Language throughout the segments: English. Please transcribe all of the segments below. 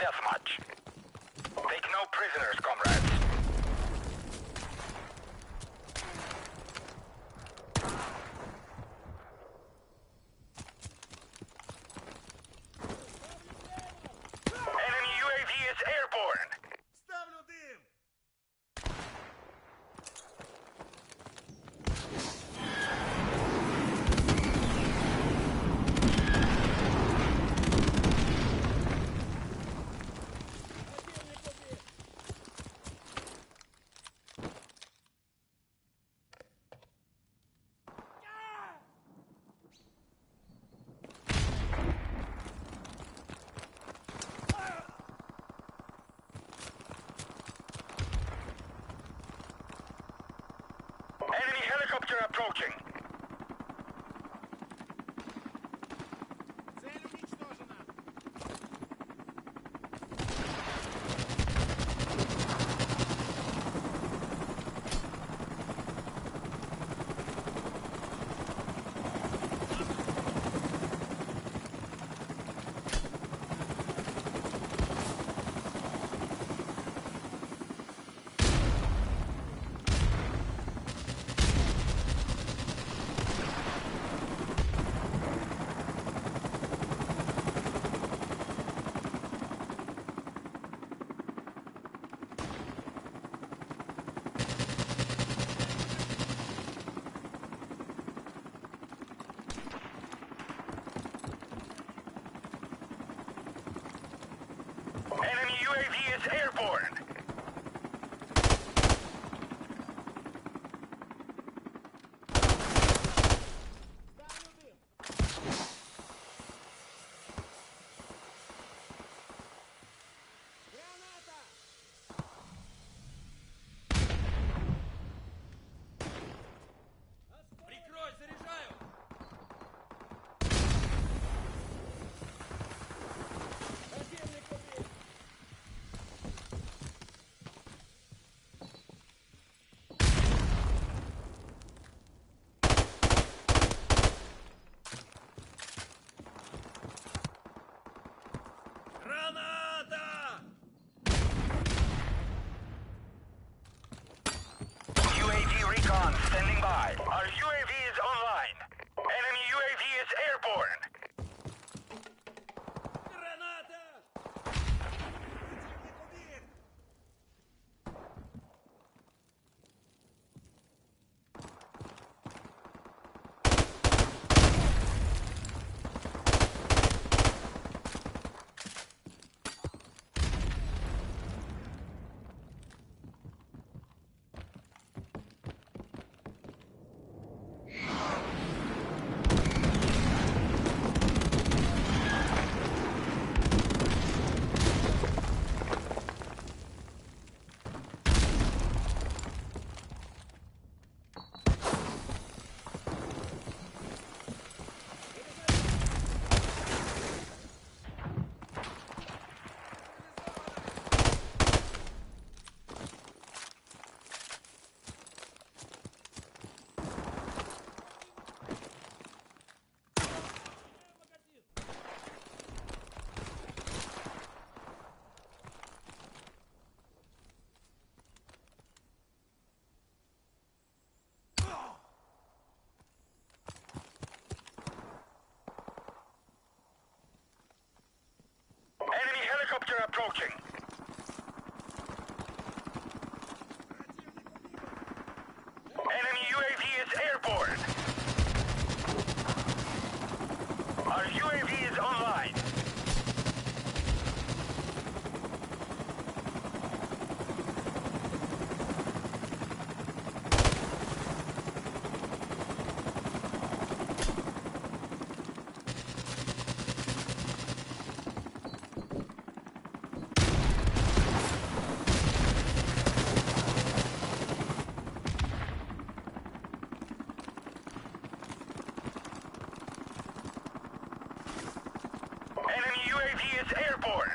deathmatch. Take no prisoners, comrades. Enemy UAV is airborne. Ставлю дым! Enemy helicopter approaching. Цель уничтожена! Enemy UAV is airborne. Ставлю дым! Граната! Прикрой, заряжаю! Противник убит! Граната! UAV recon standing by. Our UAV is online. Enemy UAV is airborne. Граната! Противник убит! Enemy helicopter approaching. Enemy UAV is airborne. Our UAV is online. Enemy UAV is airborne.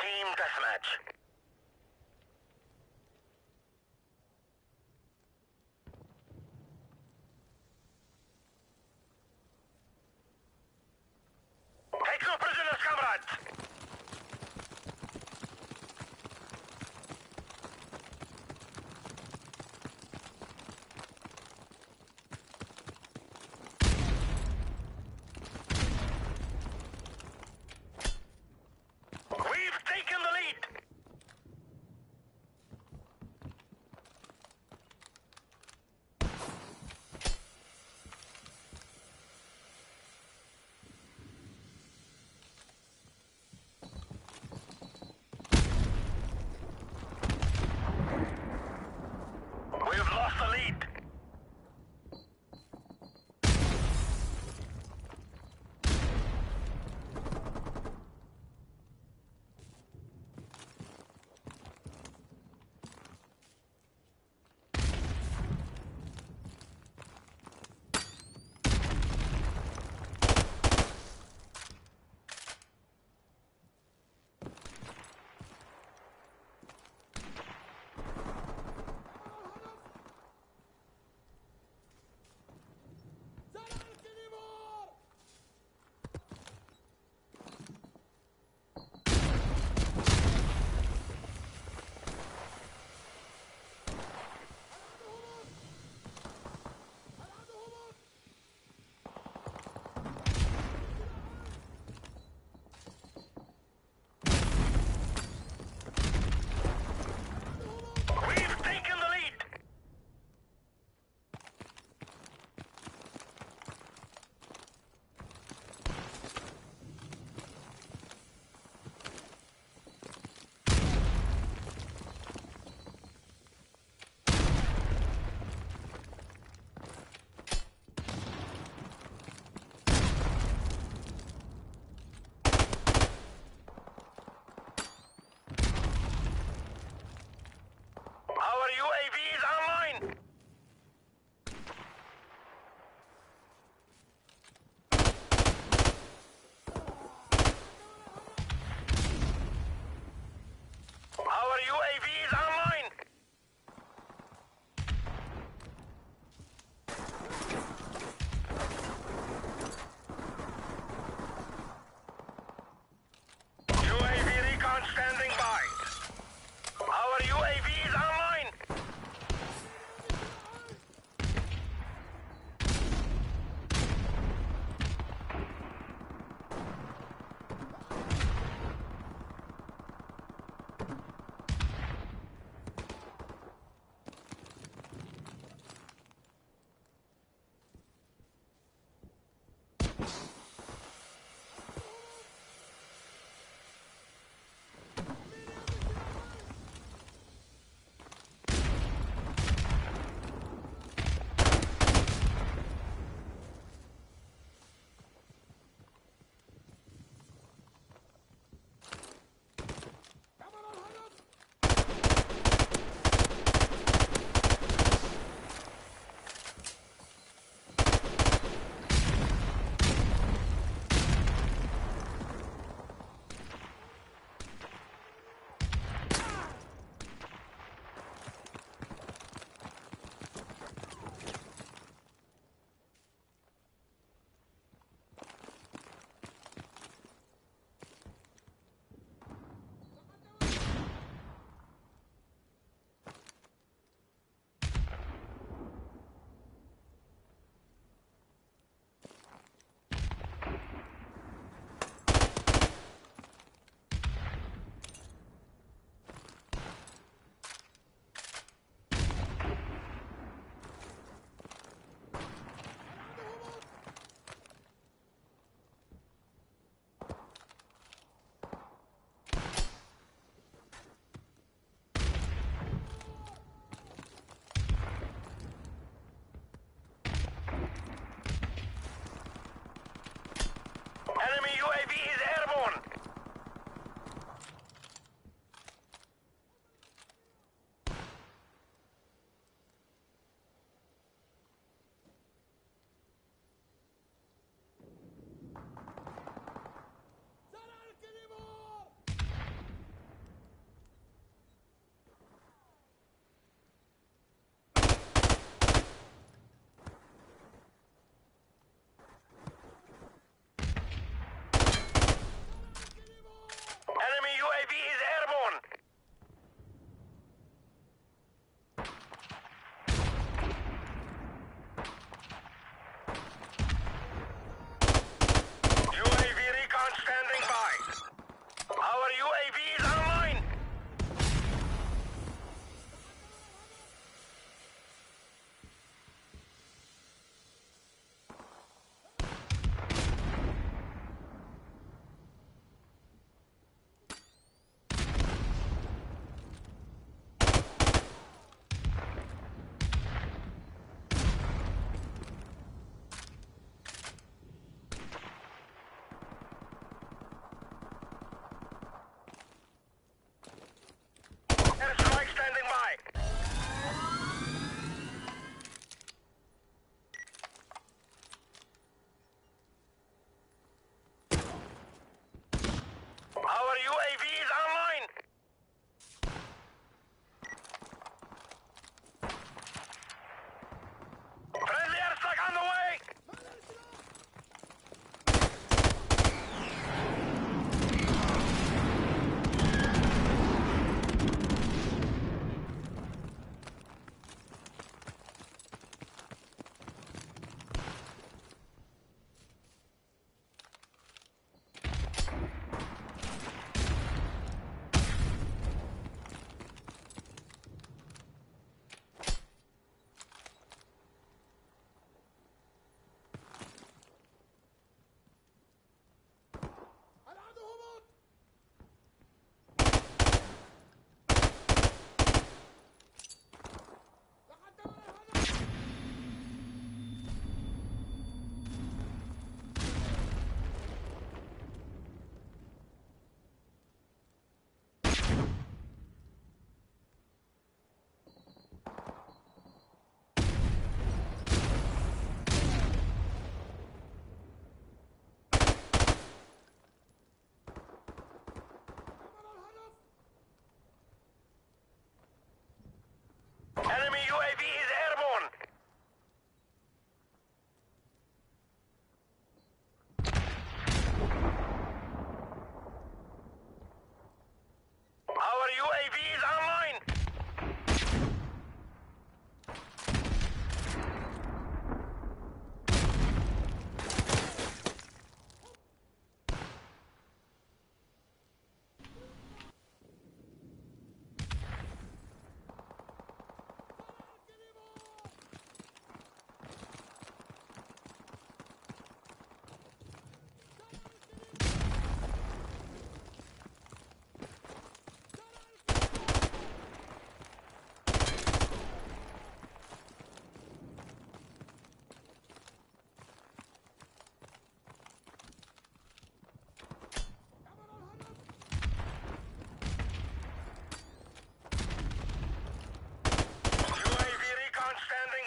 Team deathmatch. Take no prisoners, comrades! We've taken the lead! We've lost the lead!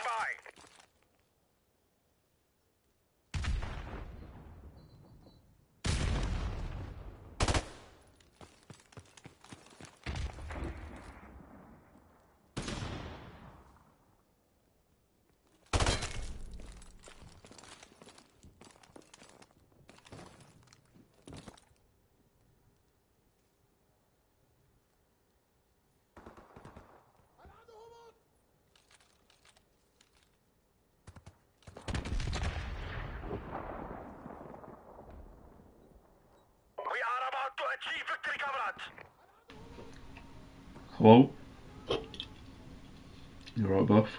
by. We are about to achieve victory, comrades. Hello? You alright, Beth?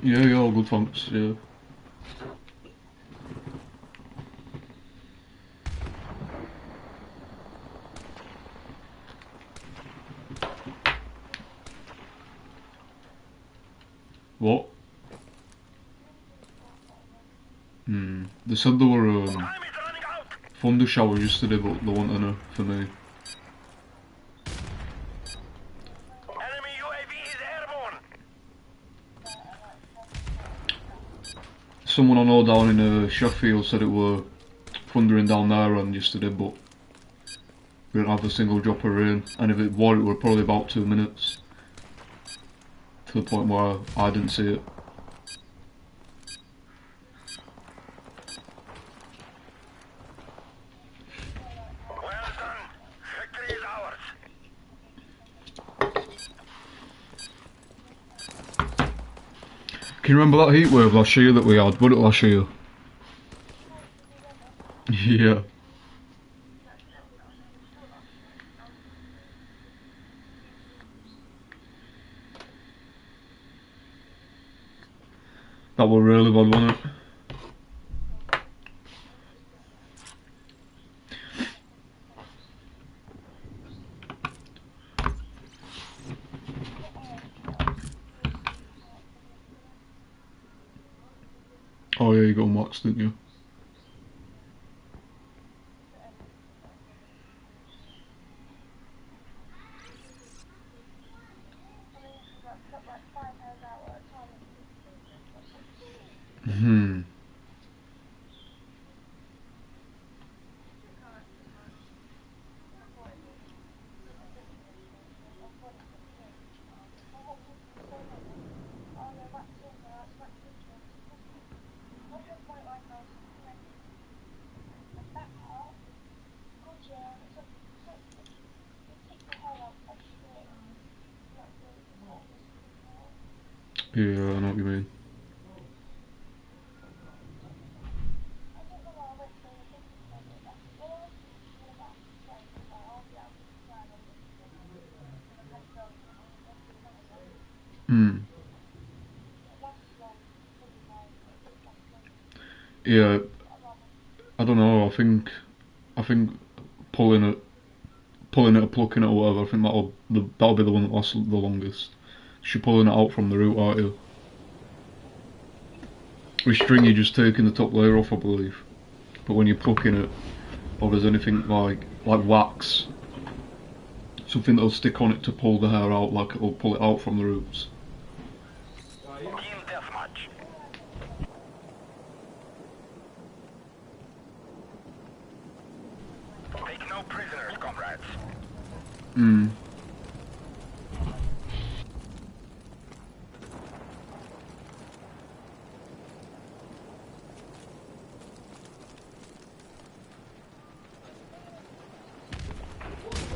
Yeah, all good, thanks, yeah. What? They said there were Time is running out. thunder showers yesterday, but they weren't enough for me. Enemy UAV is airborne. Someone I know down in Sheffield said it were thundering down there on yesterday, but we didn't have a single drop of rain, and if it were probably about 2 minutes. To the point where I didn't see it. Well done. Victory is ours. Can you remember that heatwave last year that we had? Wasn't it last year? Yeah. That was really bad, wasn't it? Oh yeah, you got Max, didn't you? Hmm. Yeah, I know what you mean. Hmm. Yeah, I don't know. I think pulling it, or plucking it or whatever. I think that'll be the one that lasts the longest. You're pulling it out from the root, aren't you? With string, you're just taking the top layer off, I believe. But when you're plucking it, or there's anything like wax, something that'll stick on it to pull the hair out, like it'll pull it out from the roots. Team deathmatch. Take no prisoners, comrades. Hmm.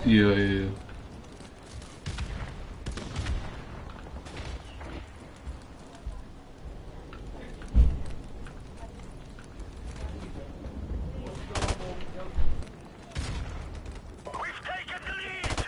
Yeah. We've taken the lead.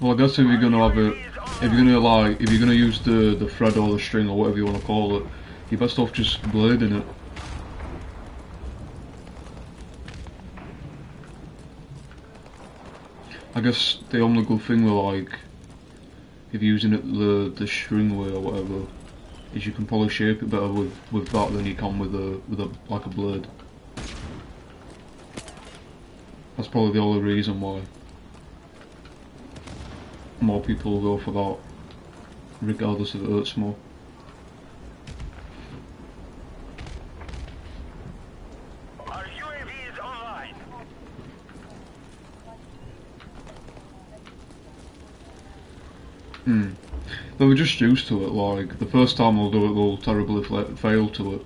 Well, I guess if you're gonna have it, if you're gonna use the thread or the string or whatever you want to call it, you're best off just blading it. I guess the only good thing with like, if you're using it the string way or whatever, is you can probably shape it better with that than you can with a like a blade. That's probably the only reason why more people will go for that, regardless if it hurts more. Our UAV is online. They were just used to it, like, the first time they'll do it they'll terribly fail to it,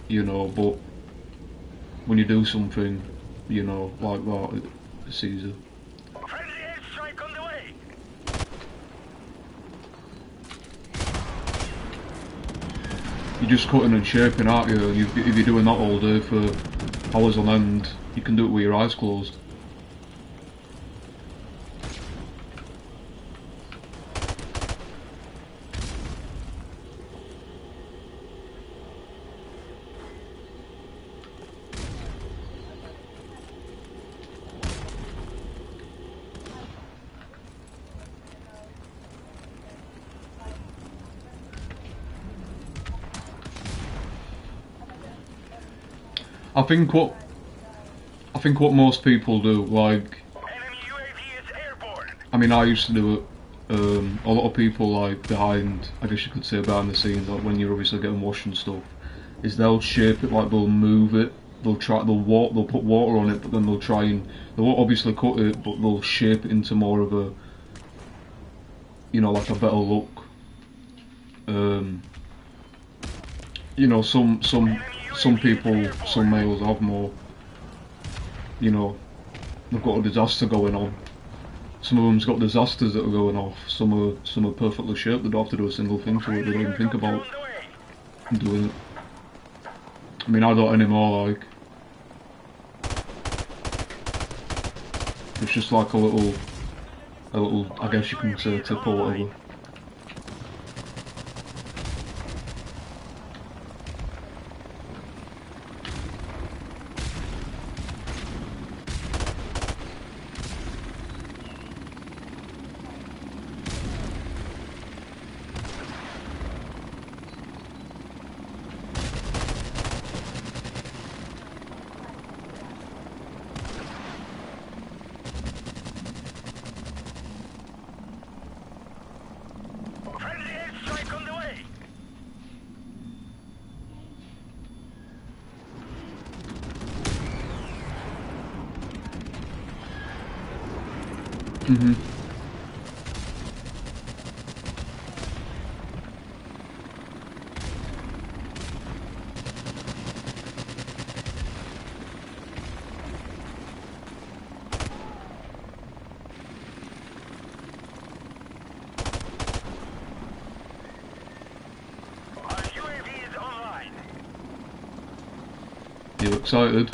you know, but when you do something, you know, like that, it's easy. Friendly airstrike on the way. You're just cutting and shaping, aren't you? And if you're doing that all day for hours on end, you can do it with your eyes closed. I think what most people do, like, Enemy UAV is airborne. I mean, I used to do it. A lot of people, like, behind, I guess you could say behind the scenes, like when you're obviously getting washed and stuff, is they'll shape it, like they'll move it, they'll put water on it, but then they won't obviously cut it, but they'll shape it into more of a, you know, like a better look. You know, some people, some males have more, you know, they've got a disaster going on. Some of them's got disasters that are going off. Some are perfectly shaped. They don't have to do a single thing to it. They don't even think about doing it. I mean, I don't anymore. Like, it's just like a little. I guess you can say tip or whatever. Friendly airstrike on the way. Our UAV is online. You excited?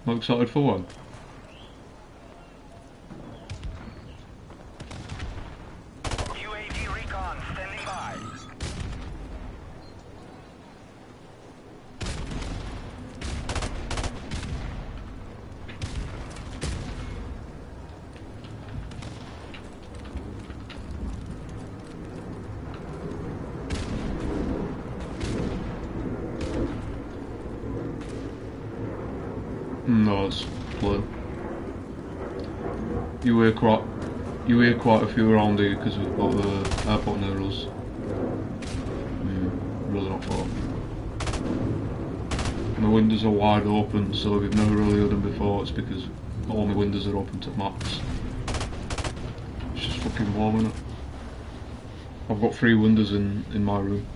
Not excited for one? UAV recon standing by. No, it's blue. You hear quite a few around here because we've got the airport near us. Really not far. My windows are wide open, so if you've never really heard them before, it's because all my windows are open to max. It's just fucking warm, innit? I've got 3 windows in my room.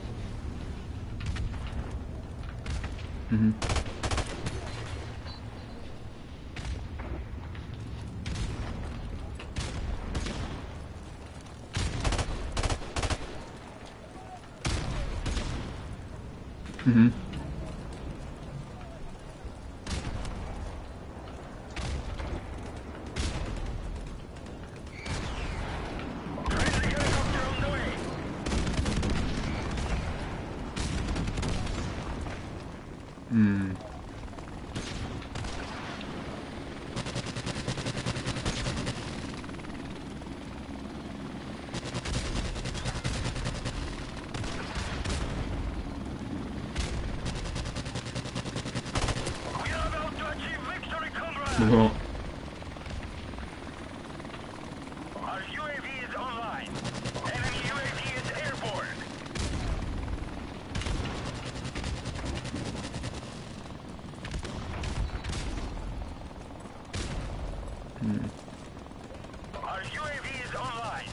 Friendly helicopter on the way. that. Our UAV is online. Enemy UAV is airborne. Our UAV is online.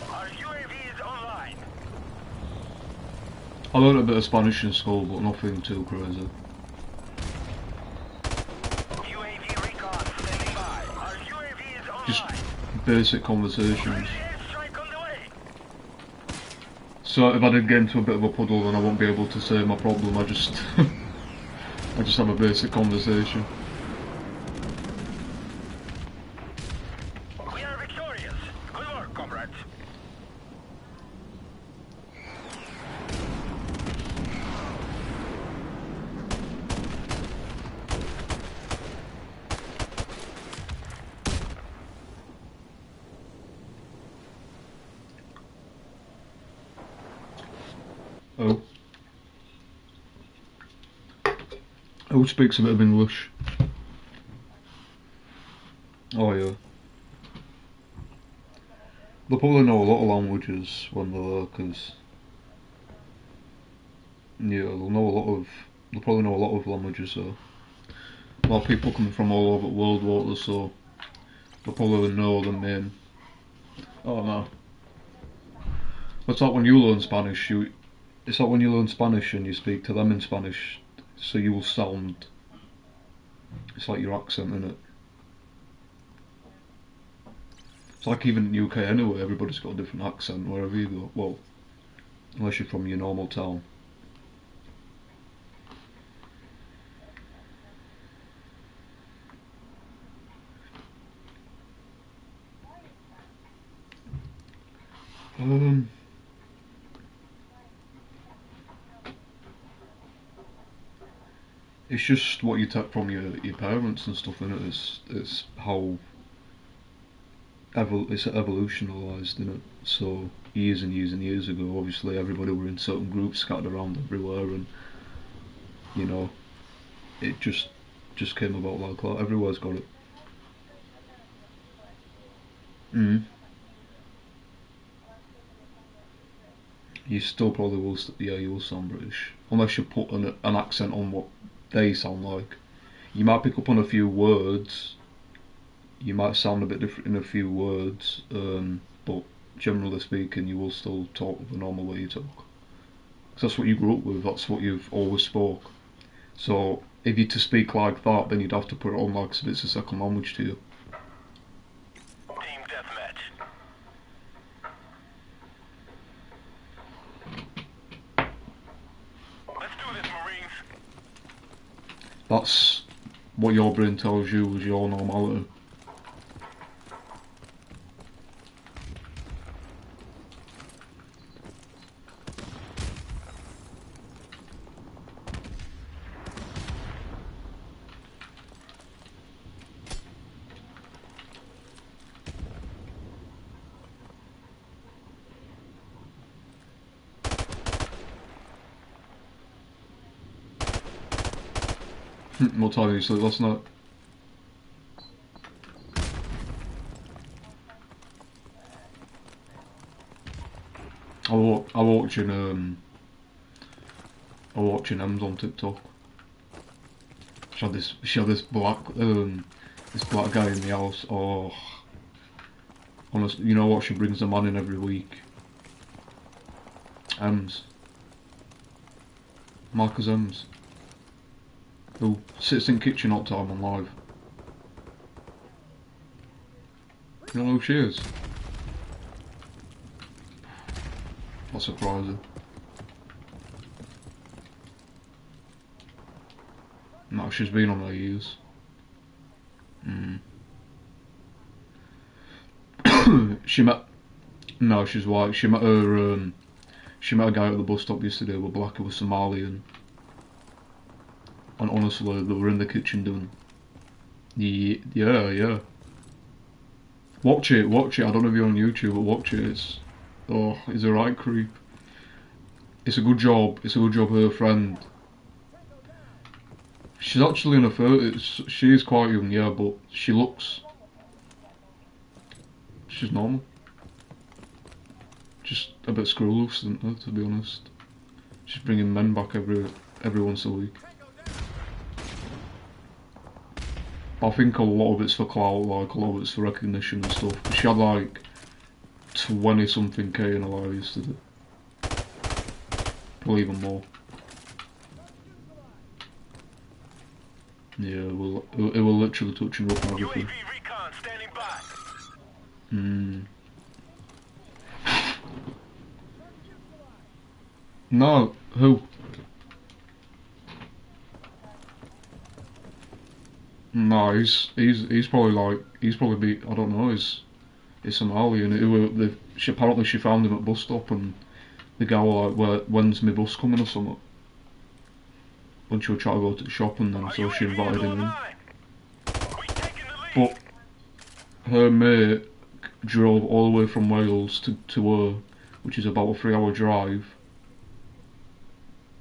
Our UAV is online. I learned a bit of Spanish in school, but nothing too crazy. UAV recon standing by. Our UAV is online. Just basic conversations. Airstrike on the way. So if I did get into a bit of a puddle, then I won't be able to say my problem. I just I just have a basic conversation. We are victorious. Good work, comrades. Oh. Who speaks a bit of English? Oh yeah. They'll probably know a lot of languages when they're there, cause yeah, they'll probably know a lot of languages, so a lot of people coming from all over the world, won't they, so they'll probably know the main. Oh no. It's like when you learn Spanish, it's like when you learn Spanish and you speak to them in Spanish, so you will sound, it's like your accent, innit? It's like even in the UK anyway, everybody's got a different accent wherever you go. Well, unless you're from your normal town. It's just what you take from your parents and stuff, innit? It's how it's evolutionalised, innit? So years and years and years ago, obviously everybody were in certain groups scattered around everywhere, and you know, it just came about like that. Everywhere's got it. You still probably will, yeah, you will sound British. Unless you put an accent on what they sound like. You might pick up on a few words, you might sound a bit different in a few words, but generally speaking, you will still talk the normal way you talk. 'Cause that's what you grew up with, that's what you've always spoke. So, if you're to speak like that, then you'd have to put it on like as if it's a second language to you. Team deathmatch. Let's do this, Marines. That's what your brain tells you is your normality. What time did you sleep last night? I was watching Ems on TikTok. She had this black guy in the house. Oh, honestly, you know what? She brings the man in every week. Ems, Marcus Ems, who sits in kitchen all the time on live. You don't know who she is? That's surprising. No, she's been on her years. She met. No, she's white. She met her. She met a guy at the bus stop yesterday with black, who was Somalian. And honestly, they were in the kitchen doing. Yeah. Watch it, watch it. I don't know if you're on YouTube, but watch it. It's a right creep. It's a good job. It's a good job. Her friend. She's actually in her 30s. She is quite young, yeah, but she looks. She's normal. Just a bit screw loose, isn't her, to be honest. She's bringing men back every once a week. But I think a lot of it's for clout, like a lot of it's for recognition and stuff. She had like 20 something K in her life yesterday. Probably even more. Yeah, it will literally touch and rough and everything. UAV recon standing by. No, who? No, he's probably I don't know, he's Somalian. Apparently she found him at bus stop and the guy was like, when's my bus coming or something? When she was trying to go to the shop and then so she invited him in. But her mate drove all the way from Wales to her, which is about a 3-hour drive,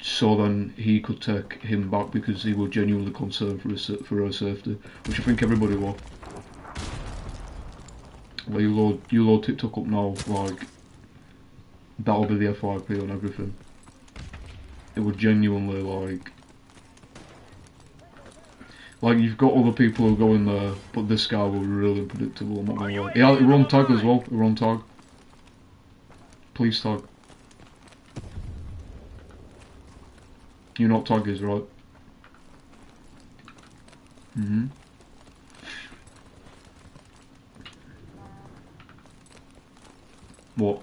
so then he could take him back because he was genuinely concerned for her safety, which I think everybody was. Like you load TikTok up now, like that'll be the FYP on everything. It was genuinely like you've got other people who go in there, but this guy was really unpredictable. I'm not gonna lie. Yeah, he were on tag as well. He were on tag. Please tag. You know what tag is, right? What?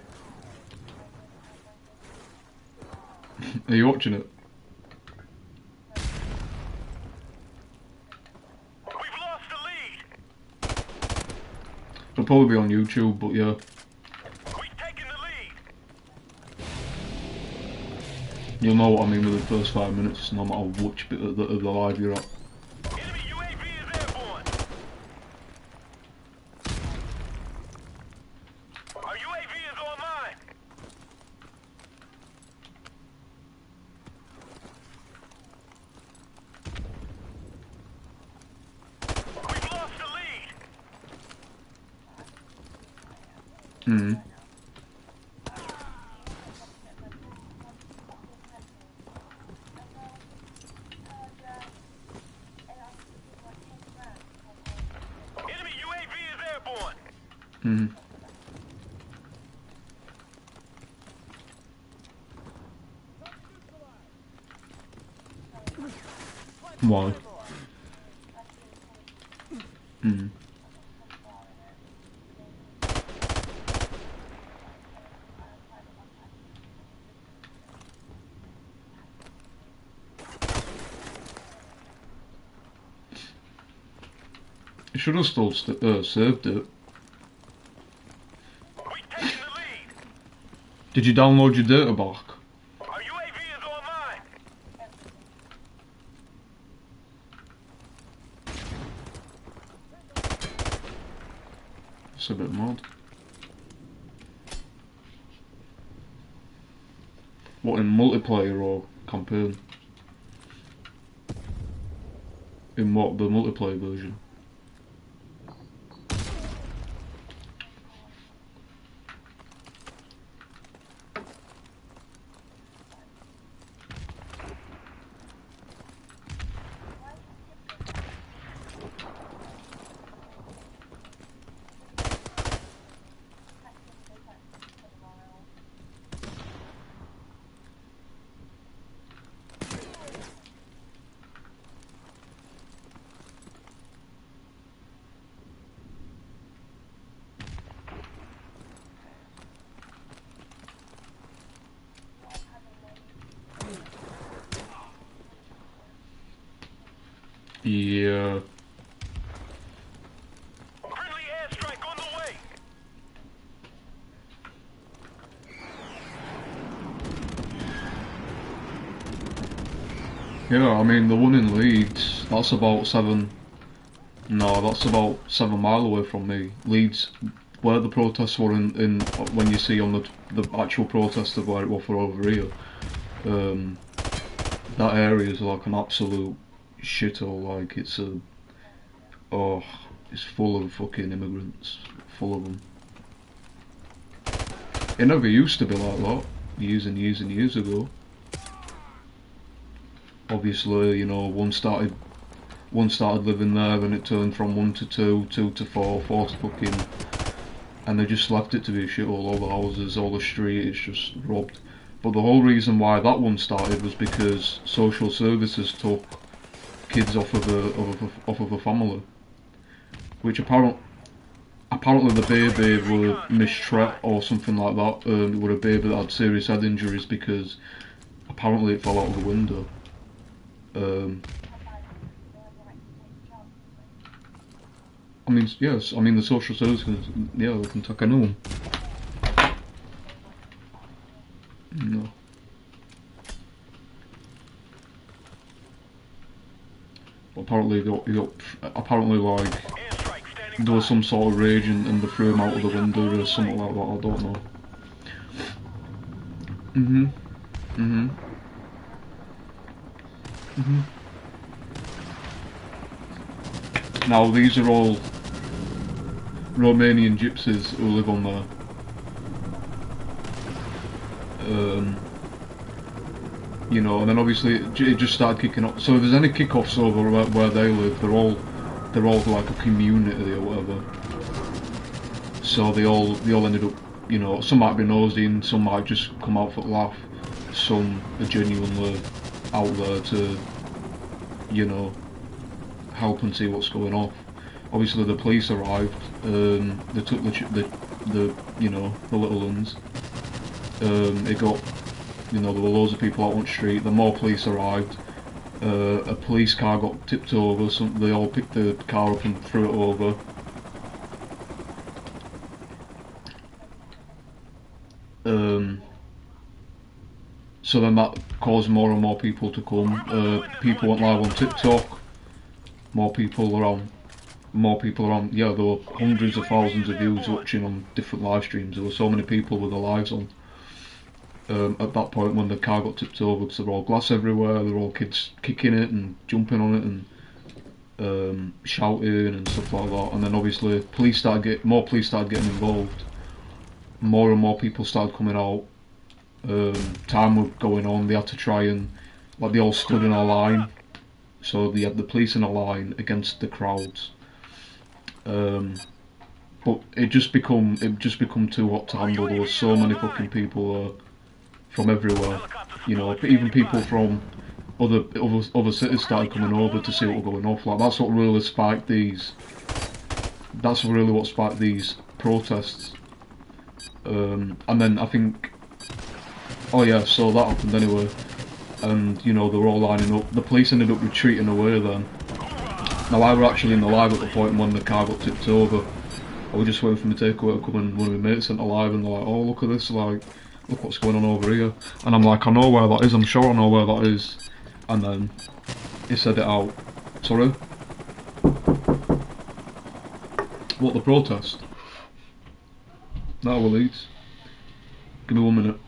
Are you watching it? We've lost the lead. It'll probably be on YouTube, but yeah. We've taken the lead. You'll know what I mean with the first 5 minutes, no matter which bit of the live you're at. Enemy UAV is airborne. Our UAV is online. We've lost the lead. Enemy UAV is airborne. Why? You should have still saved it. We've taken the lead. Did you download your data back? Our UAV is online. It's a bit mad. What, in multiplayer or campaign? In what, the multiplayer version? Yeah. Friendly airstrike on the way. Yeah, I mean, the one in Leeds, that's about 7, No, that's about 7 mile away from me. Leeds, where the protests were in when you see on the actual protest of where it was for over here, that area is like an absolute shithole. Like it's it's full of fucking immigrants, full of them. It never used to be like that, years and years and years ago. Obviously, you know, one started living there, then it turned from 1 to 2, 2 to 4, 4 to fucking, and they just left it to be a shithole. All the houses, all the street, it's just robbed. But the whole reason why that one started was because social services took kids off of a family, which apparently the baby were mistreated or something like that. It were a baby that had serious head injuries because apparently it fell out of the window. I mean, yes, I mean the social services, yeah, they can take a new one. No. But apparently, apparently, like, there was some sort of rage and they threw him out of the window or something like that, I don't know. Now, these are all Romanian gypsies who live on there. You know, and then obviously it just started kicking off. So if there's any kick-offs over where they live, they're all like a community or whatever. So they all ended up, you know, some might be nosing, some might just come out for a laugh, some are genuinely out there to, you know, help and see what's going on. Obviously the police arrived. They took the you know, the little ones. It got, you know, there were loads of people out on the street. Then more police arrived. A police car got tipped over. So they all picked the car up and threw it over. So then that caused more and more people to come. People went live on TikTok. More people around. Yeah, there were hundreds of thousands of views watching on different live streams. There were so many people with their lives on. At that point, when the car got tipped over, because there were all glass everywhere, there were all kids kicking it and jumping on it and shouting and stuff like that. And then obviously, more police started getting involved. More and more people started coming out. Time was going on. They had to try and, like, they all stood in a line. So they had the police in a line against the crowds. But it just become too hot to handle. There were so many fucking people from everywhere. You know, even people from other cities started coming over to see what was going off. Like, that's what really spiked these. That's really what spiked these protests. And then I think, oh yeah, so that happened anyway. And, you know, they were all lining up. The police ended up retreating away then. Now, I were actually in the live at the point when the car got tipped over. I was just waiting for my takeaway to come and one of my mates sent a live and they're like, oh, look at this, like, look what's going on over here. And I'm like, I know where that is, I'm sure I know where that is. And then he said it out. Sorry? What, the protest? That will Leeds. Give me 1 minute.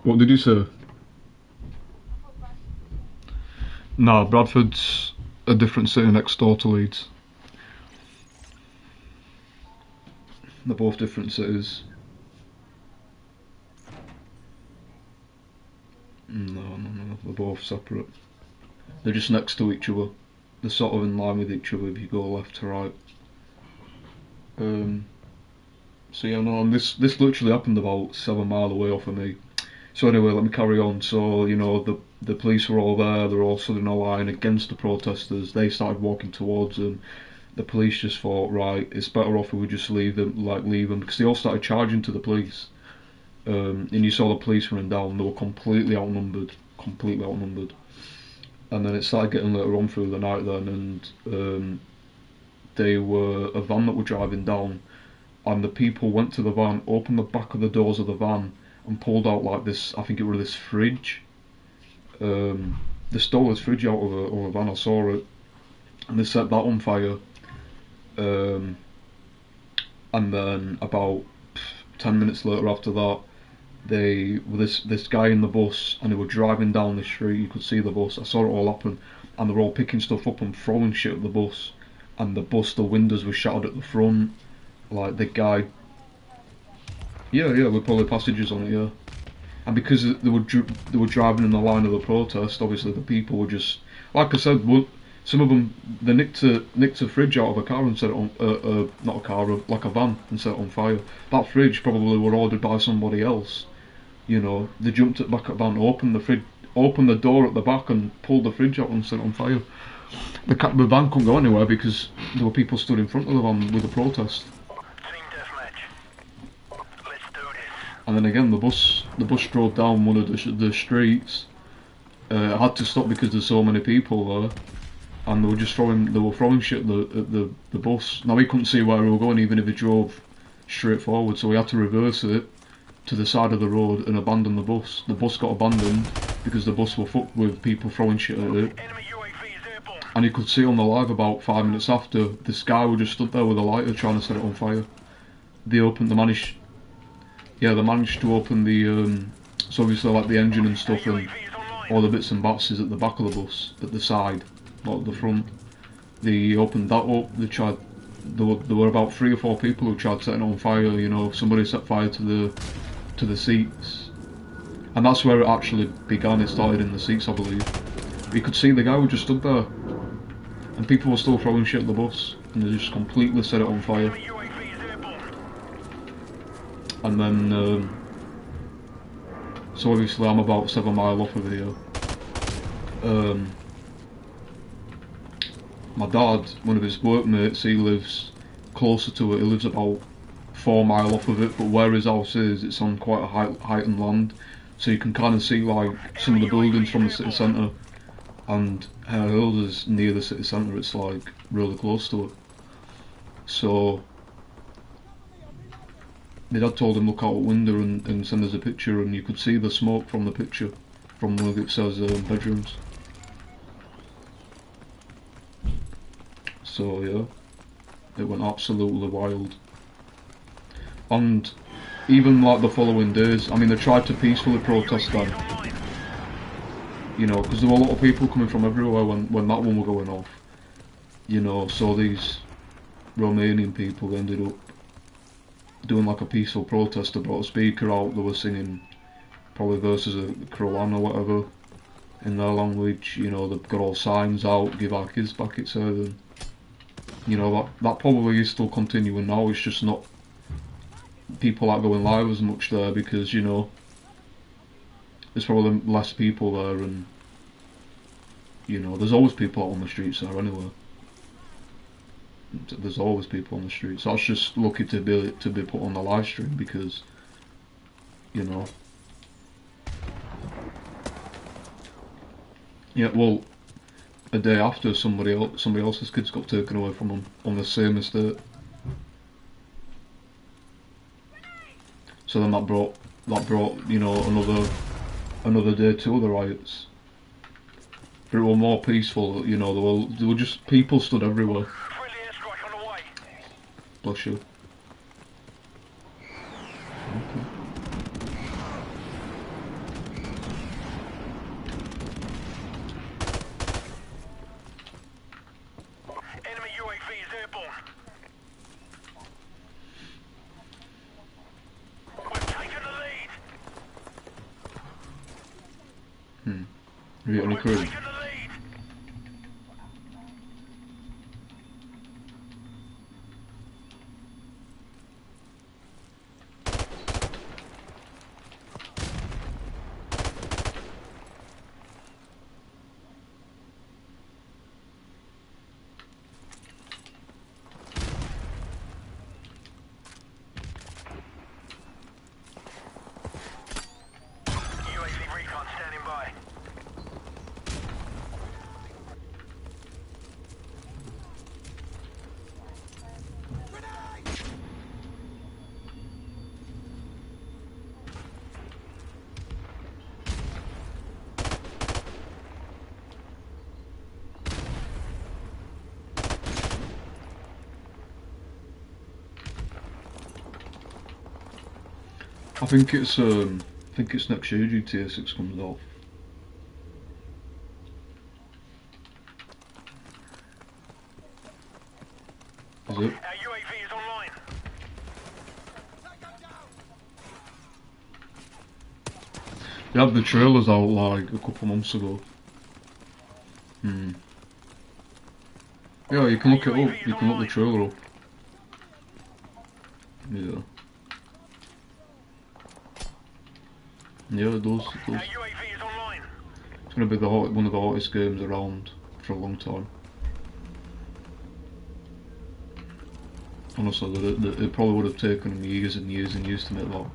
What did you say? Nah, Bradford's a different city next door to Leeds. They're both different cities. No, they're both separate. They're just next to each other. They're sort of in line with each other if you go left to right. So yeah, no, and this literally happened about 7 mile away off of me. So anyway, let me carry on. So, you know, the police were all there, they were all stood in a line against the protesters. They started walking towards them. the police just thought, right, it's better off if we just leave them, because they all started charging to the police. And you saw the police running down, they were completely outnumbered. And then it started getting later on through the night then, and they were a van that were driving down, and the people went to the van, opened the back of the doors of the van, and pulled out like this, I think it was this fridge. They stole this fridge out of a van, I saw it, and they set that on fire. And then about 10 minutes later after that, this guy in the bus, and they were driving down the street. You could see the bus. I saw it all happen, and they were all picking stuff up and throwing shit at the bus. And the windows were shattered at the front. Like the guy, with probably passengers on it, yeah. And because they were driving in the line of the protest, obviously the people were just, like I said, some of them, they nicked a fridge out of a car and set it on, not a car, like a van, and set it on fire. That fridge probably were ordered by somebody else. You know, they jumped at the back of the van, opened the door at the back and pulled the fridge out and set it on fire. The van couldn't go anywhere because there were people stood in front of the van with a protest. Team deathmatch. Let's do this. And then again, the bus drove down one of the streets. It had to stop because there's so many people there, and they were throwing shit at the bus. Now he couldn't see where we were going, even if he drove straight forward, so we had to reverse it to the side of the road and abandon the bus. The bus got abandoned because the bus were fucked with people throwing shit at it. Enemy UAV is airborne. And you could see on the live about 5 minutes after, this guy would just stood there with a lighter trying to set it on fire. They managed to open the, so obviously like the engine and stuff and all the bits and bats is at the back of the bus, at the side, not at the front. They opened that up, there were about 3 or 4 people who tried setting it on fire, you know, somebody set fire to the seats. And that's where it actually began, it started in the seats, I believe. You could see the guy who just stood there, and people were still throwing shit at the bus, and they just completely set it on fire. And then, so obviously I'm about 7 miles off of here. My dad, one of his workmates, he lives closer to it. He lives about 4 miles off of it, but where his house is, it's on quite a heightened land, so you can kind of see like some of the buildings from the city centre. And Hare Hills is near the city centre. It's like really close to it. So my dad told him look out a window and send us a picture, and you could see the smoke from the picture from one of it says bedrooms. So yeah, it went absolutely wild. And even like the following days, I mean, they tried to peacefully protest then, you know, because there were a lot of people coming from everywhere when that one were going off, you know. So these Romanian people ended up doing like a peaceful protest. They brought a speaker out, they were singing probably verses of Quran or whatever in their language, you know. They've got all signs out, give our kids back, it said, and you know, that probably is still continuing now. It's just not, people aren't going live as much there because, you know, there's probably less people there, and you know, there's always people out on the streets there anyway. There's always people on the streets. So that's just lucky to be put on the live stream because, you know. Yeah, well, a day after somebody else's kids got taken away from them on the same estate. So then that brought you know another day to the riots. But it were more peaceful, you know. There were just people stood everywhere. Bless you. Okay. Enemy UAV is airborne. We've taken the lead. Have you got any crew? Taken the lead. I think it's next year GTA 6 comes out. Is it? Our UAV is online. They had the trailers out like a couple months ago. Yeah, you can look it up. You can look the trailer up. Yeah. Yeah, it does. It Our does. UAV is online. It's gonna be one of the hottest games around for a long time. Honestly, it probably would have taken them years and years and years to make that.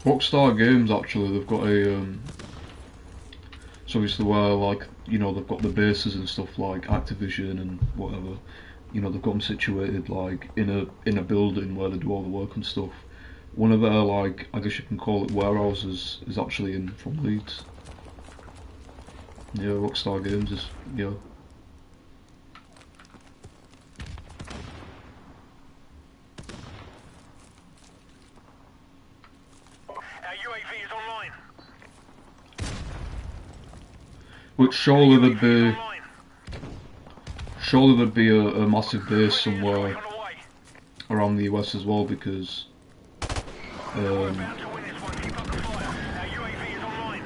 Rockstar Games actually, they've got a it's obviously where like, you know, they've got the bases and stuff like Activision and whatever. You know, they've got them situated like in a building where they do all the work and stuff. One of their, like, I guess you can call it warehouses is actually from Leeds. Yeah, Rockstar Games is, yeah. Our UAV is online. Which UAV is online. surely there'd be a massive base Friendly somewhere airstrike on the way. around the US as well, because We're about to win this one. Keep up the fire. Our UAV is online.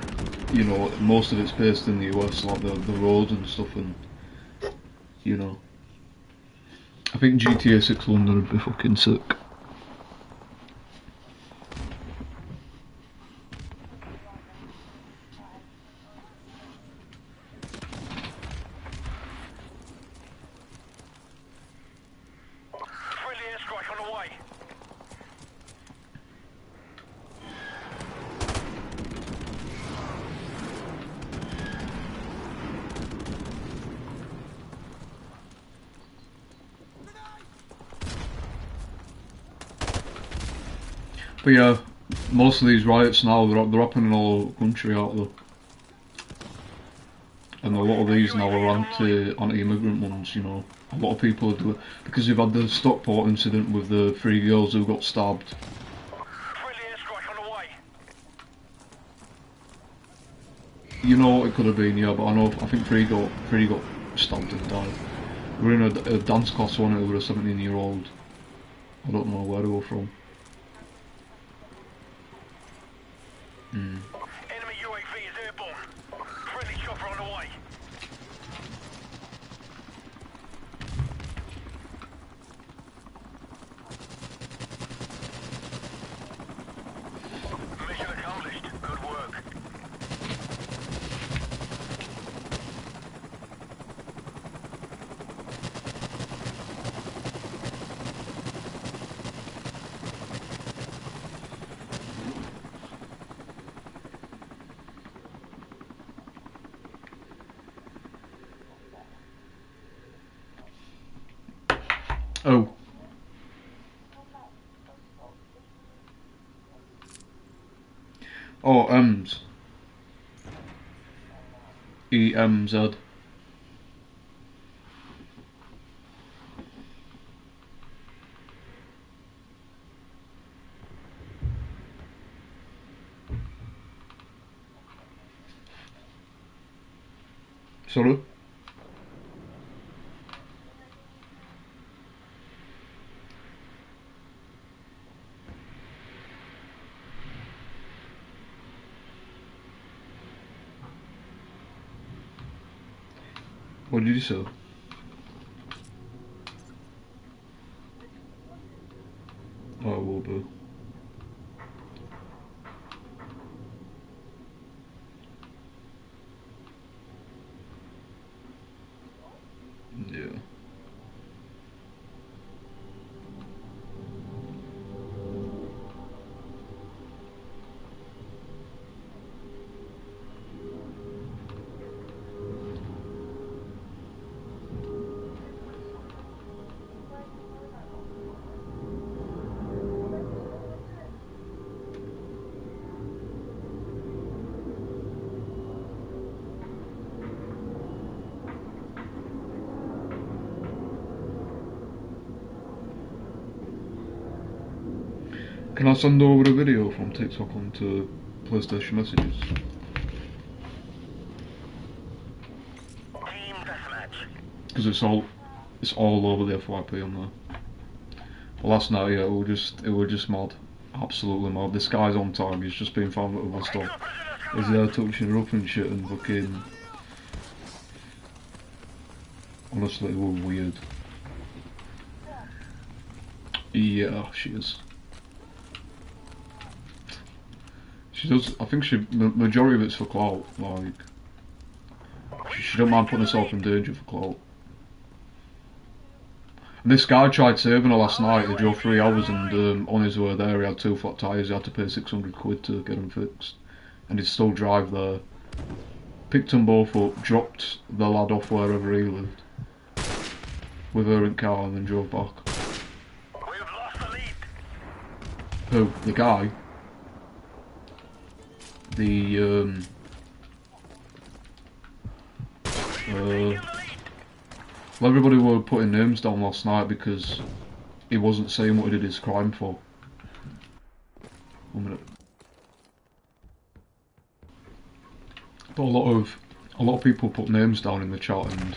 you know, most of it's based in the US, like the roads and stuff, and you know, I think GTA 6 London would be fucking sick. Friendly airstrike on the way. But yeah, most of these riots now, they're happening all over the country, aren't they? And a lot of these now are anti-immigrant ones, you know. A lot of people are doing, because you've had the Stockport incident with the 3 girls who got stabbed. Friendly airstrike on the way. You know what it could have been, yeah, but I think 3 got stabbed and died. We were in a dance class one with a 17-year-old. I don't know where they were from. Enemy UAV is airborne. Friendly chopper on the way. Mission accomplished. Good work. Oh. Oh, EMZ. EMZ. Sorry? What did you say? Oh, it will be. Yeah. Can I send over a video from TikTok onto PlayStation Messages? Team deathmatch. Because it's all over the FYP on there. But last night, yeah, it was just mad, absolutely mad. This guy's on time. He's just been found at a stop. He's there touching her up and shit and fucking. Honestly, it was weird. Yeah, she is. She does. I think the majority of it's for clout. Like, she don't mind putting herself in danger for clout. And this guy tried saving her last night. He drove 3 hours, and on his way there, he had 2 flat tyres. He had to pay 600 quid to get them fixed, and he'd still drive there. Picked them both up, dropped the lad off wherever he lived with her in car, and then drove back. We've lost the lead. Who? The guy? The well, everybody were putting names down last night because he wasn't saying what he did his crime for. 1 minute. But a lot of people put names down in the chat, and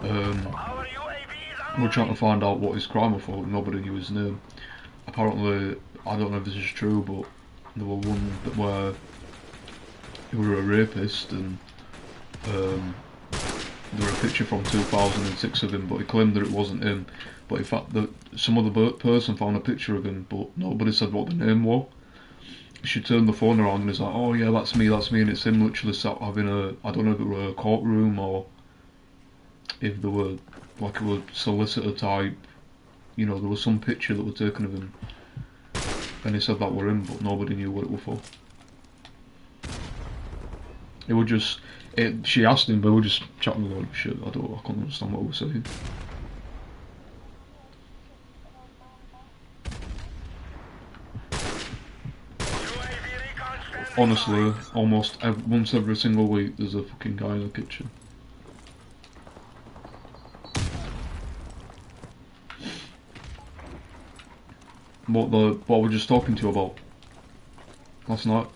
Our UAV is we're trying to find out what his crime was for. Nobody knew his name. Apparently, I don't know if this is true, but there were one where he was a rapist, and there was a picture from 2006 of him, but he claimed that it wasn't him. But in fact, some other person found a picture of him, but nobody said what the name was. She turned the phone around and he's like, "Oh yeah, that's me," and it's him literally sat having I don't know if it were a courtroom or if there were like a solicitor type, you know, there was some picture that was taken of him, and he said that were him, but nobody knew what it was for. It was just, she asked him, but we were just chatting a lot of shit. I can't understand what we were saying. Honestly, almost once every single week there's a fucking guy in the kitchen. What I was just talking to you about last night.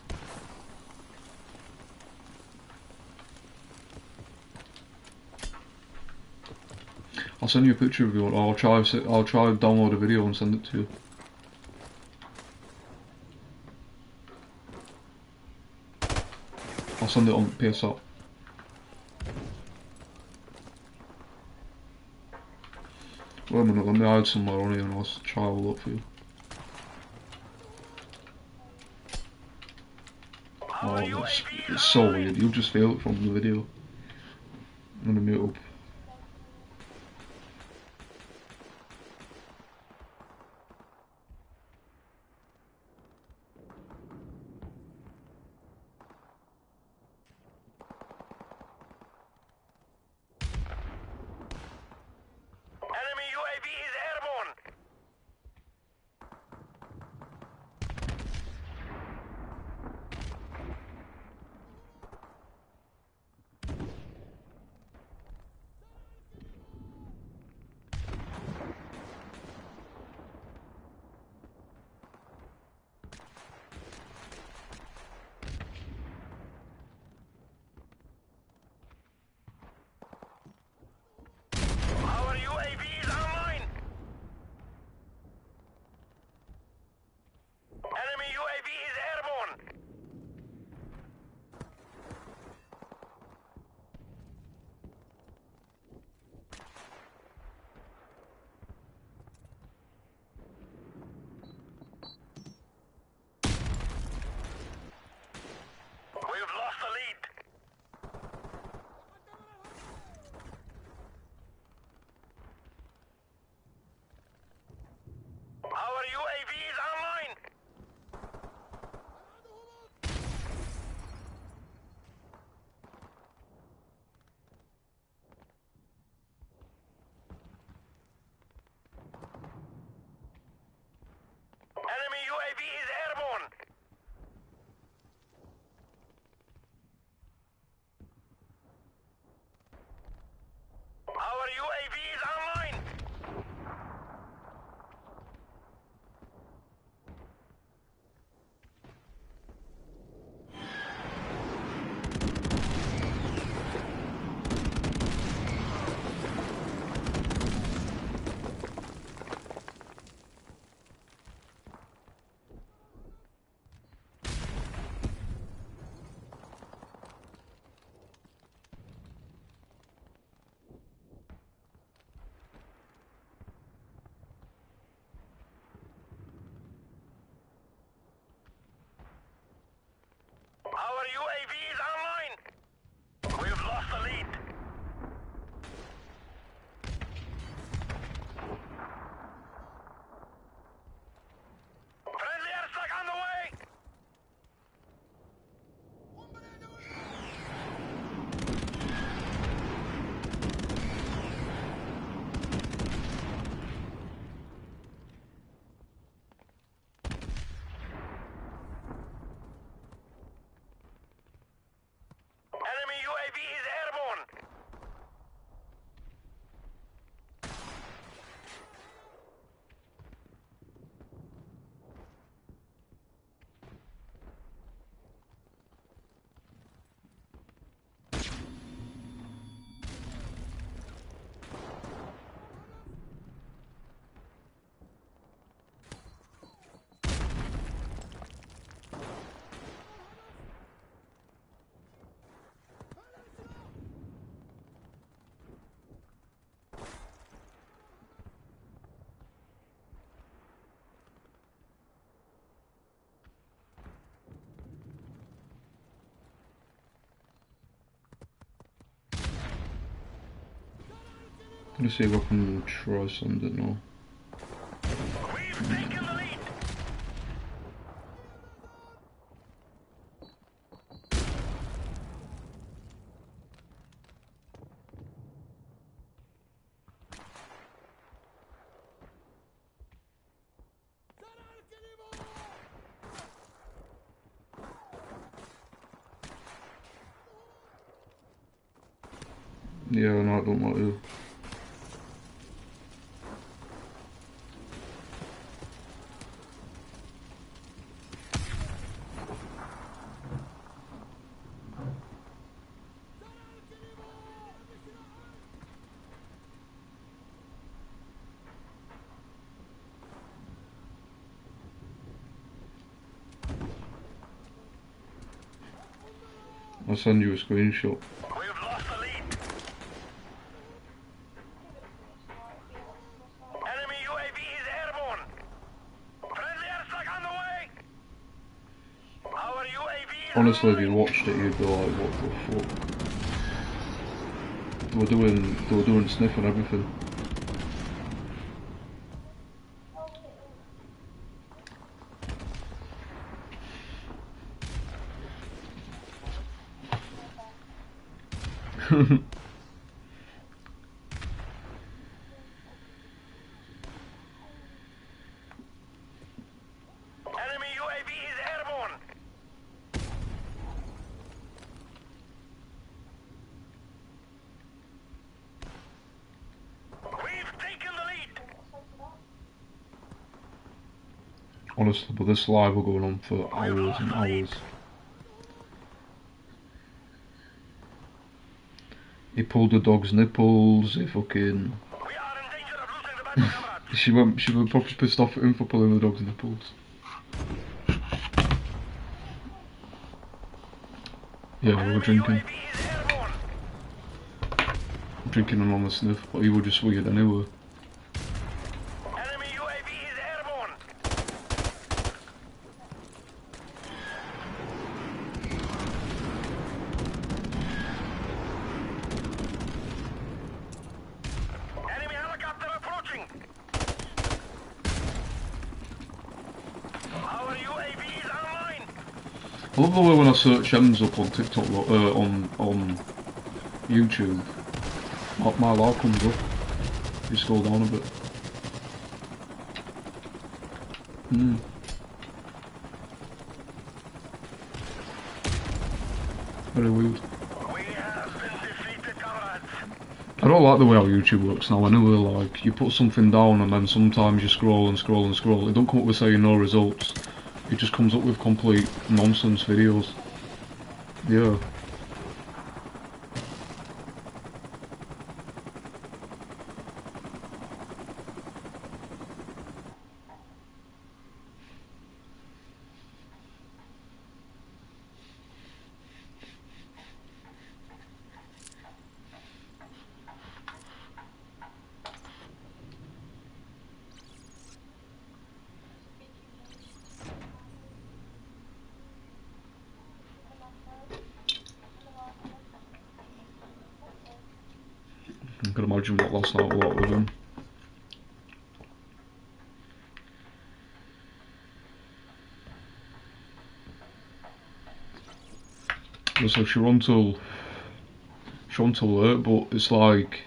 I'll send you a picture if you want. I'll try download a video and send it to you. I'll send it on PSL. Wait a minute, let me hide somewhere on here and I'll try a look for you. Oh, it's so weird, you'll just feel it from the video. I'm gonna mute up. Enemy UAV is airborne. Let's see if I can try something now. We've taken the lead. Yeah, no, I don't like it. I'll send you a screenshot. We've lost the lead. Enemy UAV is airborne. Friendly airstrike on the way. Our UAV is Honestly, if you online. watched it, you'd be like, what the fuck? They were doing sniff and everything. Enemy UAV is airborne. We've taken the lead. Honestly, but this live will go on for hours and hours. He pulled the dog's nipples, he fucking... We are in danger of losing the battle, comrade. She went proper pissed off at him for pulling the dog's nipples. Yeah, we were Enemy drinking. UAV is airborne. Drinking and on the sniff, but he was just weird anyway. Enemy UAV is airborne. Enemy helicopter approaching. Our UAV is online. I love the way when I search M's up on TikTok, on YouTube, my live comes up. You scroll down a bit. Very weird. We have been defeated, comrades. I don't like the way how YouTube works now. Anyway, like, you put something down and then sometimes you scroll and scroll and scroll. It don't come up with saying no results. It just comes up with complete nonsense videos. Yeah. I can imagine what last night was like with him. So she run till late, but it's like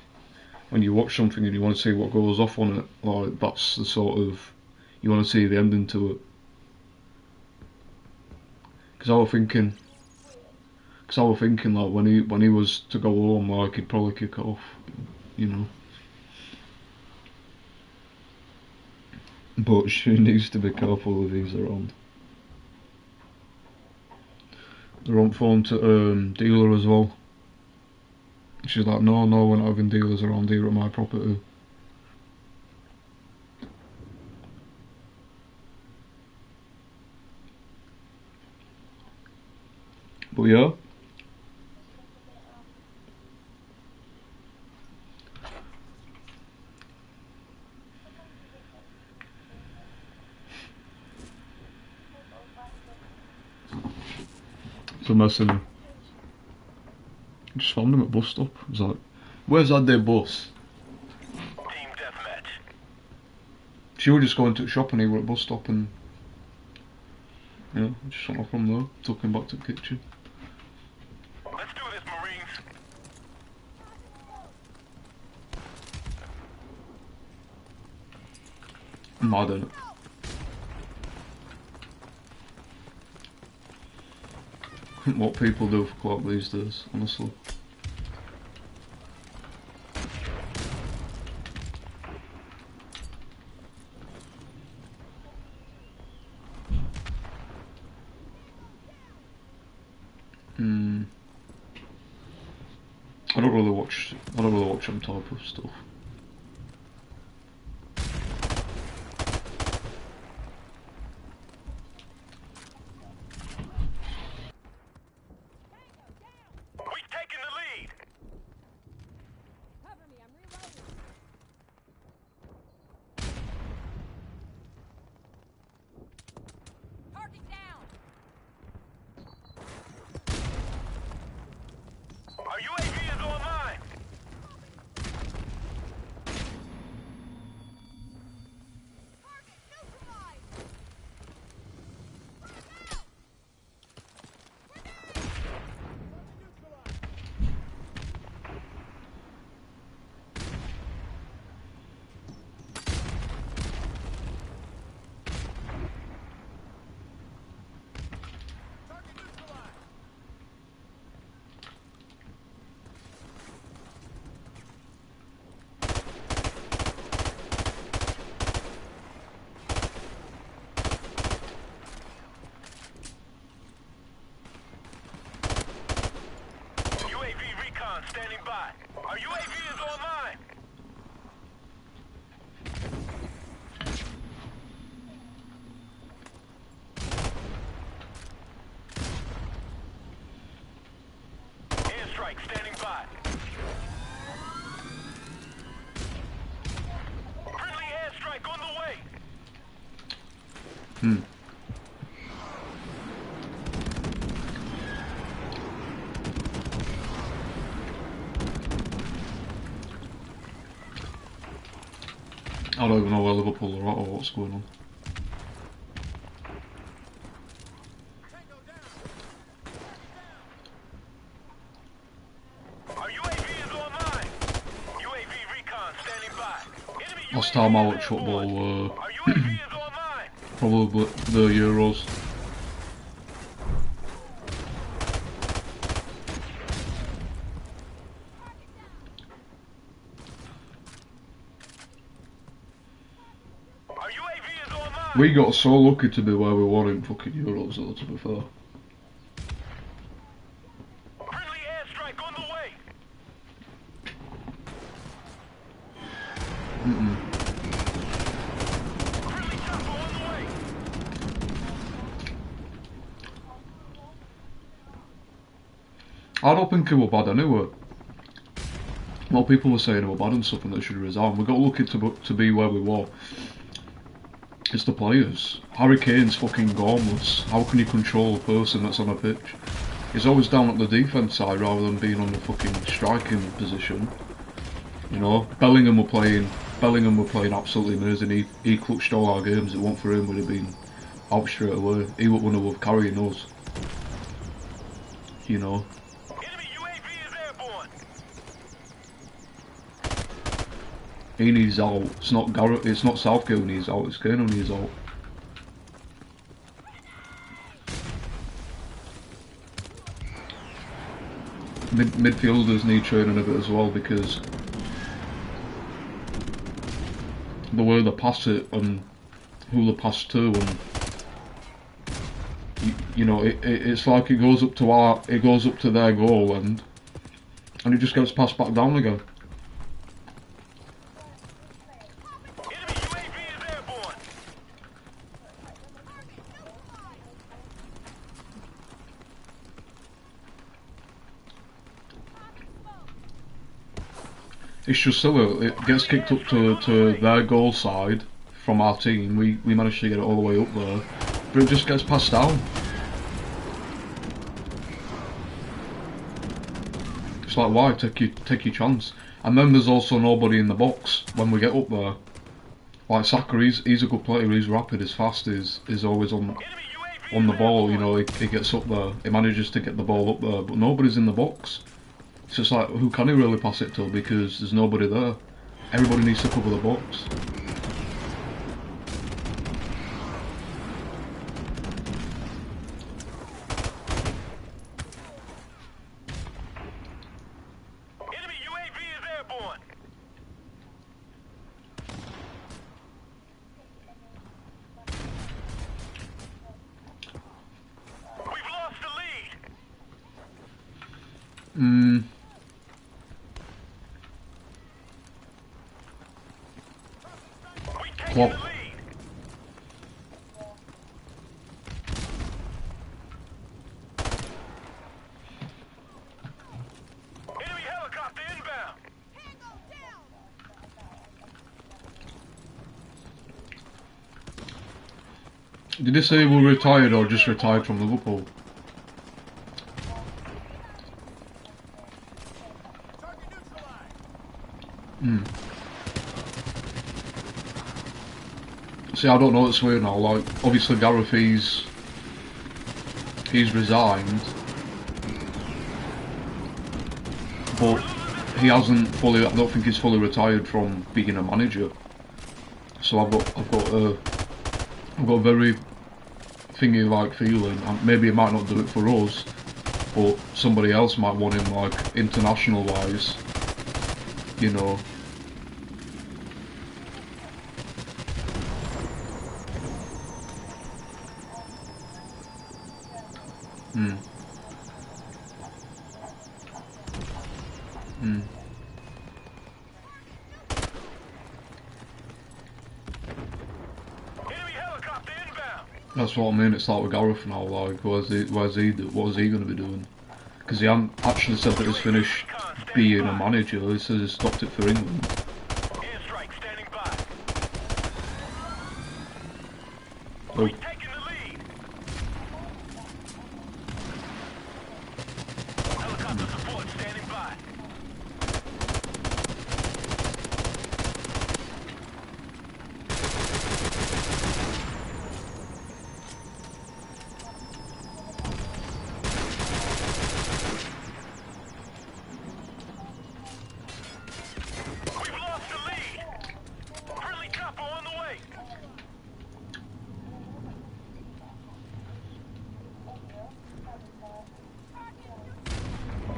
when you watch something and you want to see what goes off on it, like that's the sort of, you want to see the ending to it. Because I was thinking like when he was to go home, like he'd probably kick it off, you know. But she needs to be careful if he's around. They're on phone to dealer as well. She's like, no, we're not having dealers around here at my property. But yeah. It's a messenger. I just found him at bus stop. I was like, where's that day bus? She would just go into the shop and he were at the bus stop and just went off from there, took him back to the kitchen. Let's do this, Marines. Mad, innit? What people do for clout these days, honestly. I don't really watch them type of stuff. We've taken the lead. Cover me, I'm reloading. Target down. Our UAV is online. Target neutralized. UAV recon standing by. Our UAV is online. Airstrike standing by. Friendly airstrike on the way. I don't even know where Liverpool are at or what's going on. Our UAV is online. UAV recon standing by. Enemy Last time I UAV watched is football airborne. were Our UAV is online. probably the Euros. Our UAV is online. We got so lucky to be where we were in fucking Euros though, to be fair. Friendly airstrike on the way. Friendly chopper on the way. I don't think it were bad anyway. Well, people were saying it were bad and stuff and they should resign. We got lucky to be where we were. It's the players. Harry Kane's fucking gormless. How can you control a person that's on a pitch? He's always down at the defence side rather than being on the fucking striking position. You know, Bellingham were playing absolutely amazing. He clutched all our games. It wasn't for him, would have been out straight away. He would one have carrying us. You know. Enemy UAV is airborne. He needs out. It's not Garrett. It's not Southgate who needs out. It's Kane who needs out. Midfielders need training a bit as well because the way they pass it and who they pass to, and you know, it's like it goes up to their goal and it just gets passed back down again. Enemy UAV is airborne. It's just silly. It gets kicked up to their goal side from our team. We managed to get it all the way up there, but it just gets passed down. It's like, why take your chance? And then there's also nobody in the box when we get up there. like Saka, he's a good player. He's rapid, he's fast, he's always Enemy UAV on the is ball. You airborne. know, he gets up there. He manages to get the ball up there, but nobody's in the box. It's just like, who can he really pass it to? Because there's nobody there. Everybody needs to cover the box. Enemy UAV is airborne. We've lost the lead. We've taken Clock. the lead. Enemy helicopter inbound. Tango down! Did they say he was retired or just retired from Liverpool? Target neutralized. See, I don't know what's weird now. Like, obviously Gareth, he's resigned, but he hasn't fully. I don't think he's fully retired from being a manager. So I've got a very thingy like feeling, and maybe he might not do it for us, but somebody else might want him, like international wise, you know. Enemy helicopter inbound. That's what I mean. It's like with Gareth now. Like, what is he going to be doing? Because he hasn't actually said that he's finished being a manager. He says he stopped it for England. Airstrike standing by. Oh, We've taken the lead. Helicopter support standing by. We've lost the lead. Friendly chopper on the way.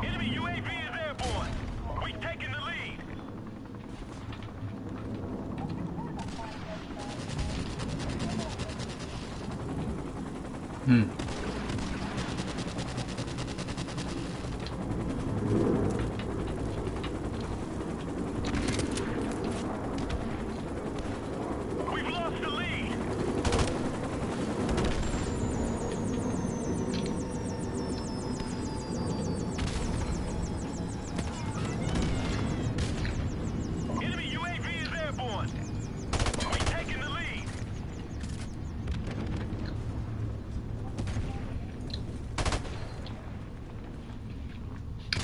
Enemy UAV is airborne. We've taken the lead. We've lost the lead. Enemy UAV is airborne. We've taken the lead.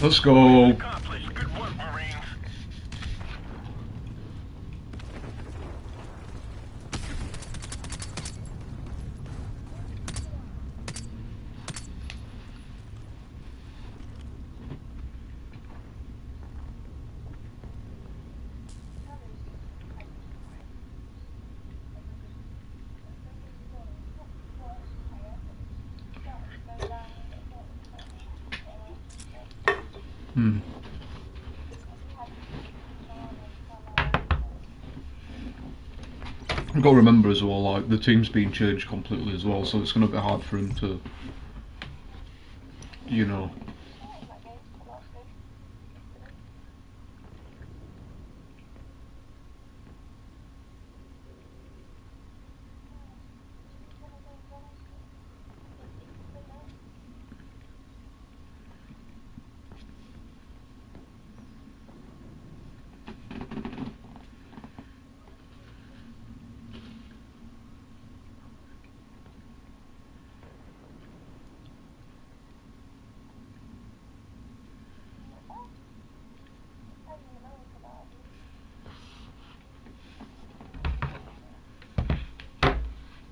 let's go. Accomplished. Good work, Marines. You've got to remember as well, like, the team's been changed completely as well, so it's going to be hard for him to, you know.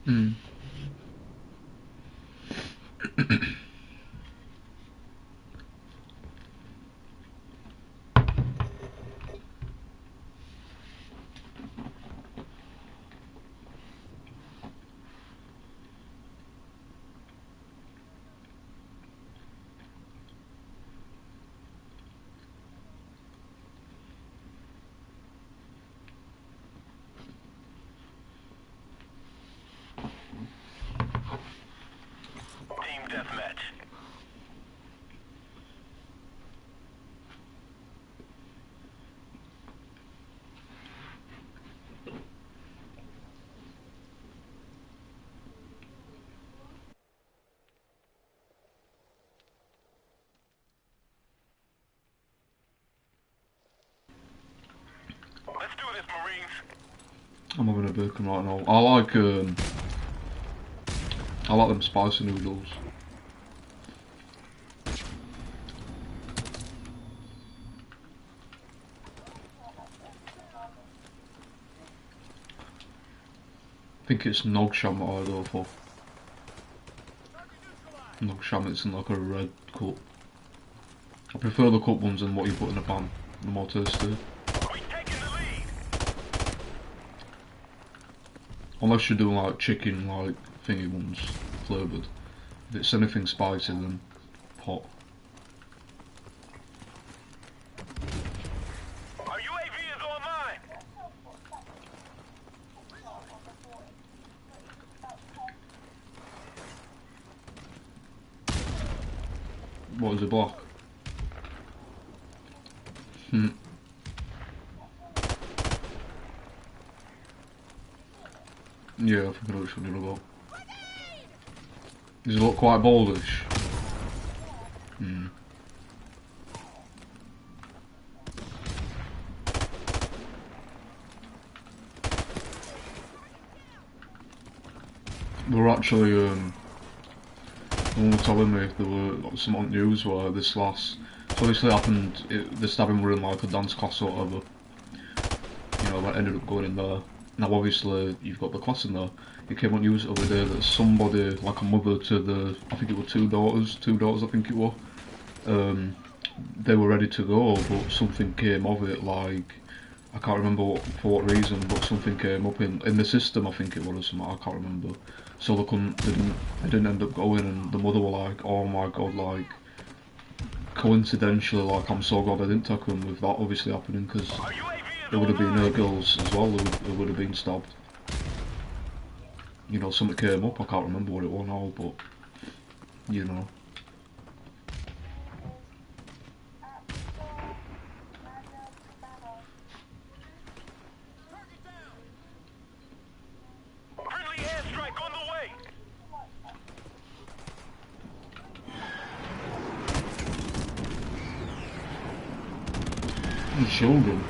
Mm. Team deathmatch. Let's do this, Marines. I'm having a bacon right now. I like them spicy noodles. I think it's Nogsham that I go for. Nogsham, it's in like a red cup. I prefer the cup ones than what you put in a pan. They're more tasty. We taking the lead. Unless you're doing like chicken, like thingy ones, flavoured. If it's anything spicy, then pot. Our UAV is online. What is it, black? Hmm. Yeah, I think I know which one you're about. Does it look quite baldish? Hmm. They were actually, someone was telling me there were some on news where this last, so obviously happened, the stabbing were in like a dance class or whatever, you know, that ended up going in there. Now obviously you've got the class in there. It came on news the other day that somebody, like a mother to the, I think it were two daughters I think it was, they were ready to go, but something came of it, like, I can't remember for what reason, but something came up in the system, I think it was, or something, I can't remember. So they didn't end up going, and the mother were like, oh my god, like, coincidentally, like, I'm so glad I didn't take them with that obviously happening, because Our UAV is there would have been online. no girls as well who would have been stabbed. You know, something came up, I can't remember what it was now, but, you know. Target down. Friendly airstrike on the way. You showed them.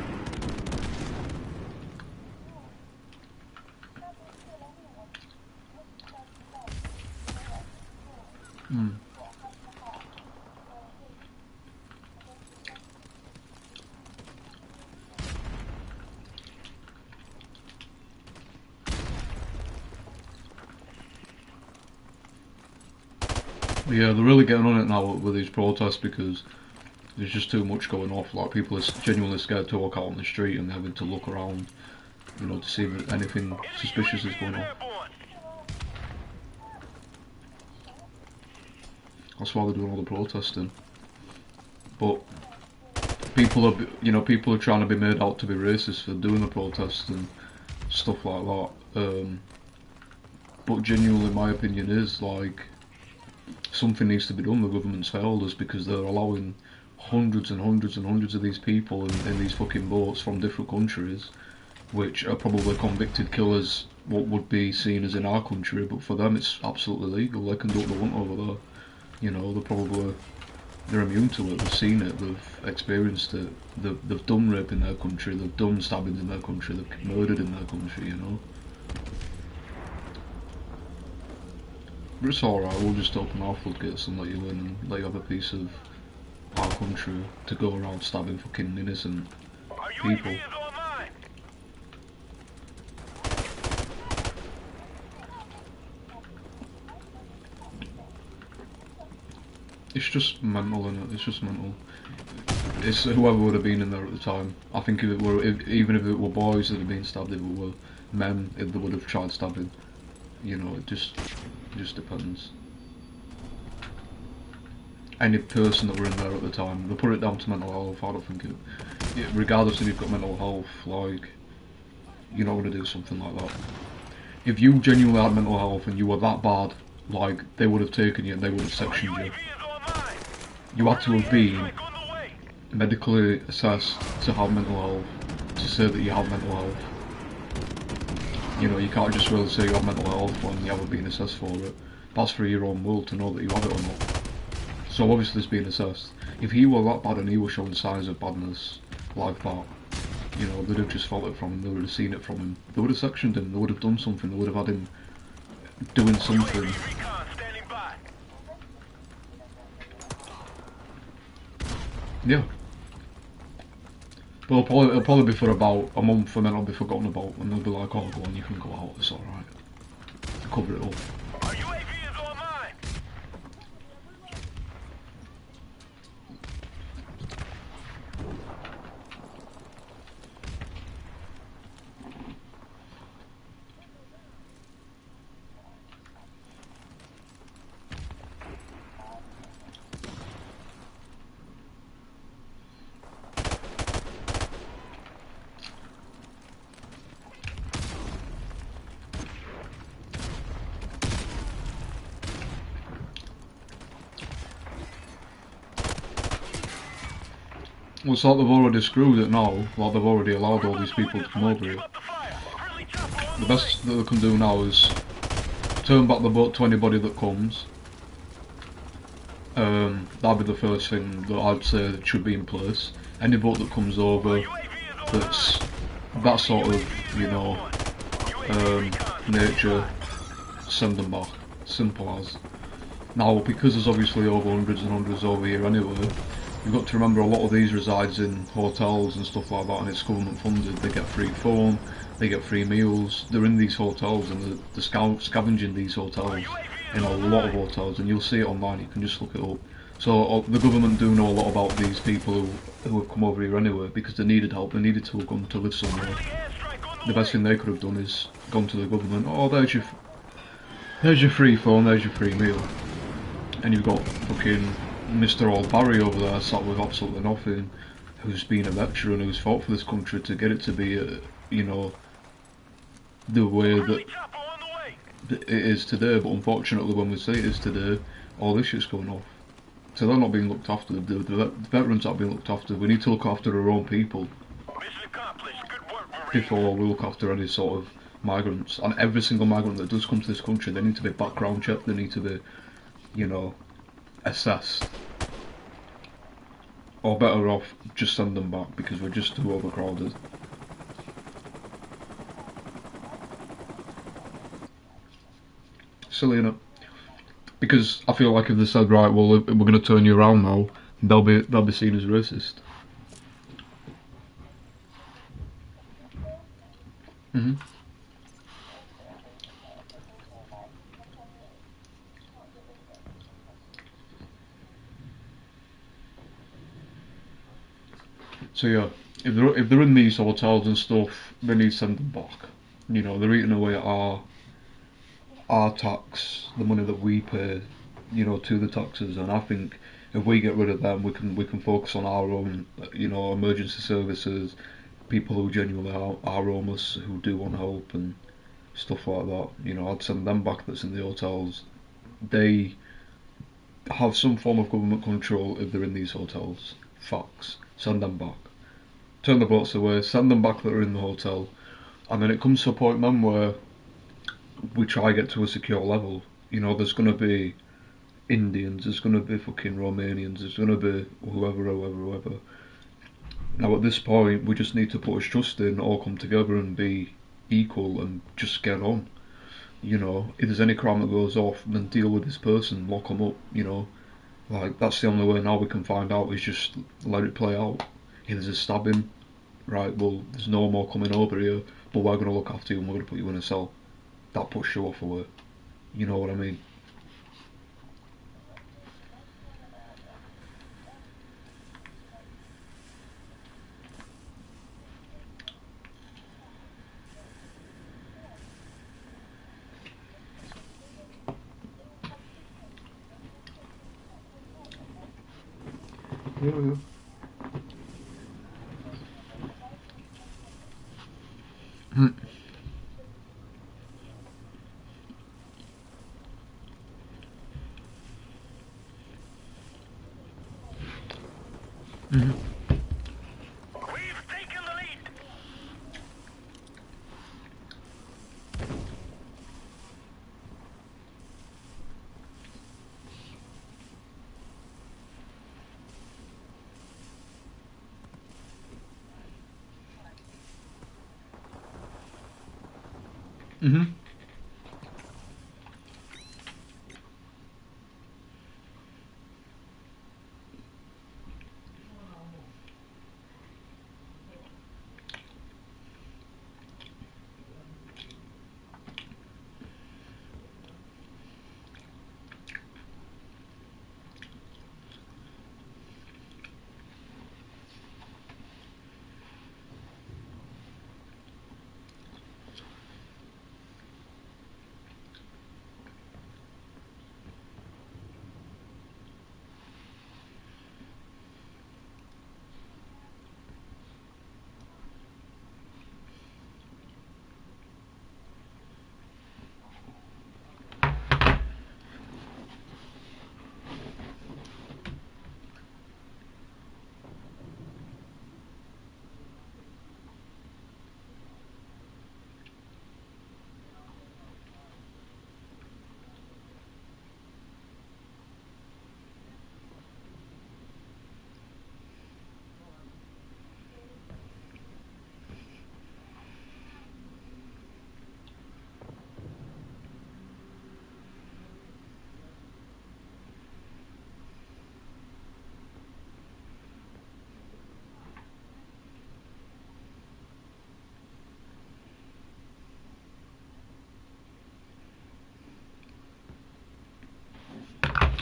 Hmm. Yeah, they're really getting on it now with these protests because there's just too much going off. Like, people are genuinely scared to walk out on the street and they're having to look around, you know, to see if anything Enemy suspicious is UAV going is on. airborne. That's why they're doing all the protesting. But people are, you know, people are trying to be made out to be racist for doing the protests and stuff like that. But genuinely, my opinion is, like, something needs to be done. The government's failed us because they're allowing hundreds and hundreds and hundreds of these people in these fucking boats from different countries, which are probably convicted killers, what would be seen as in our country, but for them it's absolutely legal. They can do what they want over there. You know, they're immune to it. They've seen it. They've experienced it. They've done rape in their country. They've done stabbings in their country. They've murdered in their country. You know. But it's alright. We'll just open our floodgates and let you in and let you have a piece of our country to go around stabbing fucking innocent Our people. UAV is online. It's just mental, innit? It's just mental. It's whoever would have been in there at the time. I think if it were, even if it were boys that had been stabbed, if it were men, if they would have tried stabbing. You know, it just depends. Any person that were in there at the time, they put it down to mental health. I don't think regardless if you've got mental health, like, you're not going to do something like that. If you genuinely had mental health and you were that bad, like, they would have taken you and they would have sectioned you. You had to have been medically assessed to have mental health, to say that you have mental health. You know, you can't just really say you have mental health when you haven't been assessed for it. That's for your own will to know that you have it or not. So obviously it's been assessed. If he were that bad and he was showing signs of badness like that, you know, they'd have just felt it from him, they would have seen it from him. They would have sectioned him, they would have done something, they would have had him doing something. Yeah. But it'll probably be for about a month and then it'll be forgotten about and they'll be like, oh, go on, you can go out, it's alright. Cover it up. Well, it's like they've already screwed it now, like they've already allowed all these people to come over here. The best that they can do now is turn back the boat to anybody that comes. That'd be the first thing that I'd say that should be in place. Any boat that comes over that's that sort of, you know, nature, send them back. Simple as. Now, because there's obviously over hundreds and hundreds over here anyway, you've got to remember a lot of these resides in hotels and stuff like that, and it's government funded. They get free phone, they get free meals. They're in these hotels and they're scavenging these hotels in a lot of hotels, and you'll see it online. You can just look it up. So the government do know a lot about these people who have come over here anyway, because they needed help. They needed to come to live somewhere. The best thing they could have done is gone to the government. Oh, there's your free phone, there's your free meal, and you've got fucking Mr. Old Barry over there sat with absolutely nothing, who's been a veteran, who's fought for this country to get it to be, you know, the way that it is today. But unfortunately, when we say it is today, all this shit's going off. So they're not being looked after. The veterans aren't being looked after. We need to look after our own people before we look after any sort of migrants. And every single migrant that does come to this country, they need to be background checked. They need to be, you know, assessed. Or better off, just send them back because we're just too overcrowded. Silly, innit? Because I feel like if they said, right, well, we're going to turn you around now, they'll be seen as racist. So yeah, if they're in these hotels and stuff, they need to send them back. You know, they're eating away at our tax, the money that we pay, you know, to the taxes. And I think if we get rid of them, we can focus on our own, you know, emergency services, people who genuinely are homeless, who do want help and stuff like that. You know, I'd send them back. That's in the hotels. They have some form of government control if they're in these hotels. Facts. Send them back. Turn the boats away. Send them back that are in the hotel. And then it comes to a point then where we try to get to a secure level. You know, there's going to be Indians, there's going to be fucking Romanians, there's going to be whoever. Now at this point, we just need to put our trust in, all come together and be equal and just get on. You know, if there's any crime that goes off, then deal with this person, lock them up, you know. Like, that's the only way now we can find out, is just let it play out. If there's a stabbing, right, well, there's no more coming over here, but we're going to look after you and we're going to put you in a cell. That puts you off away. You know what I mean? Yeah, yeah. We've taken the lead. Mhm.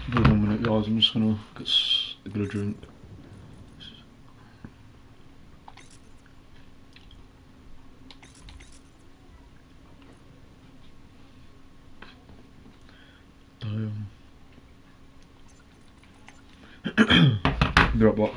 Give me 1 minute, guys. I'm just gonna get a drink. Be right back.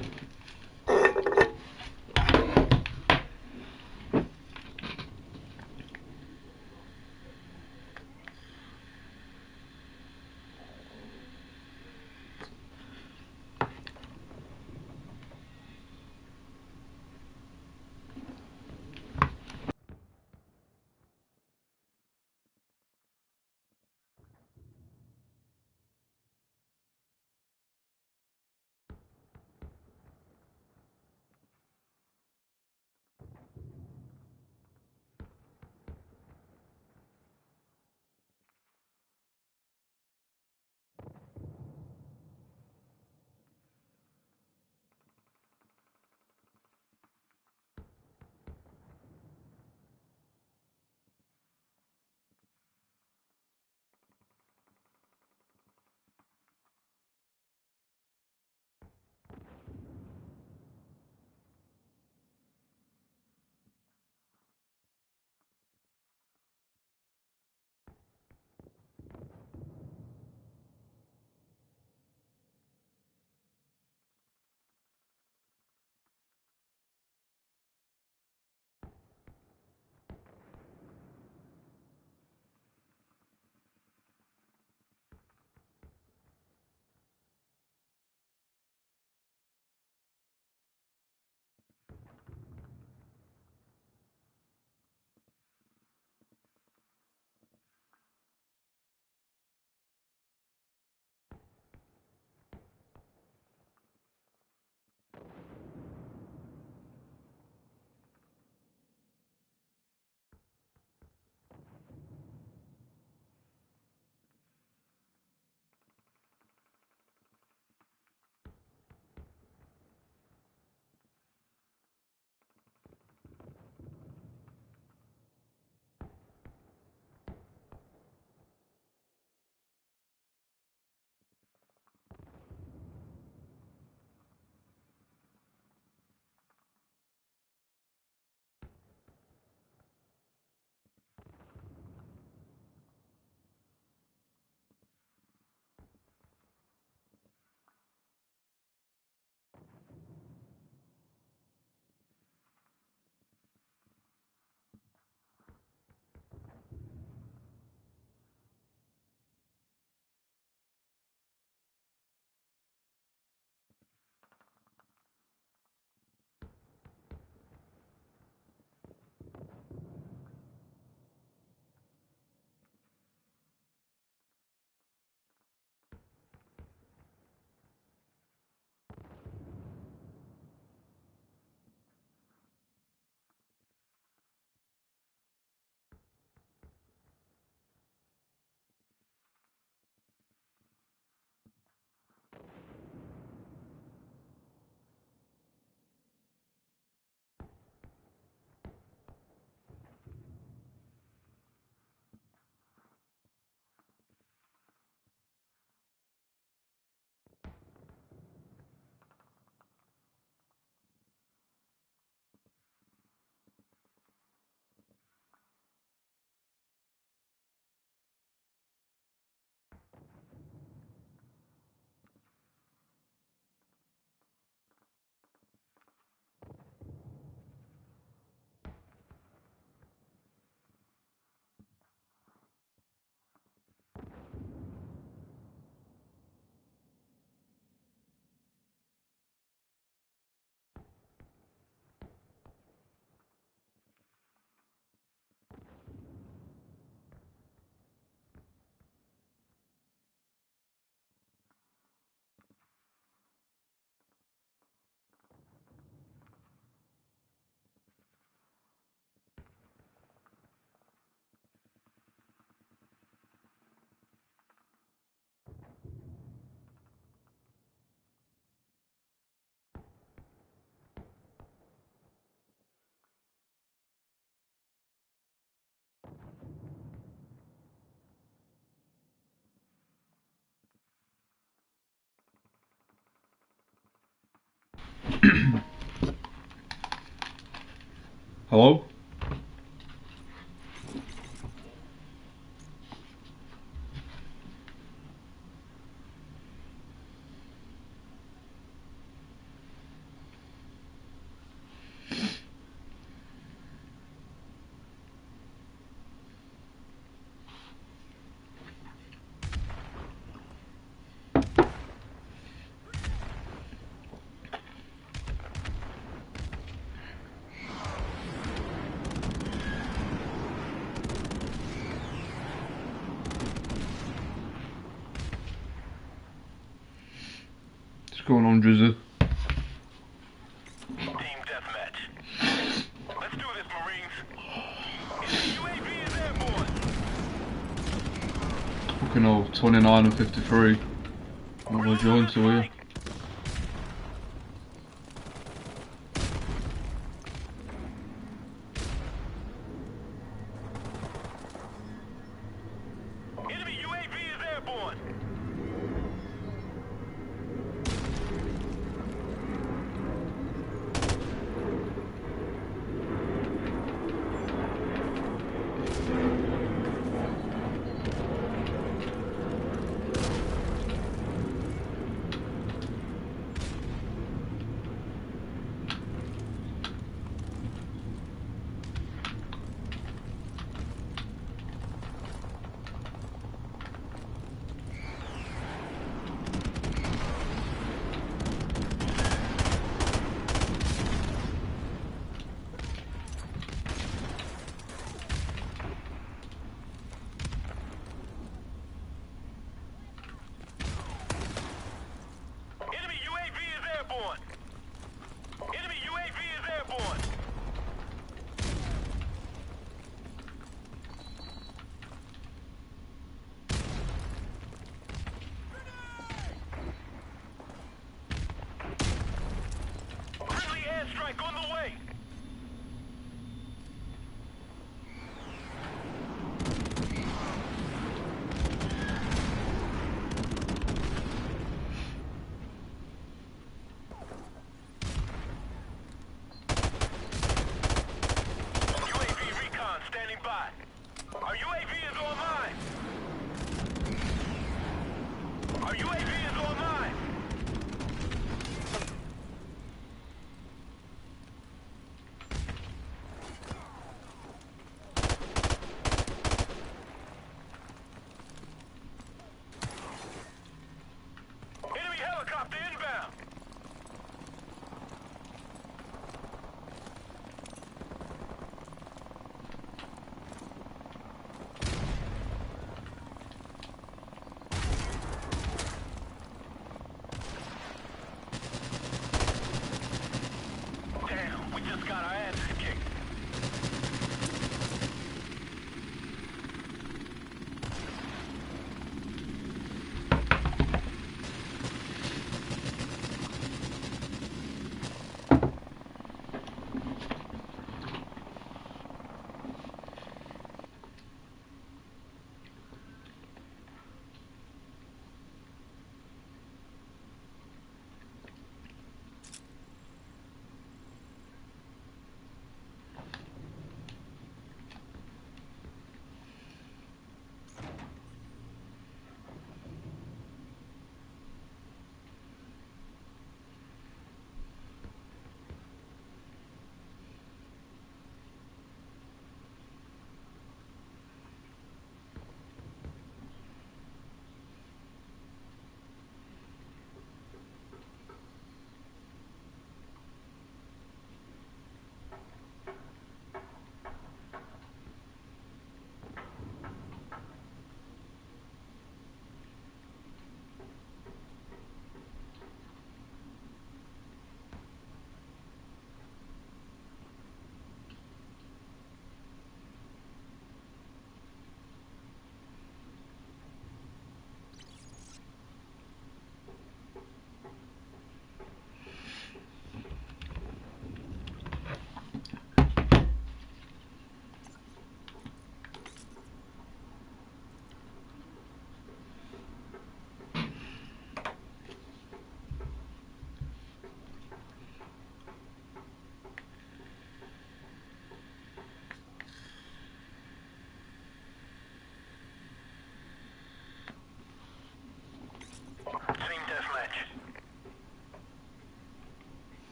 Hello? What's going on, Drizzy? Team deathmatch. Let's do this, Marines. UAV is airborne. Fucking hell, 29 and 53. What have I joined to here? Enemy UAV is airborne.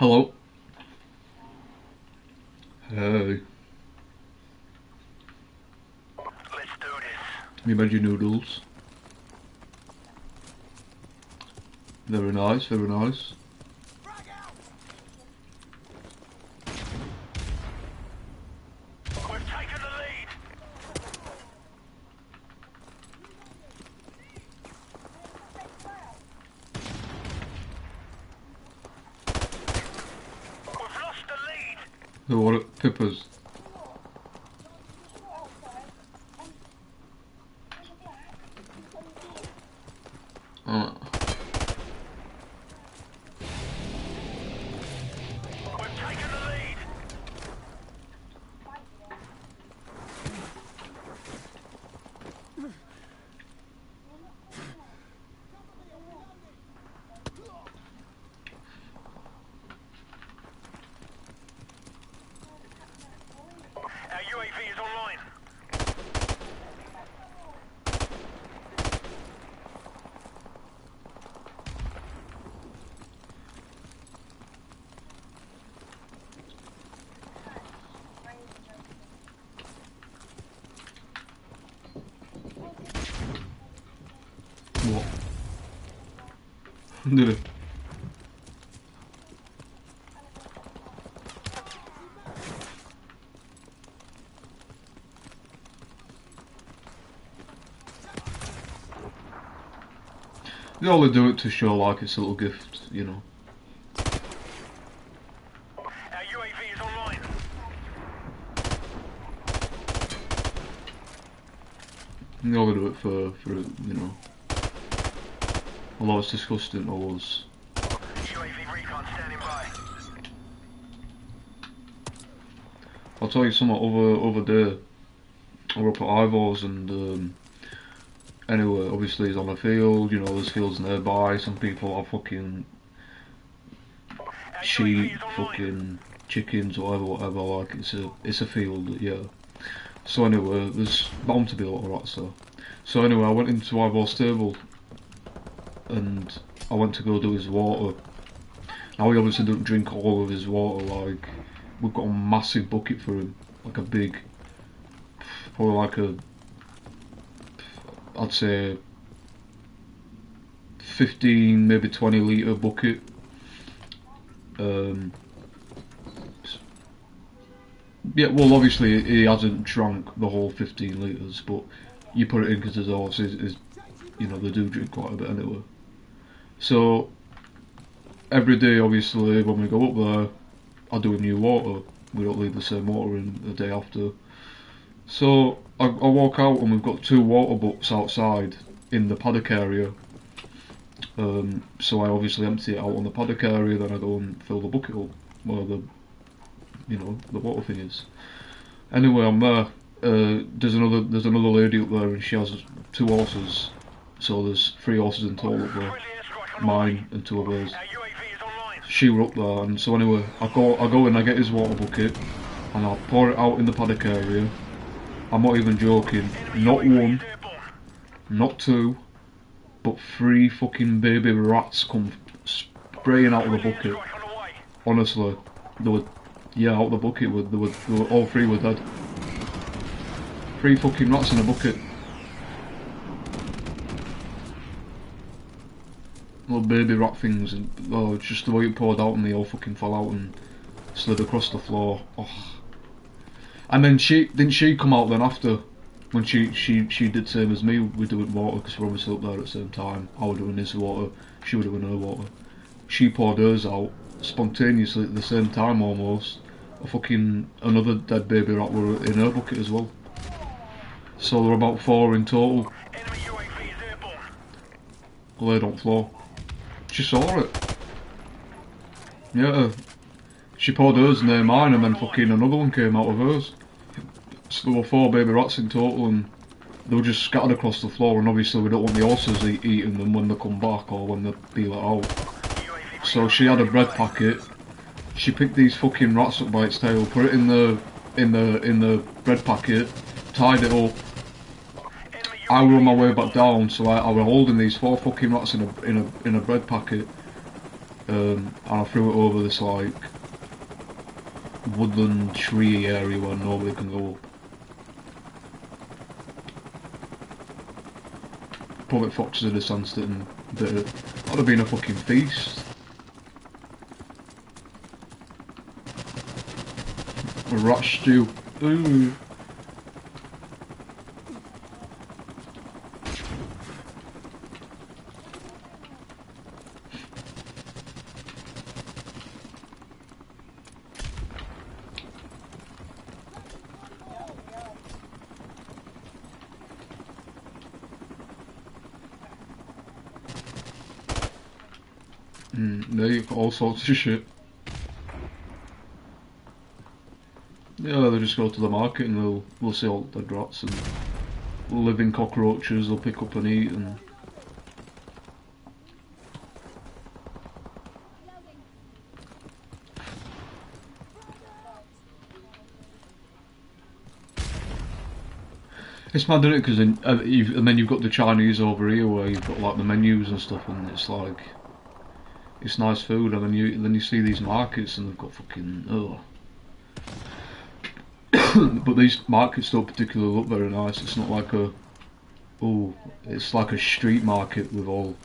Hello. Hey. Let's do this. You made your noodles. Very nice, very nice. Frag out! We've taken the lead. We've lost the lead. The what? Pippers. We've taken the lead. Our UAV is online. What? Did it? They only do it to show like it's a little gift, you know. Our UAV is online. They only do it for you know. Although it's disgusting to us. UAV recon standing by. I'll tell you something over there. We're up at Ivors and anyway, obviously he's on the field, you know, there's fields nearby, some people are fucking Our sheep, UAV is online. fucking chickens, whatever, like it's a field, yeah. So anyway, there's bound to be a lot of rats there. So anyway, I went into Ivor's stable and I went to go do his water. Now he obviously doesn't drink all of his water, like, we've got a massive bucket for him, like a big, probably like a, I'd say 15, maybe 20 litre bucket. Yeah, well obviously he hasn't drank the whole 15 litres, but you put it in because his horse is, you know, they do drink quite a bit anyway. So every day obviously when we go up there, I do a new water. We don't leave the same water in the day after. So I walk out and we've got 2 water butts outside in the paddock area. So I obviously empty it out on the paddock area, then I go and fill the bucket up where the, you know, the water thing is. Anyway, I'm there. There's another lady up there and she has 2 horses. So there's 3 horses in total up there. Friendly airstrike on the way. Mine and 2 of hers. Our UAV is online. She were up there, and so anyway, I go in, I get his water bucket, and I pour it out in the paddock area. I'm not even joking. Enemy Not UAV one, is airborne. not 2, but 3 fucking baby rats come spraying out of the Friendly bucket. airstrike on the way. Honestly, they were, yeah, out of the bucket. They were all 3 were dead. 3 fucking rats in a bucket. Little baby rat things, and oh, just the way it poured out, and they all fucking fell out and slid across the floor. Oh. And then didn't she come out then after, when she did same as me. We're doing water because we're obviously up there at the same time. I was doing his water, she was doing her water. She poured hers out spontaneously at the same time almost. A fucking another dead baby rat were in her bucket as well. So there were about 4 in total. Enemy UAV is airborne. Laid on floor. She saw it. Yeah. She poured hers near mine and then fucking another one came out of hers. So there were 4 baby rats in total and they were just scattered across the floor, and obviously we don't want the horses eating them when they come back or when they peel it out. UAV So she had a bread packet. She picked these fucking rats up by its tail, put it in the bread packet, tied it up. Enemy I were on my way back down, so I were holding these 4 fucking rats in a bread packet. and I threw it over this like woodland tree area where nobody can go up. Probably foxes would have sensed it and bit it. That'd have been a fucking feast. A rat stew. Ooh. There you've got all sorts of shit. Yeah, they just go to the market and they'll see all dead rats and living cockroaches they'll pick up and eat and... It's mad, isn't it? Because and then you've got the Chinese over here where you've got like the menus and stuff, and it's like it's nice food, and then you see these markets and they've got fucking but these markets don't particularly look very nice. It's not like it's like a street market with all.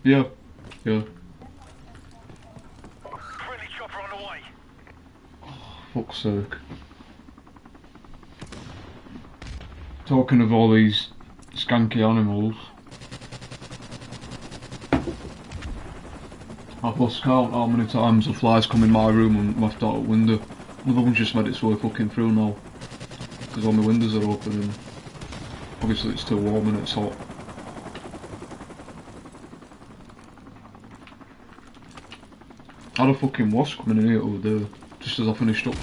Yeah. Friendly chopper on the way. Fuck's sake. Talking of all these skanky animals, I've lost count how many times a fly's come in my room and left out a window. Another one's just made its way fucking through now. Because all my windows are open and obviously it's still warm and it's hot. I had a fucking wasp coming in here over there, just as I finished up.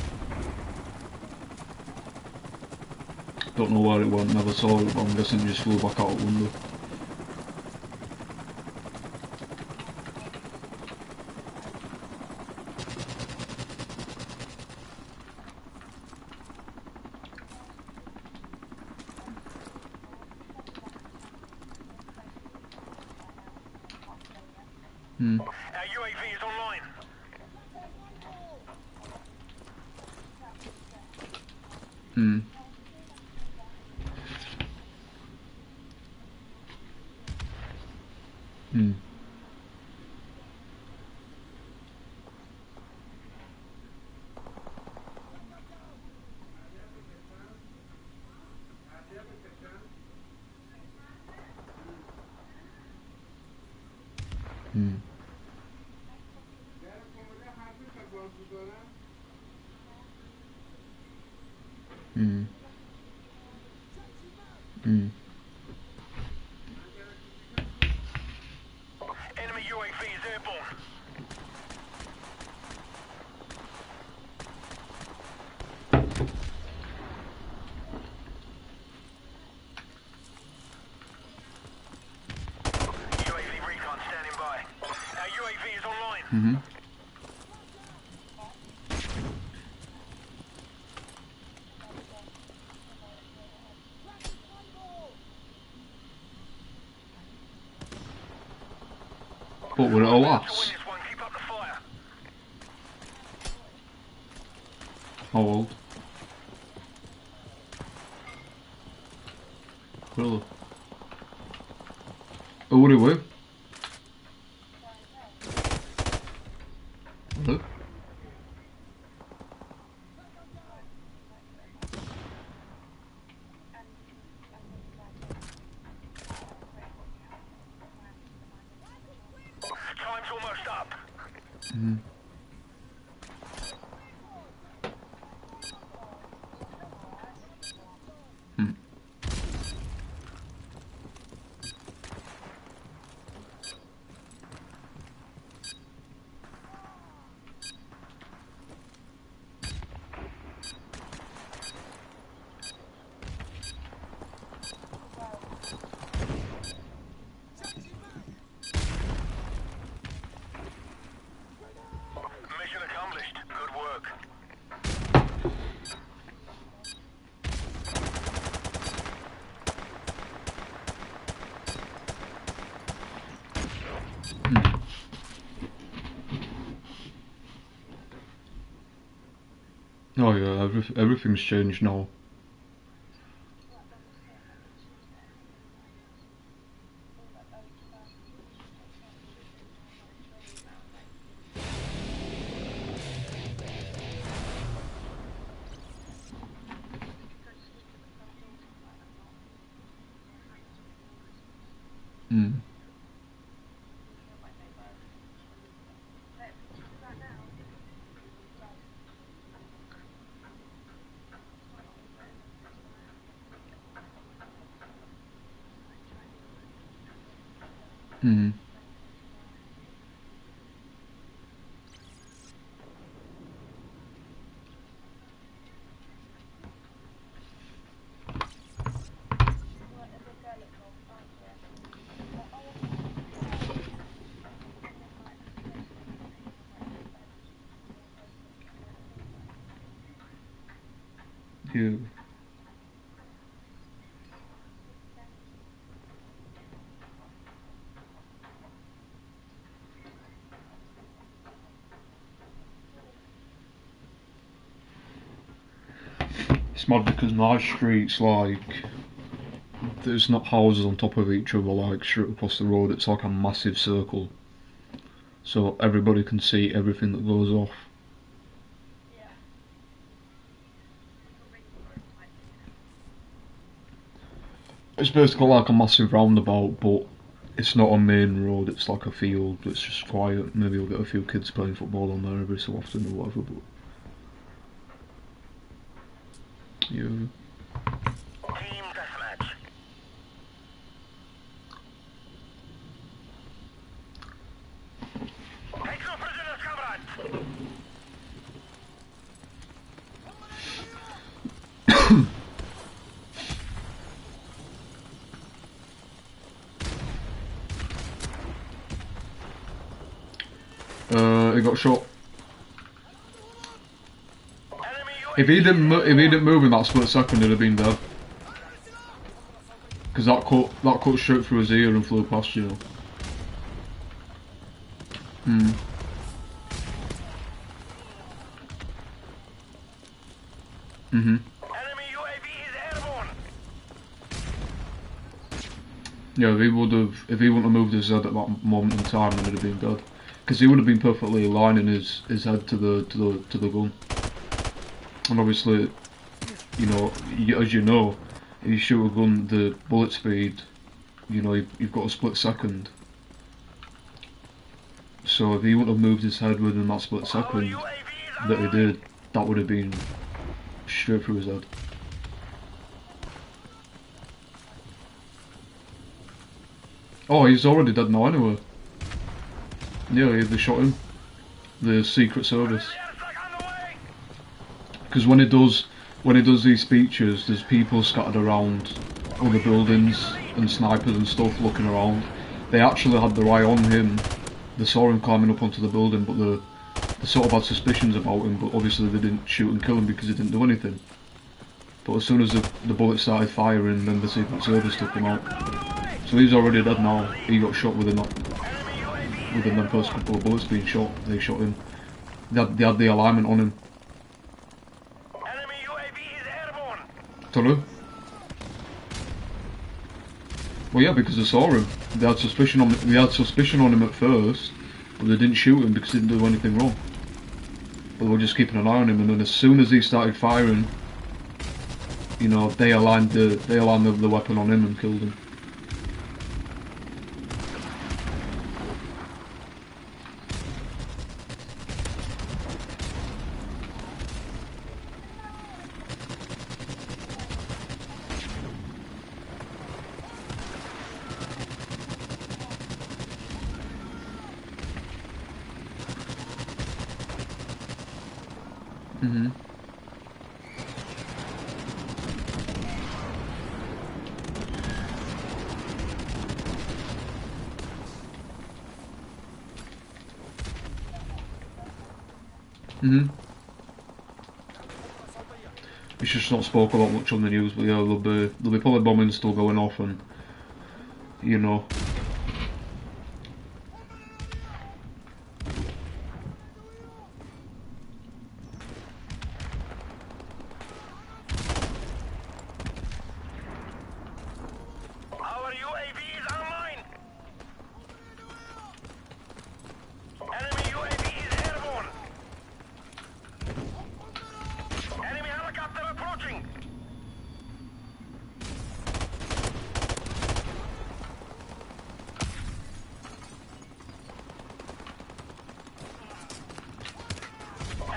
Don't know where it went, never saw it, but I'm guessing it just flew back out the window. Our UAV is online. Enemy UAV is airborne. UAV recon standing by. Our UAV is online. But will it all To win last? this one, keep up the fire. How old? Really? Oh, what are we? Hello? Time's almost up. Oh yeah, everything's changed now. Mm. Mm. Yeah. It's mad because my street's like, there's not houses on top of each other like straight across the road, it's like a massive circle. So everybody can see everything that goes off. It's basically like a massive roundabout, but it's not a main road, it's like a field, it's just quiet. Maybe you'll get a few kids playing football on there every so often or whatever, but yeah. Team deathmatch. Take no prisoners, comrades. He got shot. Enemy If he didn't move in that split second, he'd have been dead. Because that cut straight through his ear and flew past you. Hmm. Mhm. Enemy UAV is airborne. Yeah, if he wouldn't have moved his head at that moment in time, then he'd have been dead. Because he would have been perfectly aligning his head to the gun. And obviously, you know, as you know, if you shoot a gun, the bullet speed, you know, you've got a split second. So if he wouldn't have moved his head within that split Our second UAV is that he online. did, that would have been straight through his head. Oh, he's already dead now anyway. Yeah, they shot him. The Secret Service. Friendly airstrike on the way. Because when he does these speeches, there's people scattered around other buildings and snipers and stuff looking around. They actually had their eye on him. They saw him climbing up onto the building, but they sort of had suspicions about him. But obviously they didn't shoot and kill him because he didn't do anything. But as soon as the bullets started firing, then the Secret Service took him out. So he's already dead now. He got shot within the first couple of bullets being shot. They shot him. They had the alignment on him. Enemy UAV is airborne. Sorry? Well, yeah, because they saw him. They had suspicion on him at first, but they didn't shoot him because he didn't do anything wrong. But they were just keeping an eye on him, and then as soon as he started firing, you know, they aligned the weapon on him and killed him. Mhm. Mhm. It's just not spoke about much on the news, but yeah, there'll be probably bombing still going off, and you know. UAV is online. Enemy UAV is airborne. Enemy helicopter approaching.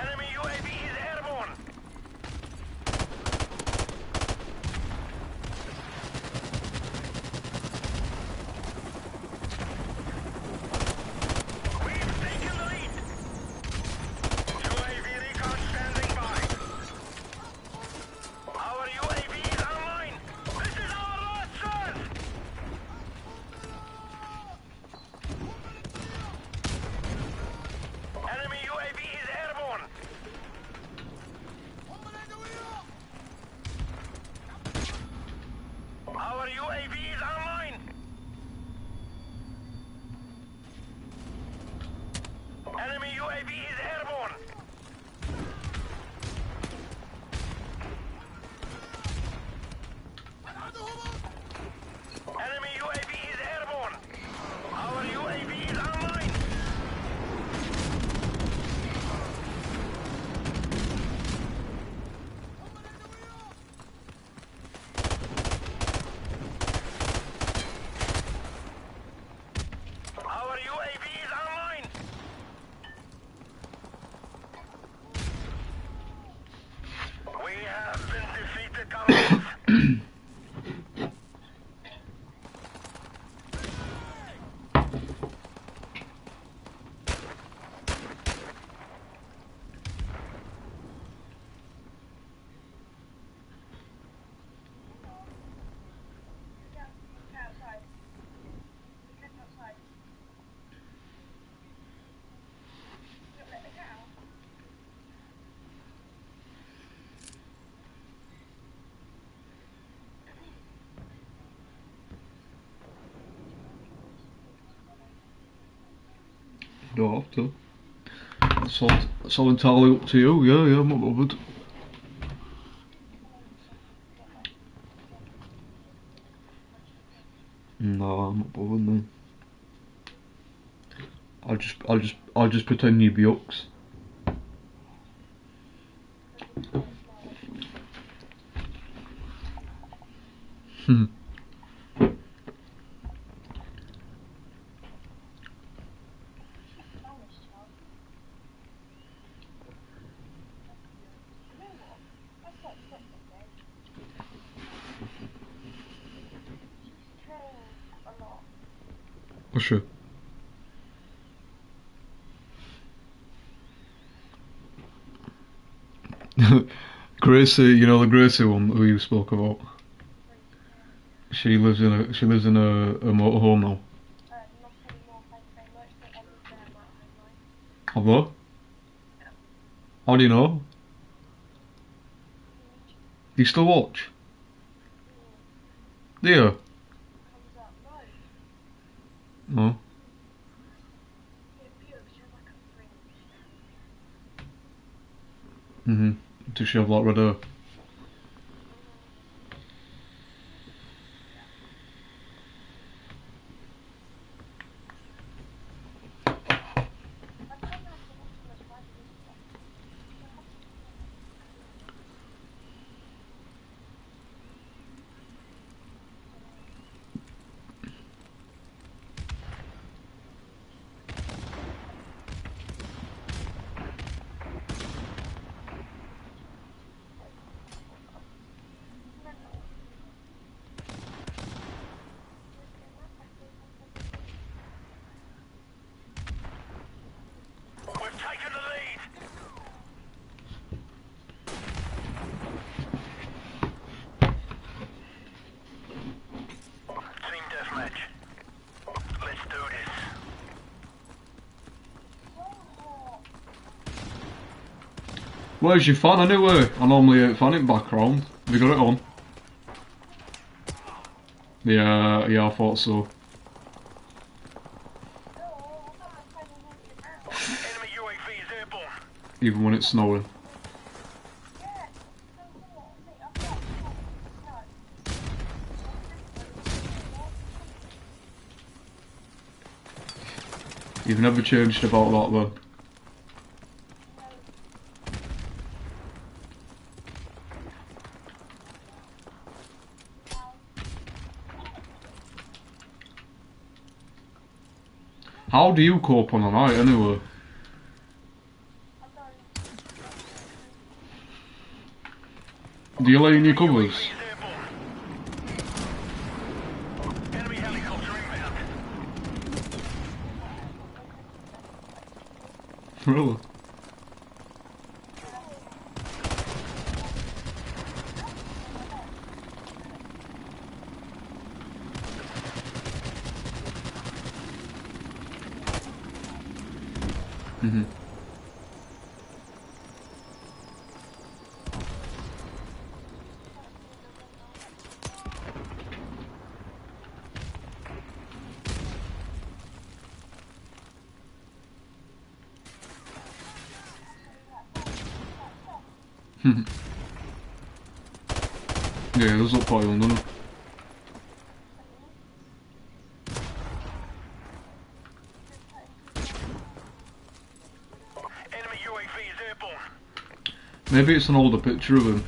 Enemy UAV is airborne. We've taken the lead. UAV recon standing by. Our UAV is online. This is our last chance. Enemy UAV is airborne. Our UAV is online. Enemy UAV is airborne. Enemy UAV is airborne. Our UAV is online. Our UAV is online. We have been defeated, comrades. Don't have to. It's all entirely up to you. Yeah, I'm not bothered. No, I'm not bothered, man. I'll just pretend you be Yucks. For sure. Gracie, you know the Gracie one who you spoke about. She lives in a motorhome now. Hello? How do you know? Do you still watch? Do you? No. Does she have like red hair? We've taken the lead. Team deathmatch. Let's do this. Where's your fan anyway? I normally fan in background. Have you got it on? Yeah, I thought so. Enemy UAV is airborne. Even when it's snowing. You've never changed about that then. How do you cope on a night anyway? Do you lay in your covers? Enemy helicopter inbound. Really? Mm-hmm. Yeah, those look quite on, don't they? Enemy UAV is airborne. Maybe it's an older picture of him.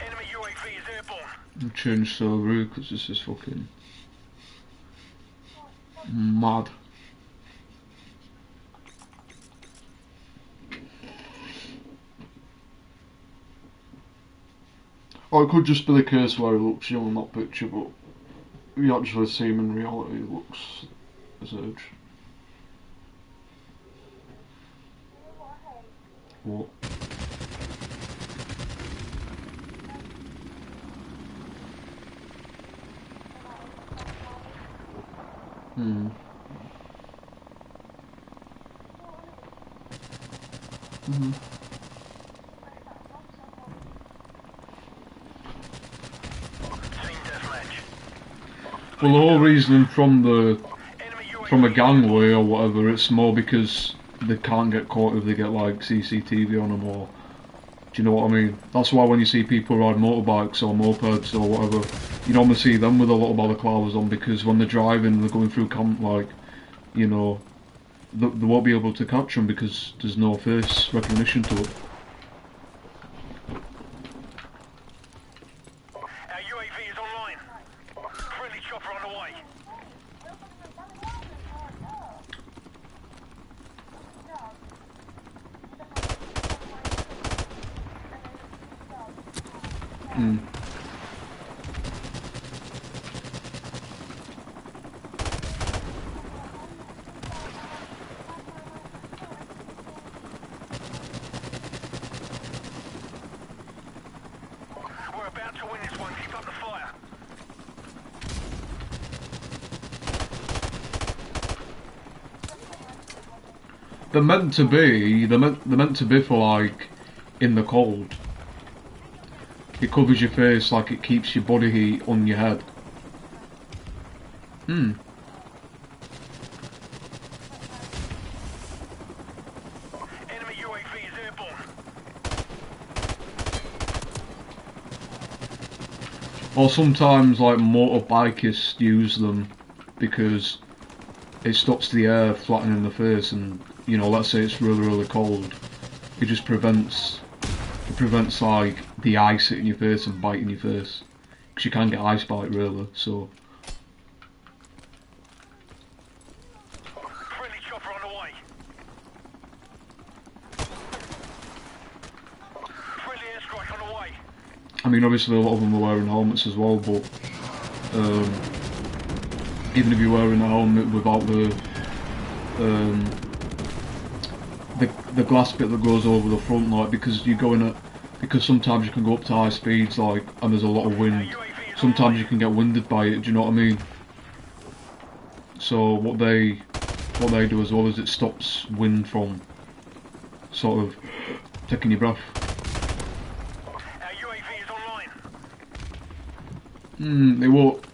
Enemy UAV is airborne. I'll change server because this is fucking mad. Or it could just be the case where it looks young in that picture, but if you actually see him in reality, it looks his age. What? Hmm. Mm-hmm. Team deathmatch. Well, the whole reason from Enemy a UAV gangway or whatever, it's more because they can't get caught if they get like CCTV on them, or do you know what I mean? That's why when you see people ride motorbikes or mopeds or whatever, you normally see them with a lot of balaclavas on, because when they're driving, they're going through camp, like, you know, they won't be able to catch them because there's no face recognition to it. Our UAV is online. Friendly chopper on the way. Mm. We're about to win this one. Keep up the fire. They're meant to be for like in the cold. It covers your face, like it keeps your body heat on your head. Hmm. Enemy UAV is airborne. Or sometimes like motorbikists use them because it stops the air flattening the face, and you know, let's say it's really cold, it just prevents like the ice hitting your face and biting your face, because you can't get ice bite really. So Friendly chopper on the way. Friendly airstrike on the way. I mean, obviously a lot of them are wearing helmets as well, but even if you're wearing a helmet without the glass bit that goes over the front, like, because sometimes you can go up to high speeds, like, and there's a lot of wind. Sometimes you can get winded by it. Do you know what I mean? So what they do as well is it stops wind from sort of taking your breath. Our UAV is online.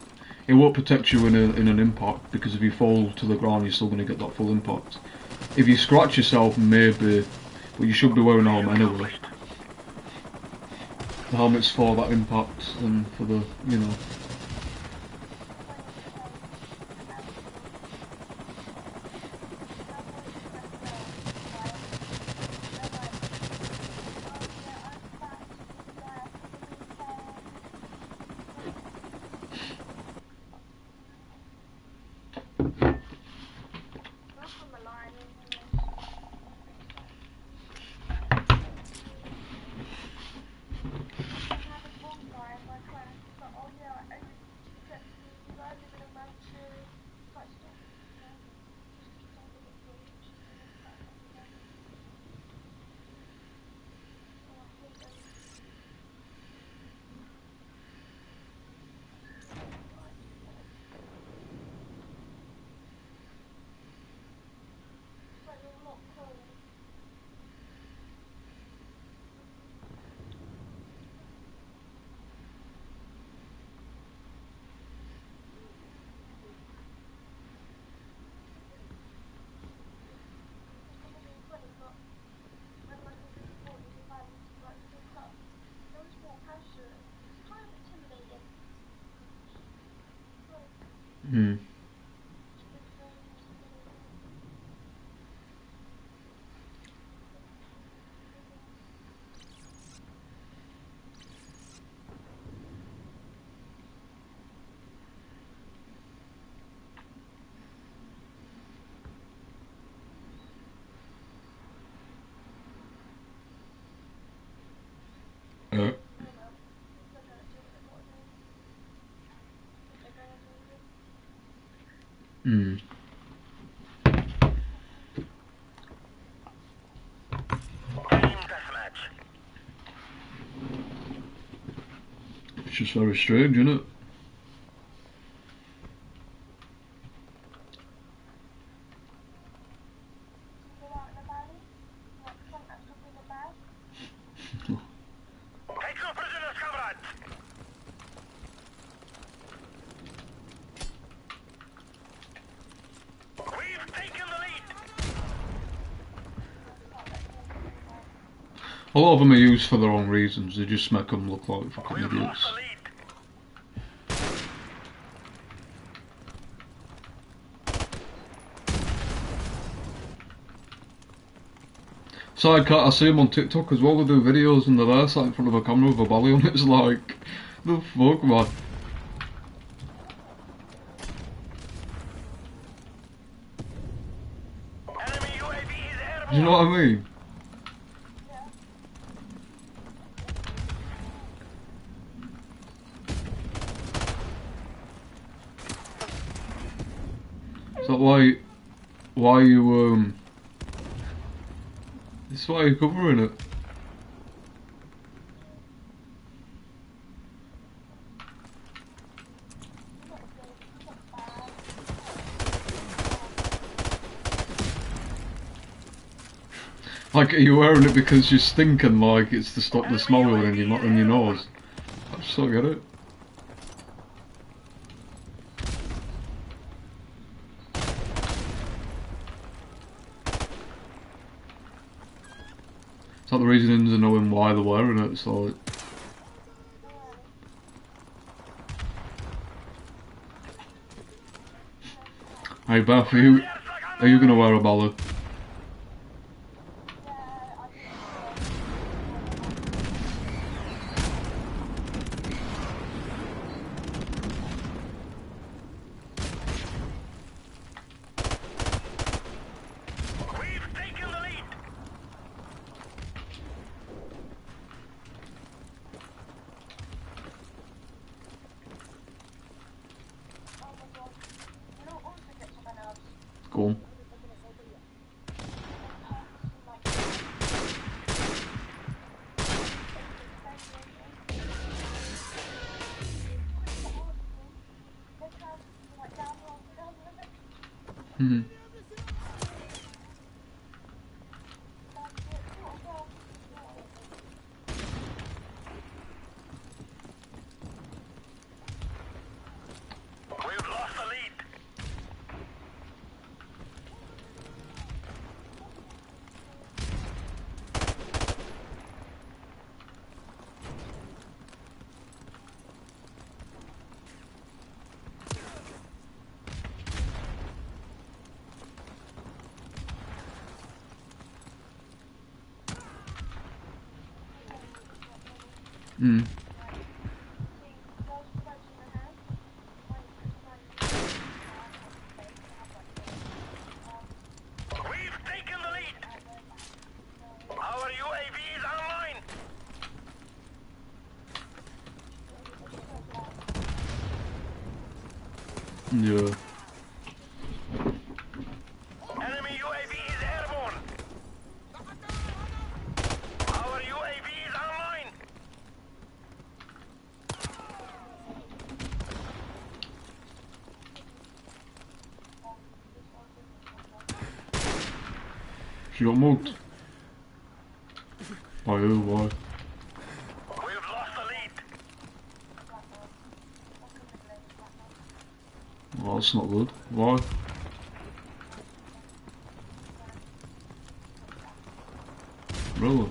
It won't protect you in an impact, because if you fall to the ground, you're still going to get that full impact. If you scratch yourself, maybe, but you should be wearing a helmet anyway. the helmet's for that impact and for the, you know. Hmm. Hmm. Team deathmatch. It's just very strange, isn't it? Take no prisoners, comrades. We've taken the lead. A lot of them are used for the wrong reasons. They just make them look like fucking We've lost idiots. the lead. Sidecut, I see them on TikTok as well. They do videos and they're there sat in front of a camera with a belly on. It's like, the fuck, man. Enemy UAV is airborne. Do you know what I mean? Is that why you, this is why you're covering it? Like, are you wearing it because you're stinking, like it's to stop the smell in your nose? I just don't get it. It's like the reasonings of knowing why they're wearing it, so... Hey Beth, are you gonna wear a ballad? We've taken the lead. Go on. Hmm. We've lost the lead. Mm. We've taken the lead. Our UAV is online. Yeah. Enemy UAV is airborne. Our UAV is online. She got mugged. By who? Why? We've lost the lead. Well, that's not good. Why? Really?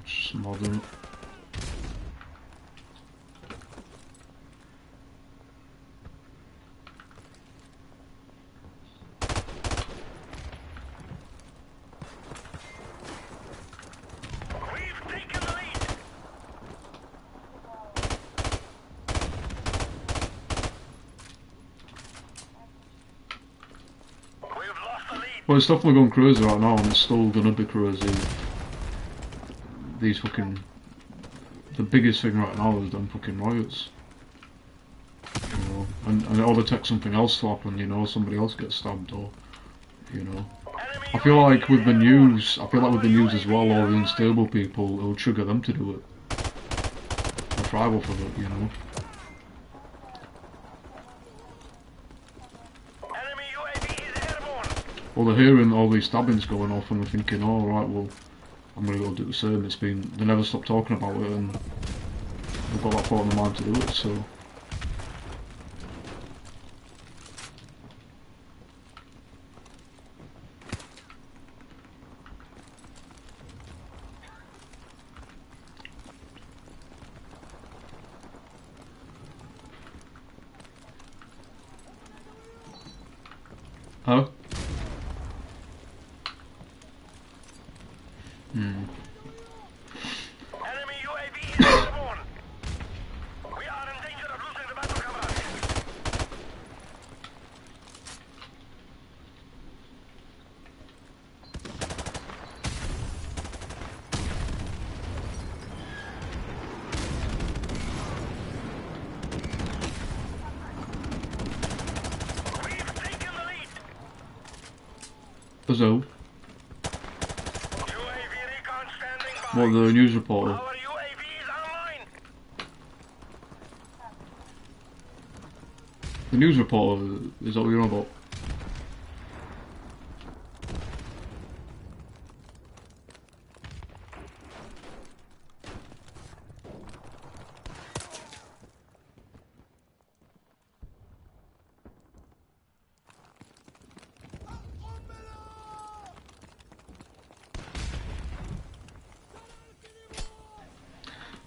Just modern. We've taken the lead. We've lost the lead. Well, it's definitely gone crazy right now, and it's still gonna be crazy. These fucking... The biggest thing right now is them fucking riots. You know, and it ought to take something else to happen, you know, somebody else gets stabbed or, you know. Enemy I feel like with the UAV news, as well, all the unstable people, it'll trigger them to do it. They're tribal for it, you know. Enemy UAV is airborne. Well, they're hearing all these stabbings going off and they're thinking, oh right, well, I'm gonna go do the same. They never stop talking about it and they've got that thought in their mind to do it, so. Huh? Enemy UAV is airborne. We are in danger of losing the battle, comrades. We've taken the lead. So, UAV recon standing by. what the news reporter? Our UAV is online. The news reporter, is that what you're on about?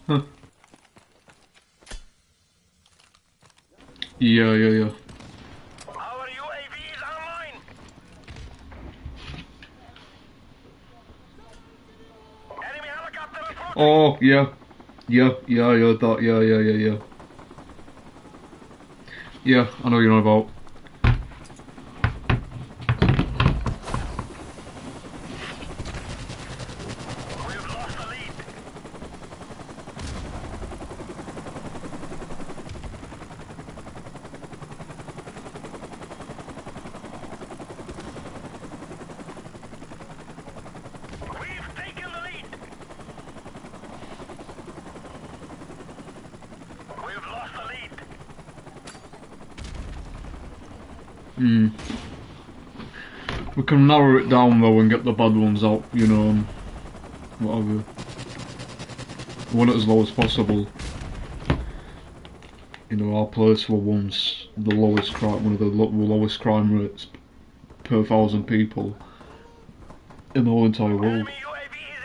Huh. Yeah. Our UAV is online. Enemy helicopter approaching. Oh, yeah. Yeah, that, yeah. Yeah, I know what you're on about. We've lost the lead. We've taken the lead. We've lost the lead. We can narrow it down though and get the bad ones out, you know, and whatever. We want it as low as possible. You know, our place were once the lowest crime, one of the lowest crime rates per 1,000 people in the whole entire world. Enemy UAV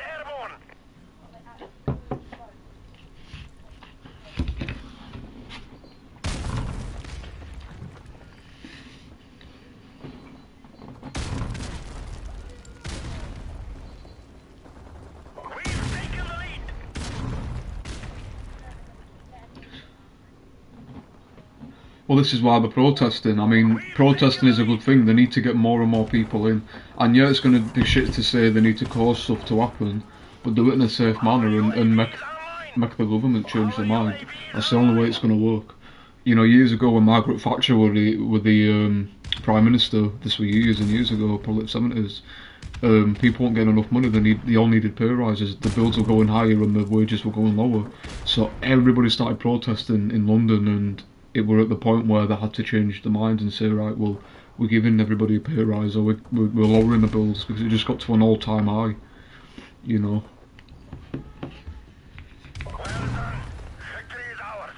Well, this is why they're protesting. I mean, protesting is a good thing. They need to get more and more people in. And yeah, it's going to be shit to say they need to cause stuff to happen, but do it in a safe manner and make the government change their mind. That's the only way it's going to work. You know, years ago when Margaret Thatcher were the Prime Minister, this was years and years ago, probably the 70s, people weren't getting enough money, they all needed pay rises, the bills were going higher and the wages were going lower. So everybody started protesting in London, and it were at the point where they had to change their minds and say, right, well, we're giving everybody a pay rise, or we're lowering the bills, because it just got to an all-time high, you know. Well done. Victory is ours.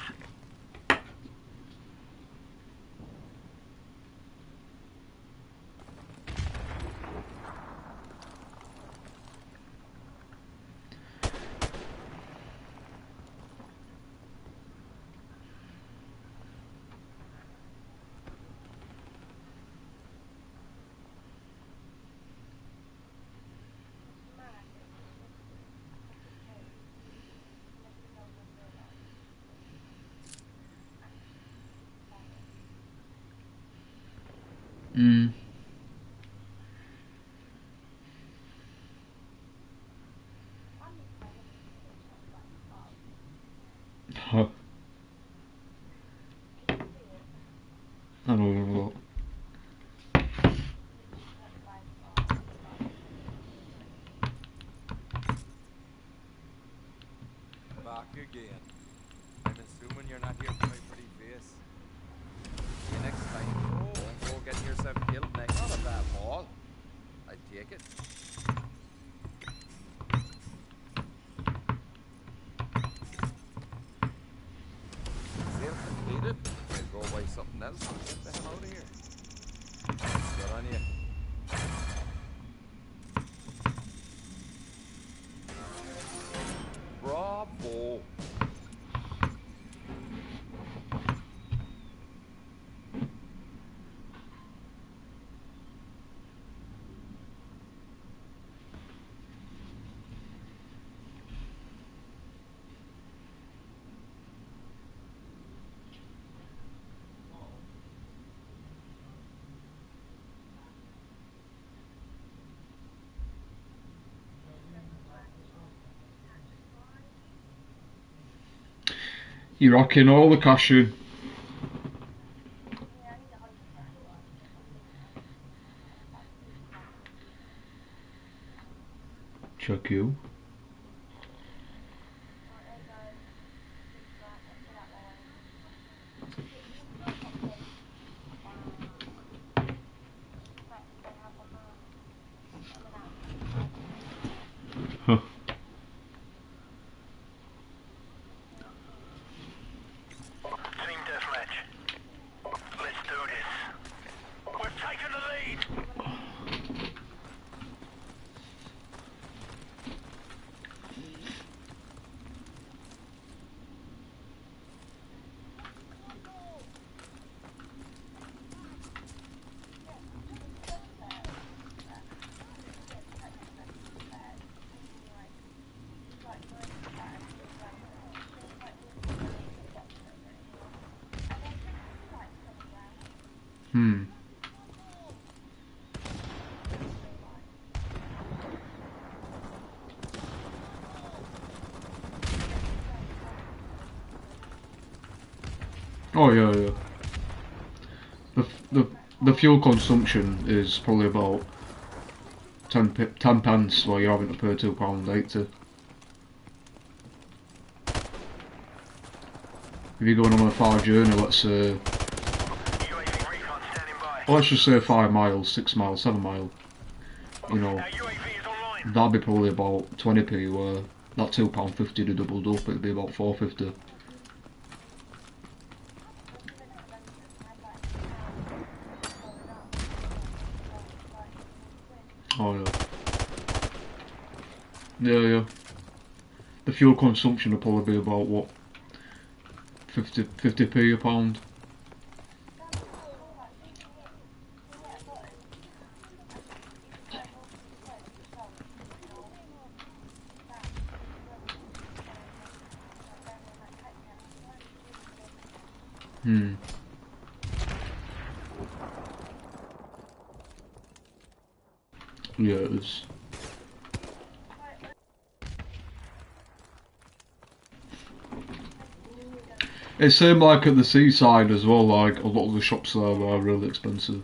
Mm. Huh. I don't know. Back again. I'm assuming you're not here for my pretty face. See you next time. Don't go getting yourself killed next. Not a bad ball. I'd take it. Sale completed. I'll go buy something else and get the hell out of here. Good on you. Bravo. You're rocking all the cash in. Check you. Huh. Team deathmatch. Let's do this. We've taken the lead. Hmm. Oh yeah, yeah. The fuel consumption is probably about 10 pence, while you're having to pay £2.80. If you're going on a far journey, let's say, UAV recon standing by. let's just say 5 miles, 6 miles, 7 miles, you know, Our UAV is online. that'd be probably about 20p, where that £2.50 to doubled up, it'd be about £4.50. Oh yeah. Yeah, yeah. The fuel consumption will probably be about, what, 50p a pound? Hmm. Yeah, it is. It seemed like at the seaside as well, like a lot of the shops there are really expensive.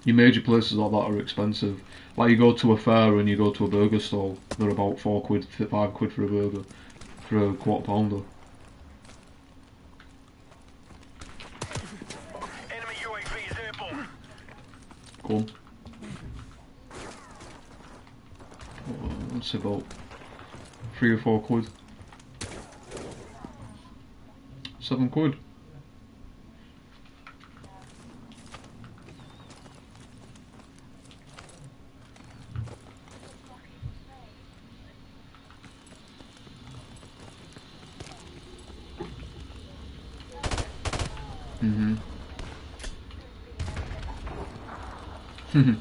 Your major places like that are expensive. Like you go to a fair and you go to a burger stall, they're about £4, £5 for a burger, for a quarter pounder. Enemy UAV is airborne. Go on. That's about £3 or £4. £7. Mhm.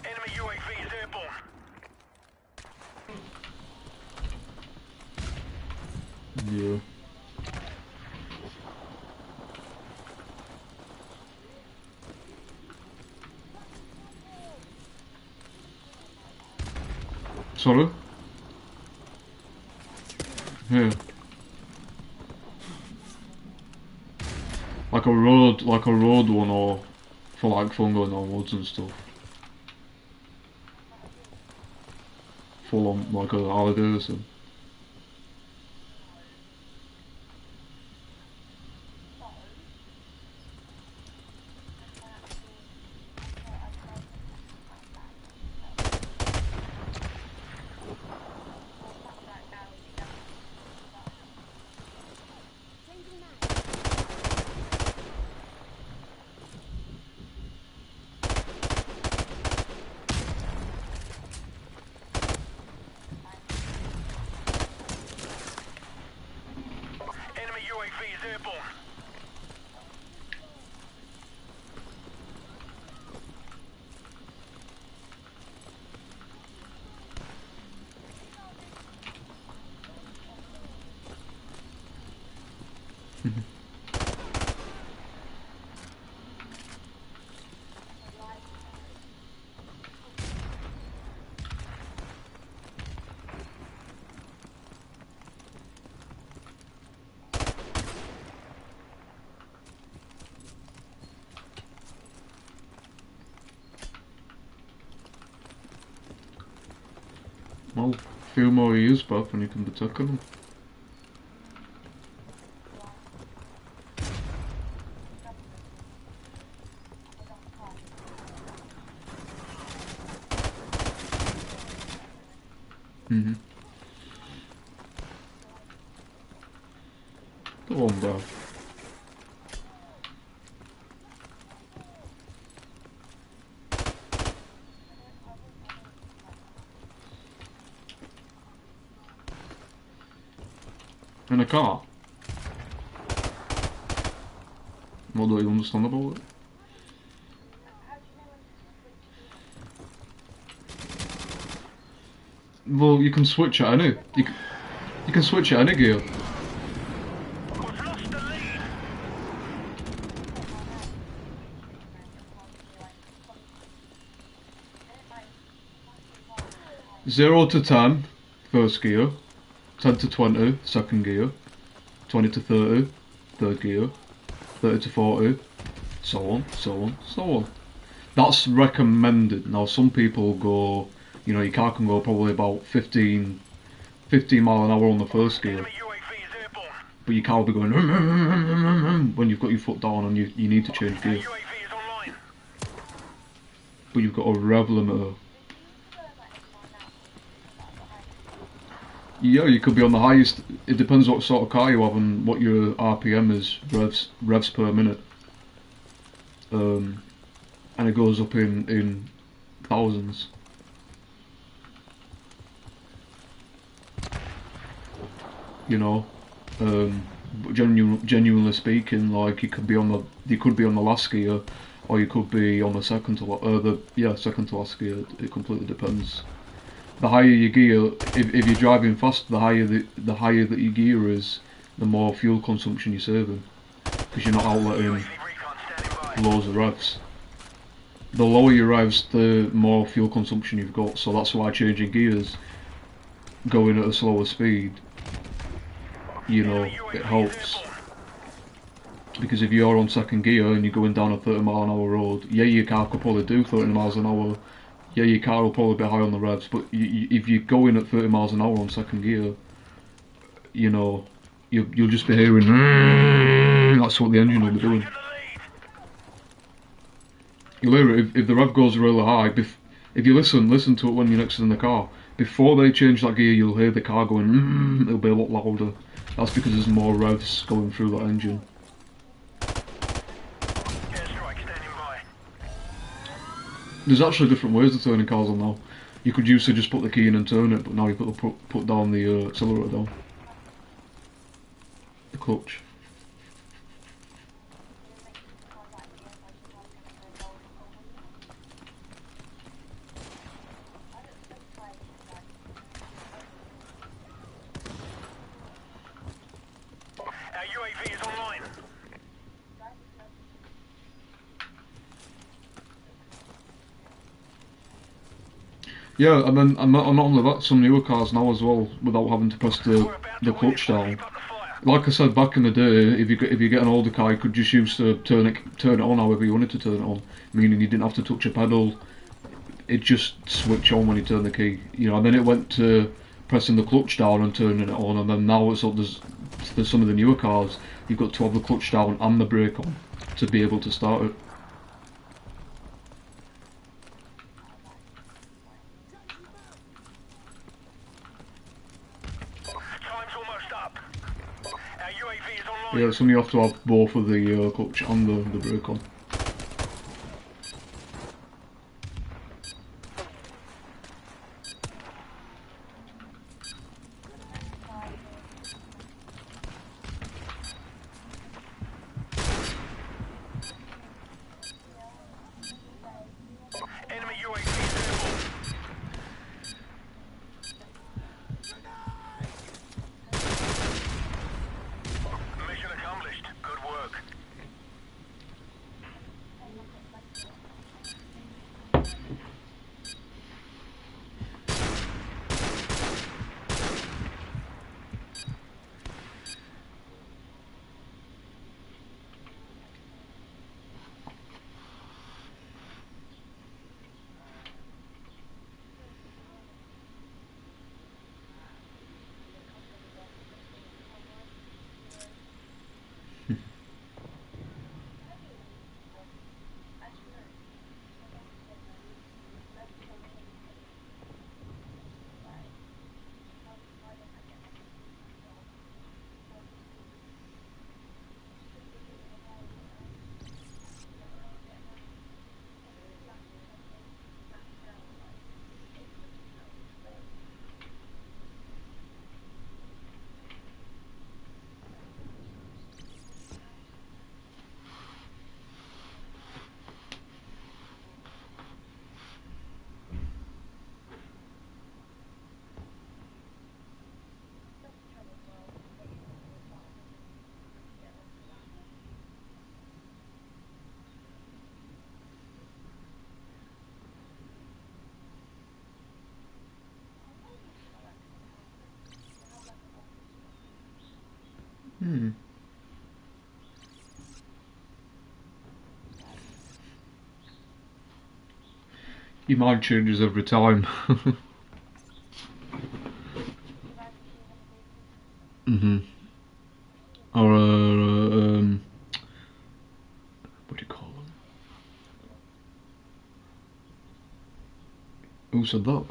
Enemy UAV is airborne. Yeah. Sorry? Yeah. Like a road one, or for like fun going on woods and stuff. Full on like a holiday or something. Changing mag. Enemy UAV is airborne. Well, a few more years back and you can be taking them. Mhm. Go on, bro. In a car? What do you understand about it? Well, you can switch at any. You can switch at any gear. We've lost the lead. 0 to 10, first gear. 10 to 20, second gear. 20 to 30, third gear. 30 to 40, so on, so on, so on. That's recommended. Now, some people go, you know, your car can go probably about 15 mile an hour on the first gear, Enemy UAV is airborne. but your car will be going when you've got your foot down and you need to change gear. UAV is online. But you've got a rev limiter. Yeah, you could be on the highest. It depends what sort of car you have and what your RPM is, revs per minute. And it goes up in thousands. You know, but genuinely speaking, like you could be on the last gear, or you could be on the second to second to last gear. It completely depends. The higher your gear, if you're driving fast, the higher that your gear is, the more fuel consumption you're saving, because you're not outletting Recon standing by. loads of revs. The lower your revs, the more fuel consumption you've got. So that's why changing gears, going at a slower speed, you know, it helps. Because if you're on second gear and you're going down a 30-mile-an-hour road, yeah, your car could probably do 30 miles an hour. Yeah, your car will probably be high on the revs, but if you're going at 30 miles an hour on second gear, you know, you'll just be hearing. That's what the engine will be doing. You'll hear it if the rev goes really high. If you listen to it when you're next in the car, before they change that gear, you'll hear the car going. It'll be a lot louder. That's because there's more revs going through that engine. Airstrike standing by. There's actually different ways of turning cars on now. You could used to just put the key in and turn it, but now you put down the accelerator down. The clutch. Our UAV is online. Yeah, and then and not only that, some newer cars now as well, without having to press the clutch down. Keep up the fire. Like I said back in the day, if you get an older car, you could just use to turn it on however you wanted to turn it on, meaning you didn't have to touch a pedal. It just switch on when you turn the key, you know. And then it went to pressing the clutch down and turning it on, and then now it's up. There's some of the newer cars you've got to have the clutch down and the brake on to be able to start it. Time's almost up. Our UAV is online. Yeah, some you have to have both of the clutch and the brake on. Enemy UAV is airborne. Mission accomplished. Good work. Your mind changes every time. Or what do you call them? Who said that?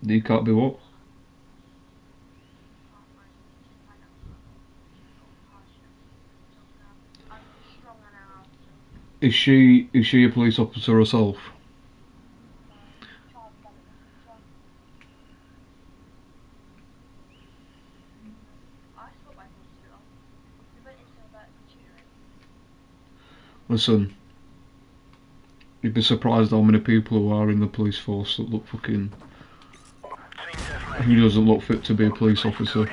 He can't be what? Is she a police officer herself? Listen, you'd be surprised how many people who are in the police force that look fucking... Who doesn't look fit to be a police officer?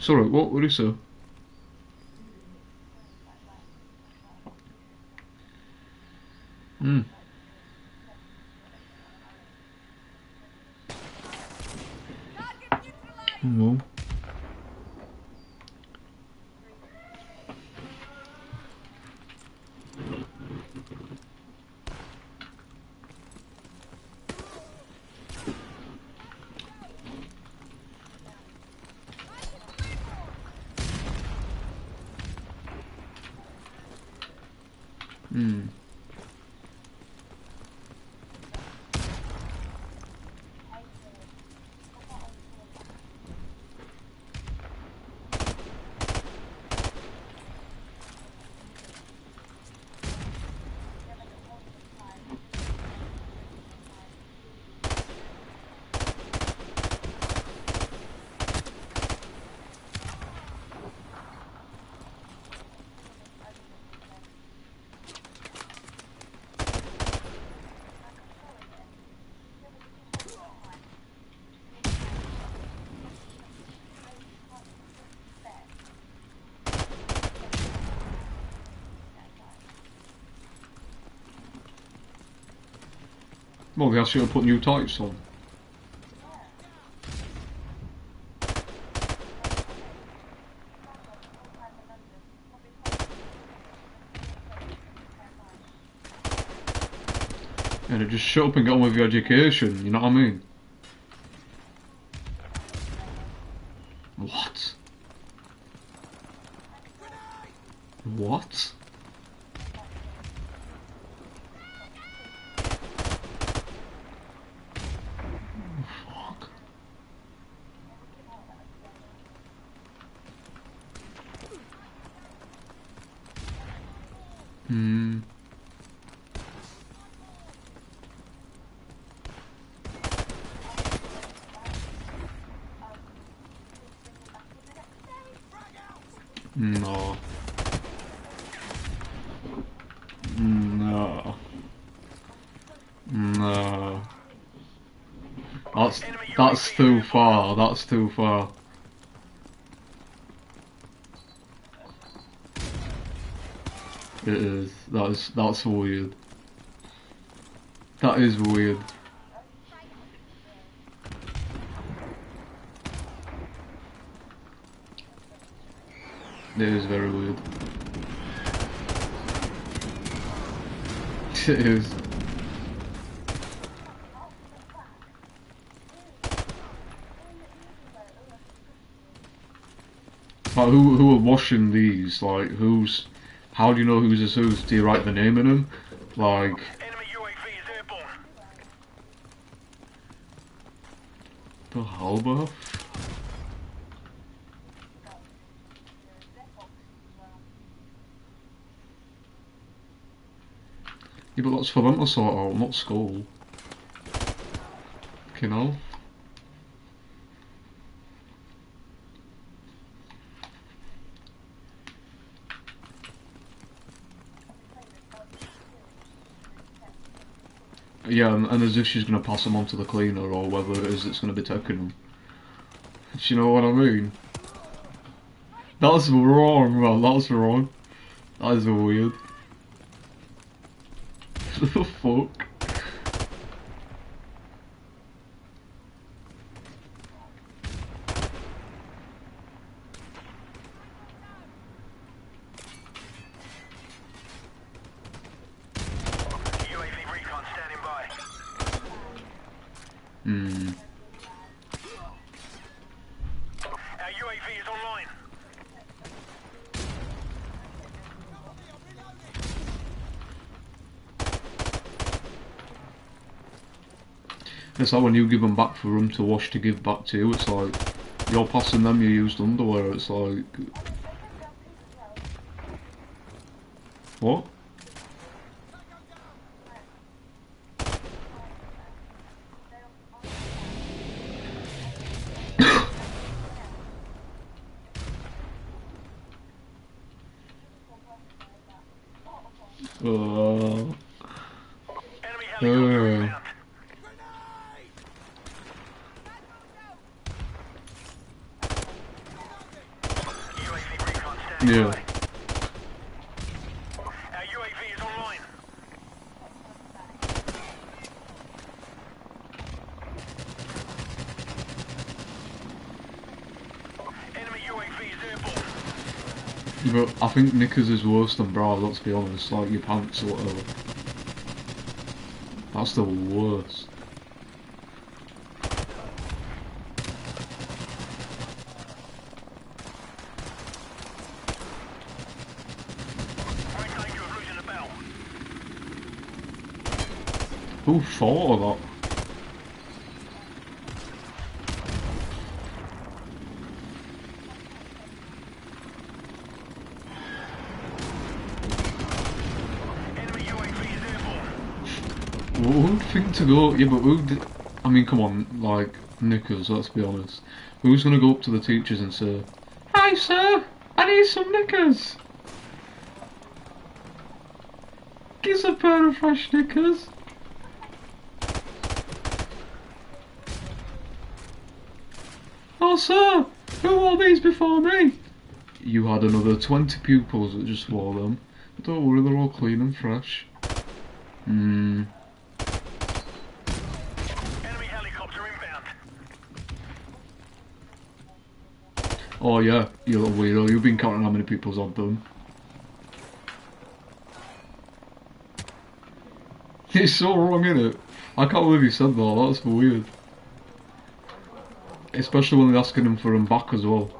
Sorry, what would he say? Hmm. Well. Hmm. Well, they asked you to put new types on. Yeah, just shut up and get on with your education, you know what I mean? What? What? Fuck. Hmm. No. No. No. That's too far. That's too far. It is. That's weird. That is weird. It is very weird. It is. Like, who are washing these? Like, who's... How do you know whose is whose? Do you write the name in them? Like... Enemy UAV is airborne. The hell, bro? Yeah, but that's for them to sort out, not school. You know? Yeah, and as if she's going to pass them on to the cleaner, or whether it is that's going to be taking them. Do you know what I mean? That's wrong, man, that's wrong. That is weird. What the fuck? UAV recon standing by. Hmm. Our UAV is online. It's like when you give them back for them to wash to give back to you. It's like you're passing them your used underwear. It's like what? Enemy helicopter inbound. UAV recon standing Yeah. by. Our UAV is online. Enemy UAV is airborne. But I think knickers is worse than bra. Let's be honest. Like your pants or whatever. That's the worst. We're in danger of losing the bell. Who thought of that? Enemy UAV is airborne. Well, who'd think to go? Yeah, but who? I mean, come on, like knickers. Let's be honest. Who's gonna go up to the teachers and say, "Hi, sir, I need some knickers. Give us a pair of fresh knickers." Oh, sir, who wore these before me? You had another 20 pupils that just wore them. But don't worry, they're all clean and fresh. Hmm. Enemy helicopter inbound. Oh yeah, you little weirdo. You've been counting how many people's had them. It's so wrong, innit? I can't believe you said that. That's weird. Especially when they're asking him for them back as well.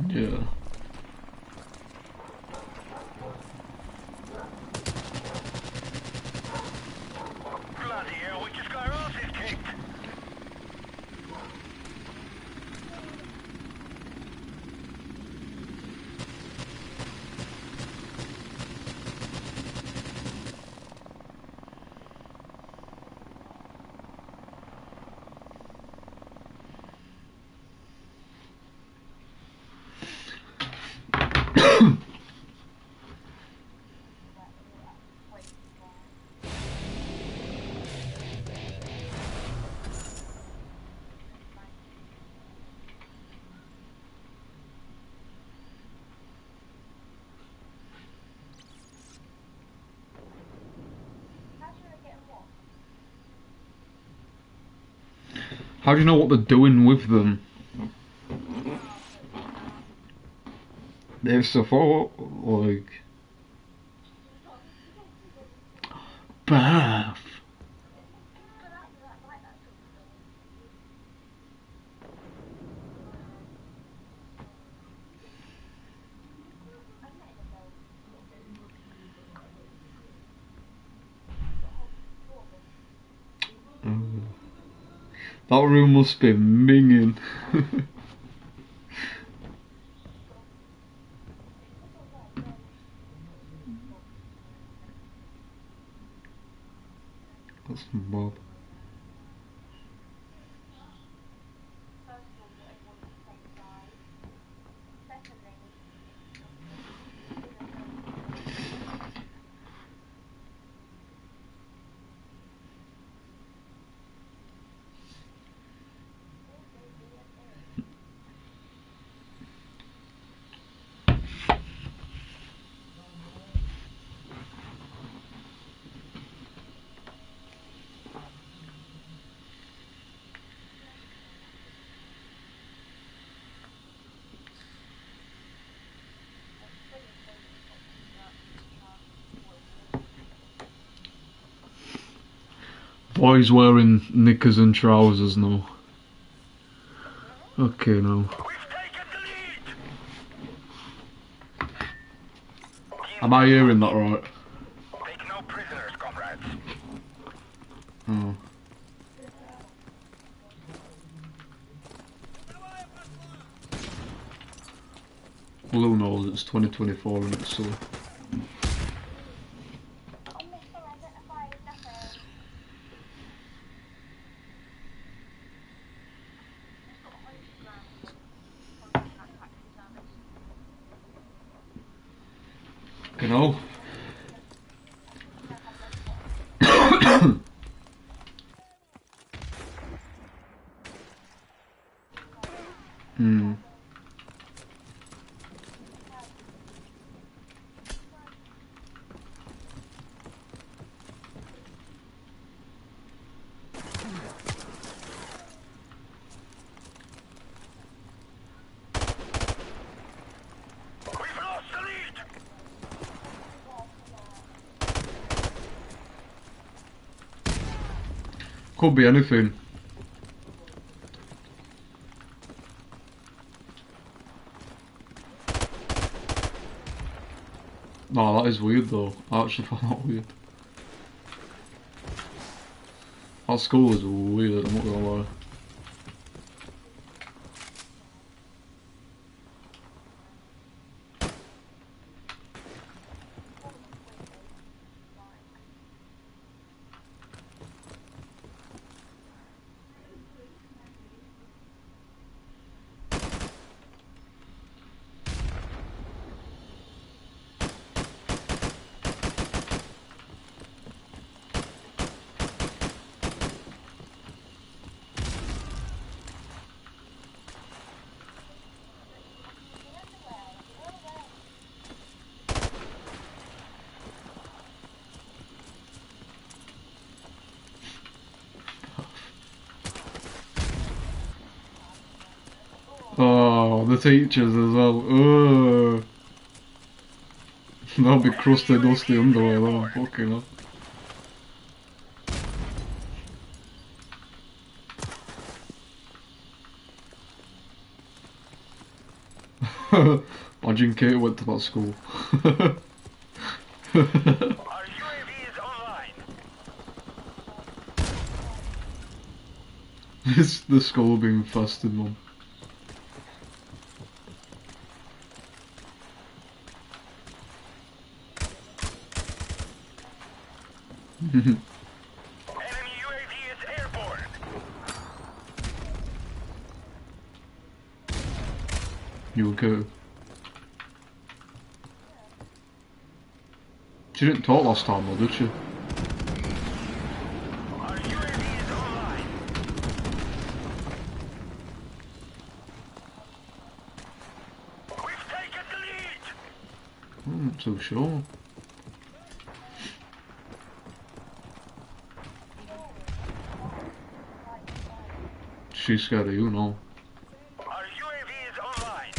Yeah. Bloody hell, we just got our asses kicked. How do you know what they're doing with them? There's a thought, like... Bath. That room must be minging. That's mad. Boys wearing knickers and trousers now. Okay, now. We've taken the lead! Am I hearing that right? Take no prisoners, comrades. Oh. Well, who knows? It's 2024 and it's so. You know. Hmm. We've lost the lead! Could be anything. No, that is weird though. I actually found that weird. That school is weird, I'm not gonna lie. Oh, the teachers as well. Ugh. That'll be crusty, dusty underwear, though. Fucking hell. Imagine Kate went to that school. Our UAV is online. It's the school being infested, man. Enemy UAV is airborne. You okay? She didn't talk last time though, did she? Our UAV is online. We've taken the lead! I'm not too sure. She's scared of you, no? Our UAV is online.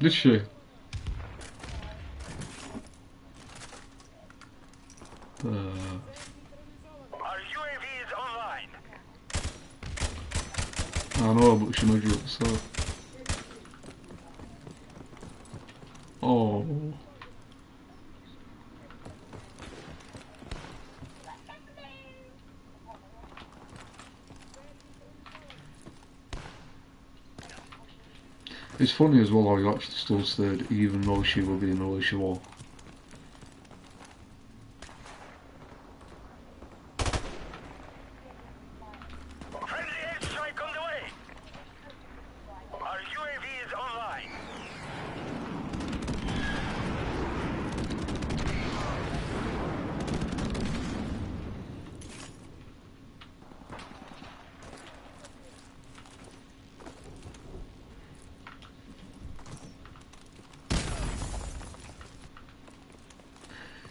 Did she? Our UAV is online. I know, but she made you upset. Oh. It's funny as well how you actually still stayed even though she was being the way she was. Friendly airstrike on the way. Our UAV is online.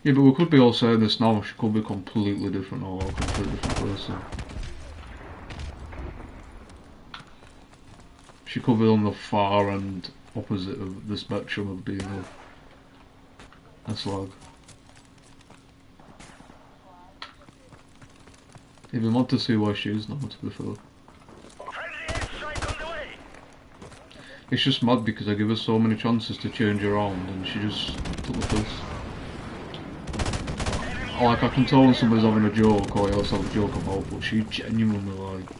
Yeah, but we could be all saying this now, she could be completely different or a completely different person. She could be on the far end opposite of the spectrum of being a slag. It'd be mad to see where she is now, to be fair. Friendly airstrike on the way. It's just mad because I give her so many chances to change around and she just took the piss. Like, I can tell when somebody's having a joke or else have a joke about, but she genuinely, like,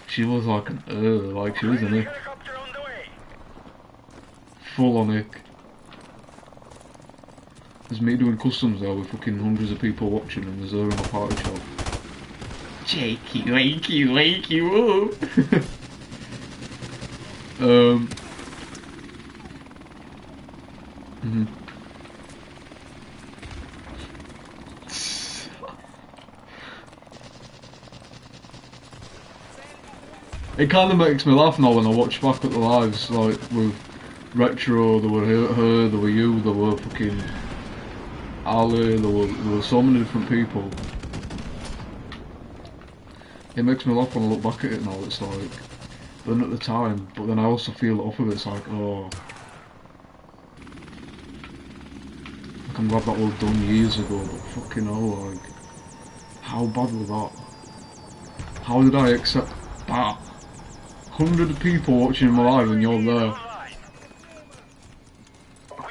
she was like an like she was an ick. Helicopter on the way. Full on ick. There's me doing customs there with fucking hundreds of people watching and there's her in a party shop. Jakey, wakey, wakey, whoa! It kind of makes me laugh now when I watch back at the lives, like with Retro, there were her, there were you, there were fucking Ali, there were so many different people. It makes me laugh when I look back at it now, it's like, then at the time, but then I also feel it off of it, it's like, oh. Like, I'm glad that was done years ago, but fucking hell, like, how bad was that? How did I accept that? 100 people watching my live and you're there. We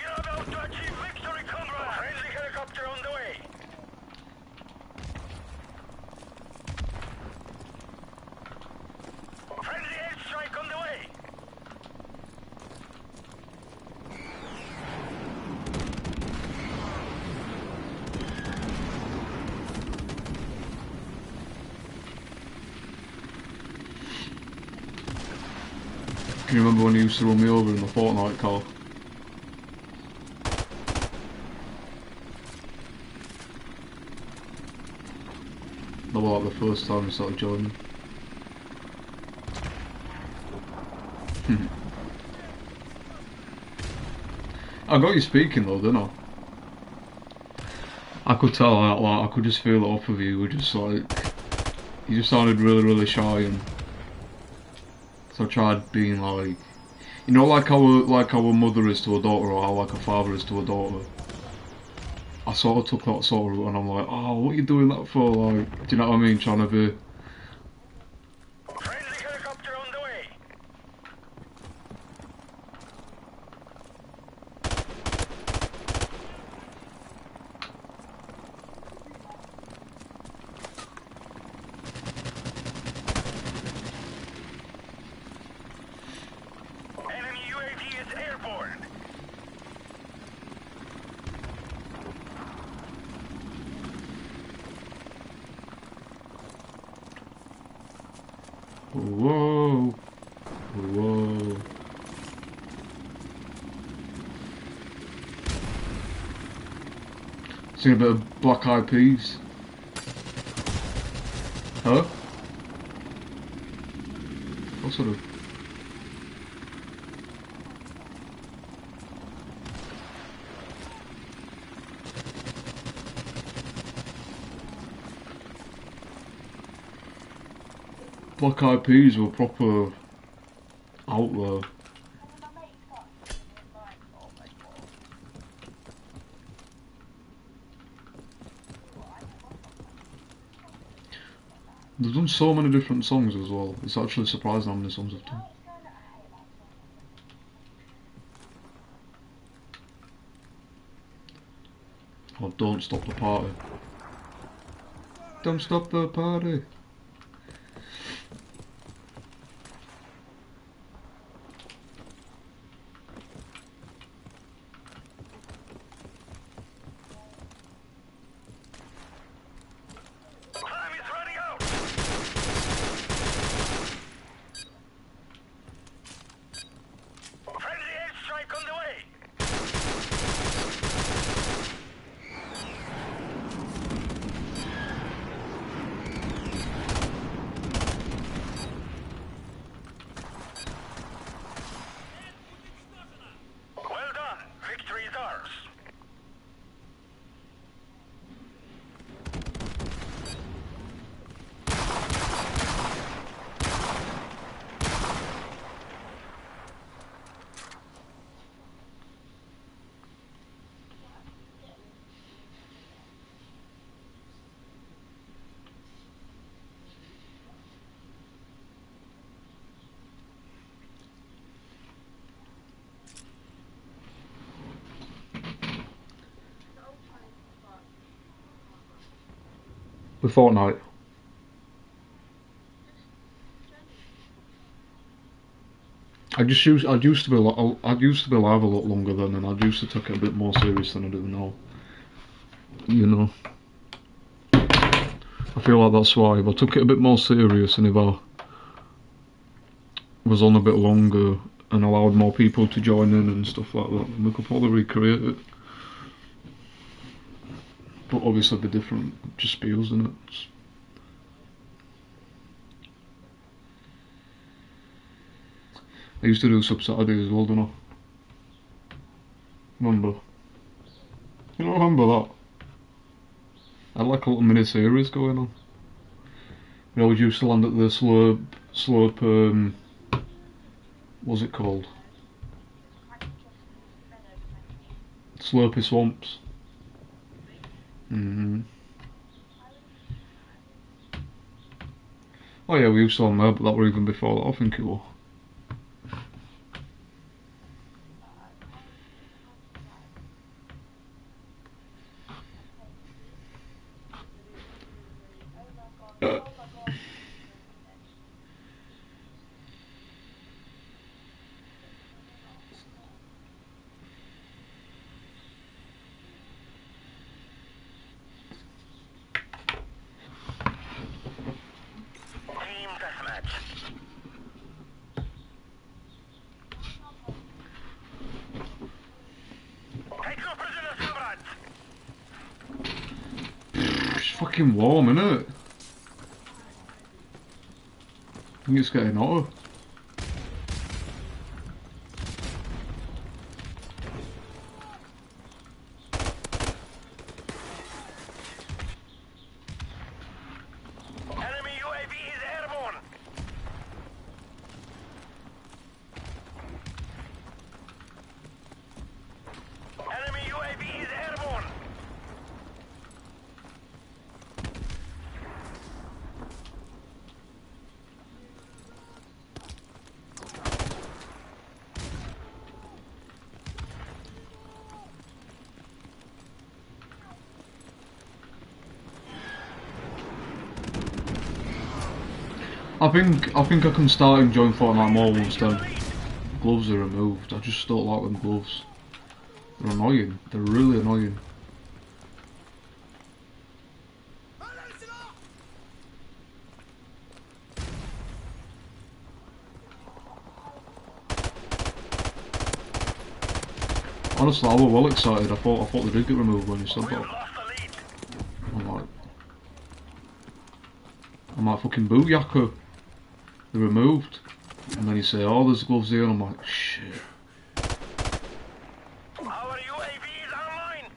are about to achieve victory, comrade. Friendly helicopter on the way. Friendly airstrike on the way. Can you remember when you used to run me over in the Fortnite car? That was like the first time you started joining. I got you speaking though, didn't I? I could tell that, like, I could just feel it off of you. You were just like, you just sounded really, really shy, and so I tried being like, you know, like our mother is to a daughter, or how like a father is to a daughter. I sort of took that sort of, and I'm like, oh, what are you doing that for? Like, do you know what I mean? Trying to be. Friendly helicopter on the way. Enemy UAV is airborne. Whoa, whoa. Sing a bit of Black Eyed Peas. Huh? What sort of? Black Eyed Peas were proper out there. They've done so many different songs as well. It's actually surprising how many songs they've done. Oh, don't stop the party. Don't stop the party. Time is running out. Friendly airstrike on the way. With Fortnite. I used to be alive a lot longer then, and I used to take it a bit more serious than I do now. You know, I feel like that's why. If I took it a bit more serious, and if I was on a bit longer and allowed more people to join in and stuff like that, then we could probably recreate it. But obviously, it'd be different. Just be us, innit? I used to do Sub Saturday as well, didn't I? Remember? You don't remember that? I had like a little mini series going on. We always used to land at the slope, what's it called? Slurpy Swamps. Oh yeah, we used to land there, but that were even before that, I think it was. Team deathmatch. Take no prisoners, comrades. It's fucking warm, innit? I think it's getting hotter. Enemy UAV is airborne. Enemy UAV is airborne. I think I can start enjoying Fortnite more once the gloves are removed. I just don't like them gloves. They're annoying. They're really annoying. Honestly, I was well excited. I thought they did get removed when you said We've that. lost the lead. I'm like fucking booyaka. They're removed. And then you say, oh, there's gloves here, and I'm like, shit. Our UAV is online.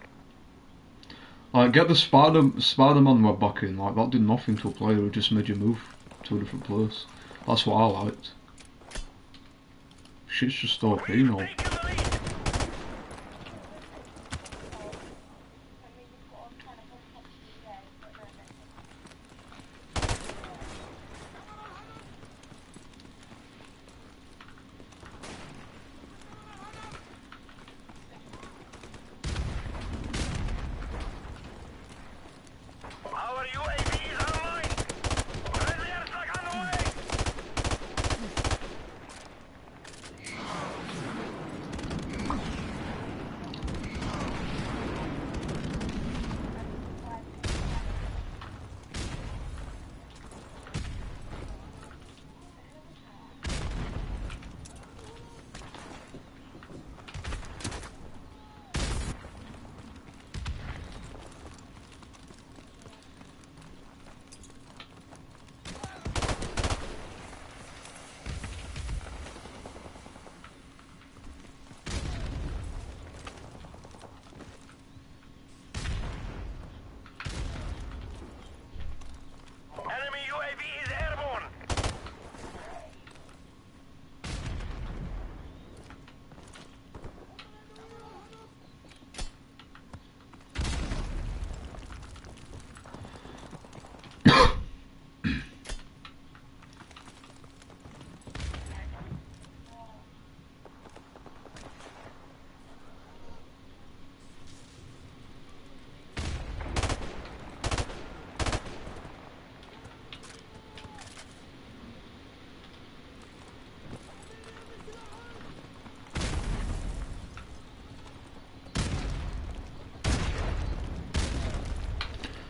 Like, get the Spider-Man web back in. Like, that did nothing to a player. It just made you move to a different place. That's what I liked. Shit's just OP now. Taking the lead. Our UAV is online. Friendly airstrike on the way.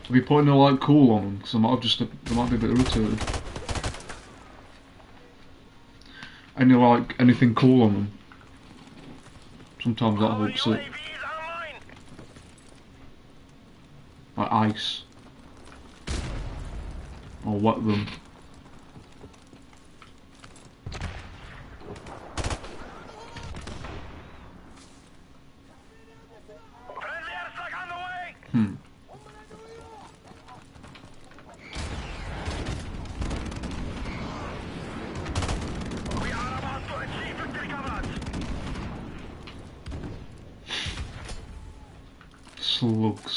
Have you put any like cool on them? Because I might have just they might be a bit irritated. Any like anything cool on them? Sometimes that Our helps UAV it. is online. Like ice. Or wet them. Friendly airstrike on the way. Hmm. We are about to achieve victory, comrades. Slugs.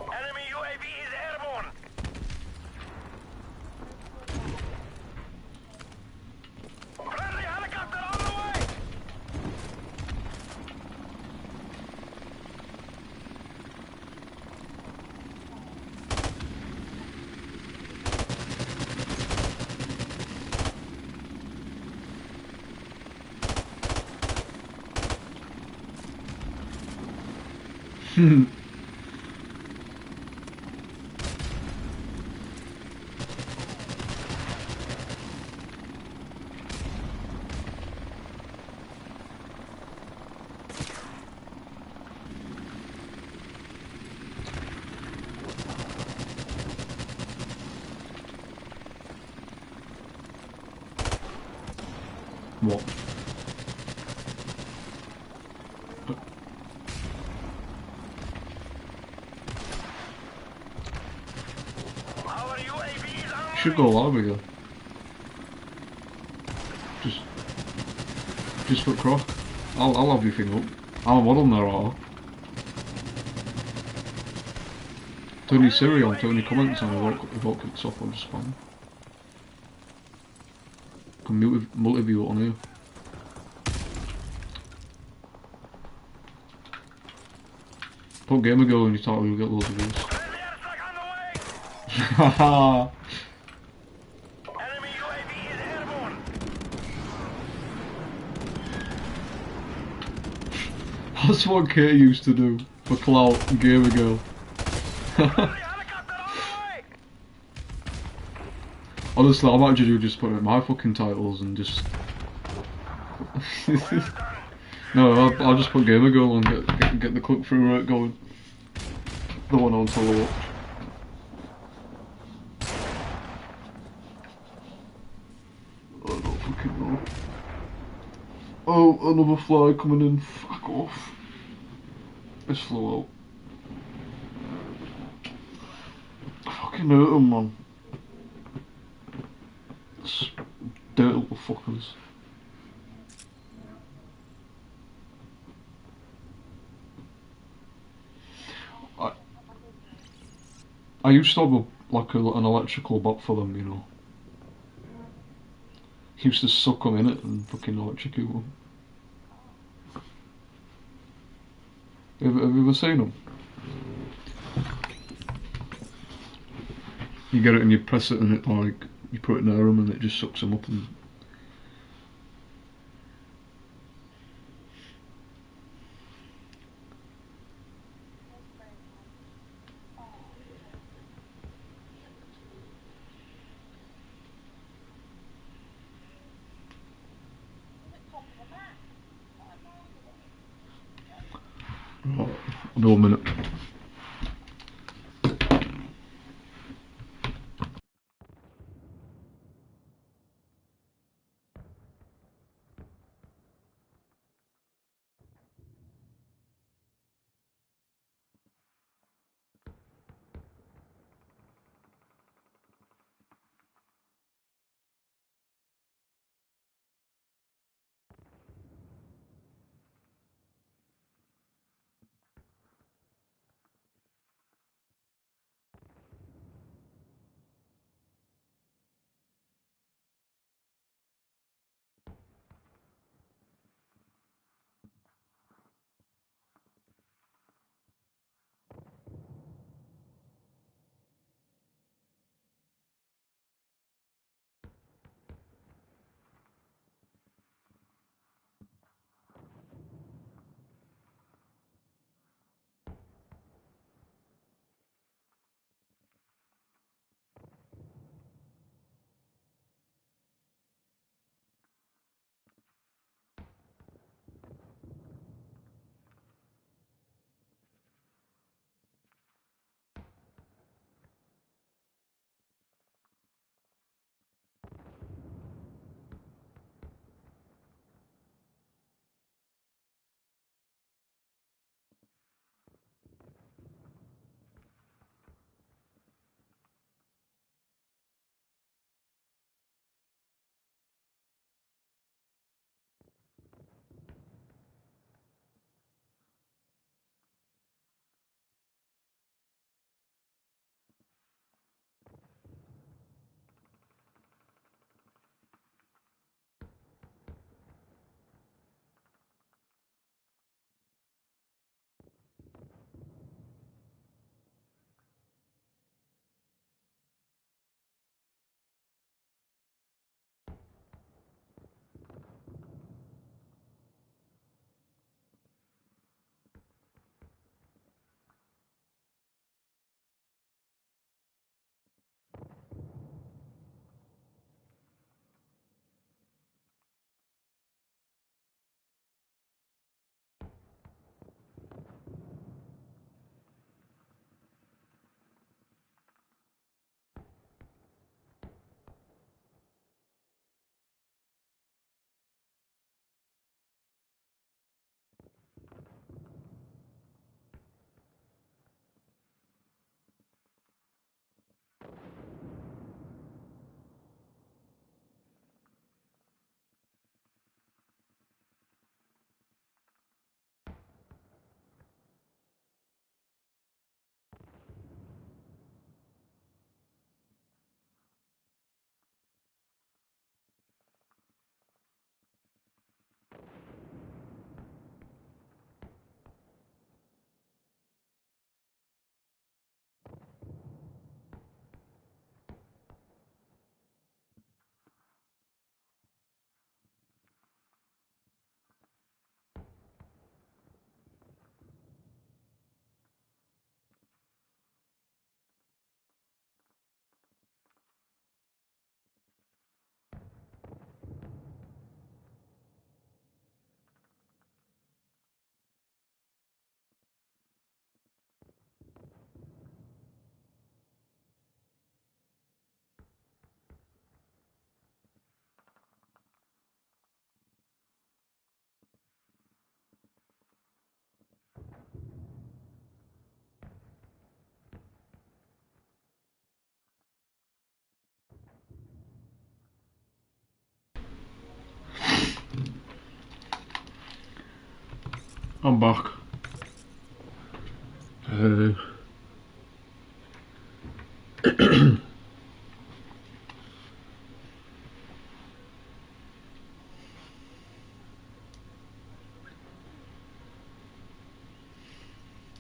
Enemy UAV is airborne. Friendly helicopter on the way. Hmm. What? Our UAV is online. Should go live again. Just put croc. I'll have your thing up. I'm a model now, are turn your Siri on, turn your comments on, it won't kick off on spam. Can multi-view it on here. Put Gamer Girl in your title, you'll get loads of views. Friendly airstrike on the way. Haha! Enemy UAV is airborne. That's what Kate used to do for clout and Gamer Girl. Friendly helicopter on the way. Honestly, I might just put it in my fucking titles and just... No, I'll just put Gamer Girl and get the click-through rate going. The one on follow up. I don't fucking know. Oh, another fly coming in. Fuck off. It's flew out. Fucking hurt 'em, man. It's dirty little fuckers. I used to have an electrical bot for them, you know. He used to suck them in it and fucking electrocute them. Have you ever seen them? You get it and you press it and it like, you put it near them and it just sucks them up and... Right, I'll be 1 minute. I'm back. Have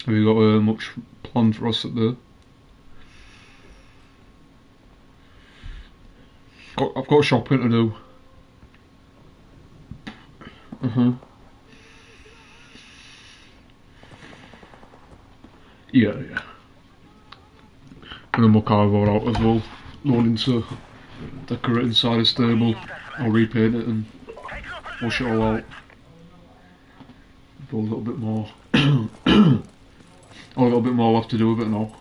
you got much planned for us up there? I've got shopping to do. Yeah. And then we'll carve all out as well. Going into decorate inside the stable. I'll repaint it and wash it all out. Do a little bit more. A little bit more left to do with it now.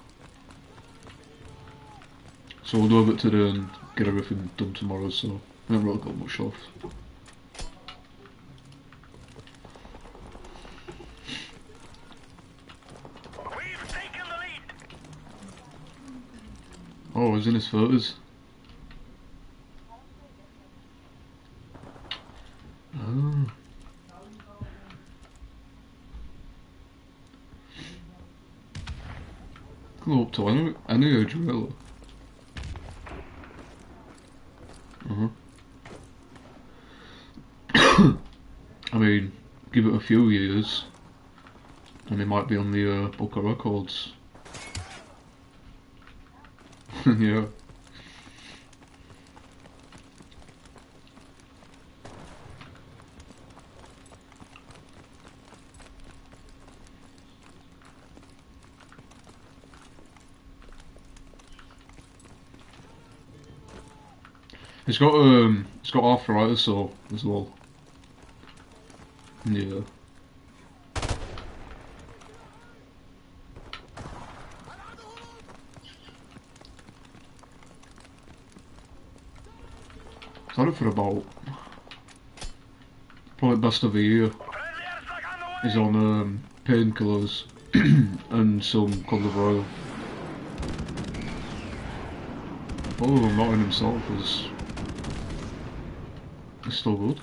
So we'll do a bit today and get everything done tomorrow, so I haven't really got much left. We've taken the lead. Oh, he's in his 30s. Oh. Go up to any age really. I mean, give it a few years and it might be on the book of records. Yeah. It's got arthritis so as well. Yeah. I've had it for about probably best of a year. Friendly airstrike on the way. He's on painkillers and some colour oil. Although I'm not in himself is still good.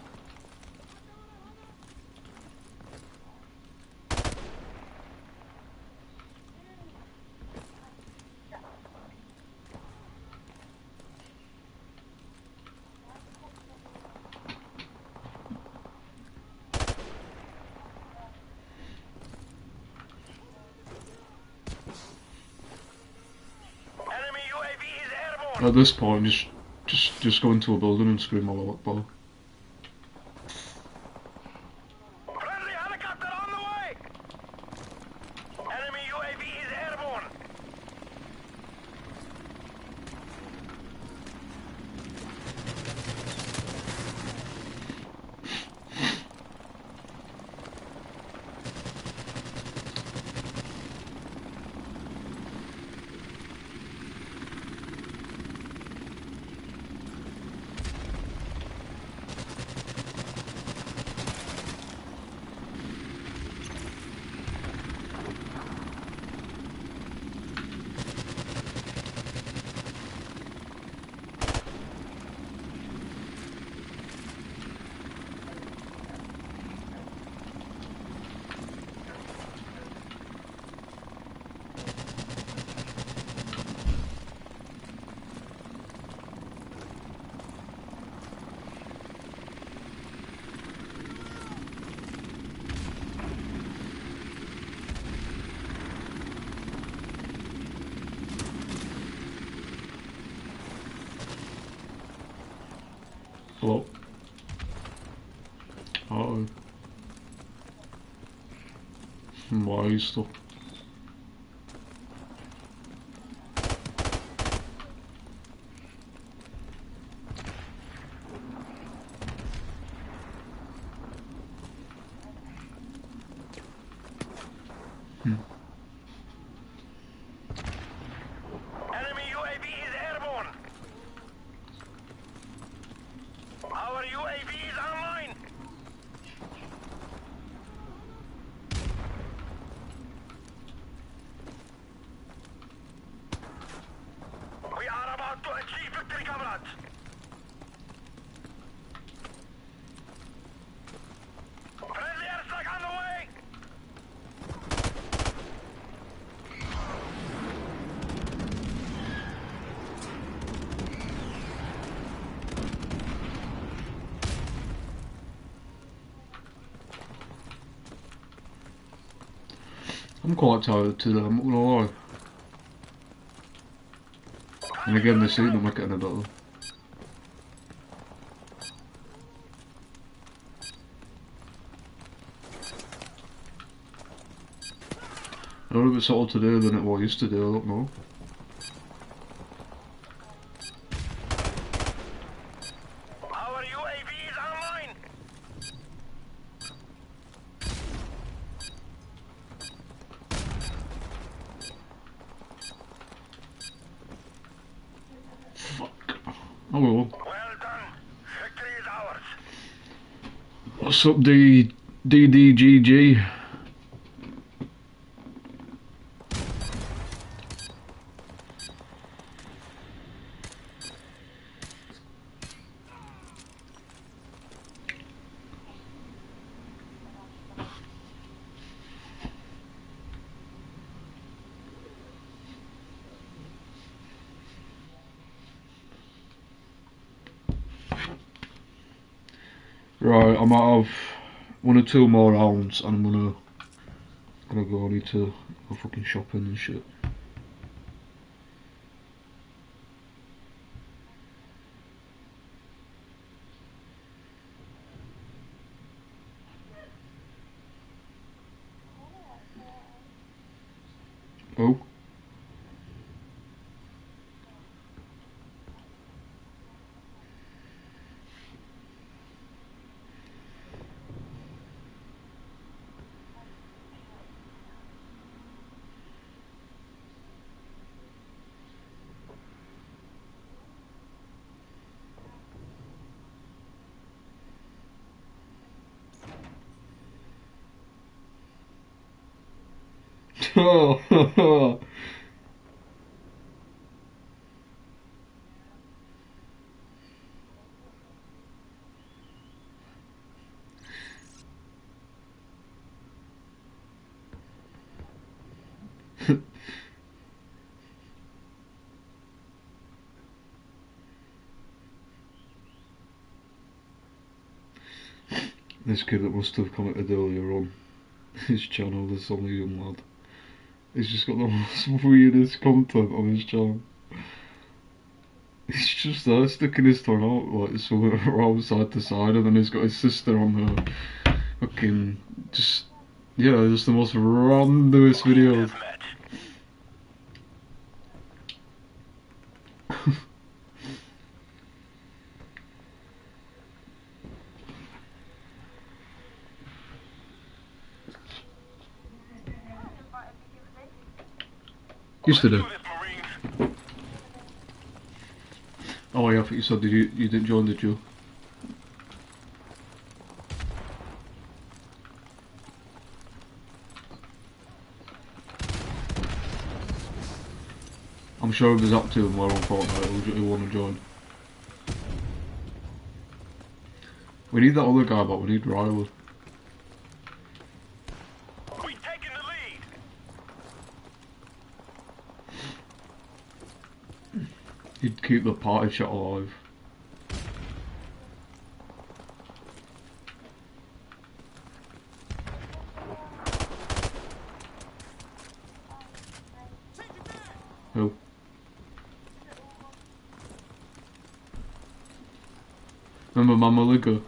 Enemy UAV is airborne. At this point, just go into a building and scream all out bar. Friendly helicopter on the way. Enemy UAV is airborne. Hello. Uh-oh. Why are you still? Enemy UAV is airborne. Our UAV is online. We are about to achieve victory, comrades. Friendly airstrike on the way. I'm quite tired today, I'm not gonna lie. And again, this season I'm not getting any better. I'm a little bit softer today than it was yesterday, I don't know. Our UAV is online. Oh well. Well done. Victory is ours. What's up, DDGG? Right, I might have 1 or 2 more rounds and I'm gonna go. I need to go fucking shopping and shit. Oh. Oh. This kid that must have commented earlier on his channel, this only young lad. He's just got the most weirdest content on his channel. He's just there sticking his tongue out like somewhere around side to side, and then he's got his sister on her fucking just the most randomest videos. Yesterday. Oh yeah, I think you said you didn't join, did you? I'm sure if there's up to and we're on Fortnite, he'll want to join. We need that other guy, but we need Riley. We've taken the lead. He'd keep the party chat alive. Who? Remember Mama Liga?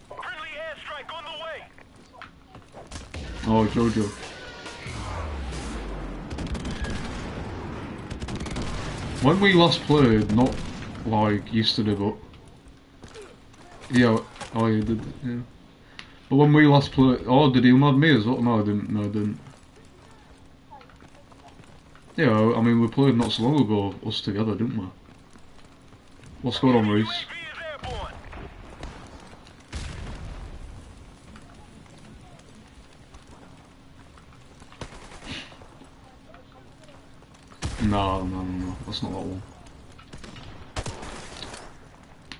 Friendly airstrike on the way. Oh, Jojo. When we last played, not like yesterday, but yeah, oh yeah, did yeah. But when we last played, oh, did he mad me as well? No, I didn't. No, I didn't. Yeah, I mean, we played not so long ago, us together, didn't we? What's going on, Reese? UAV is airborne. No, that's not that one.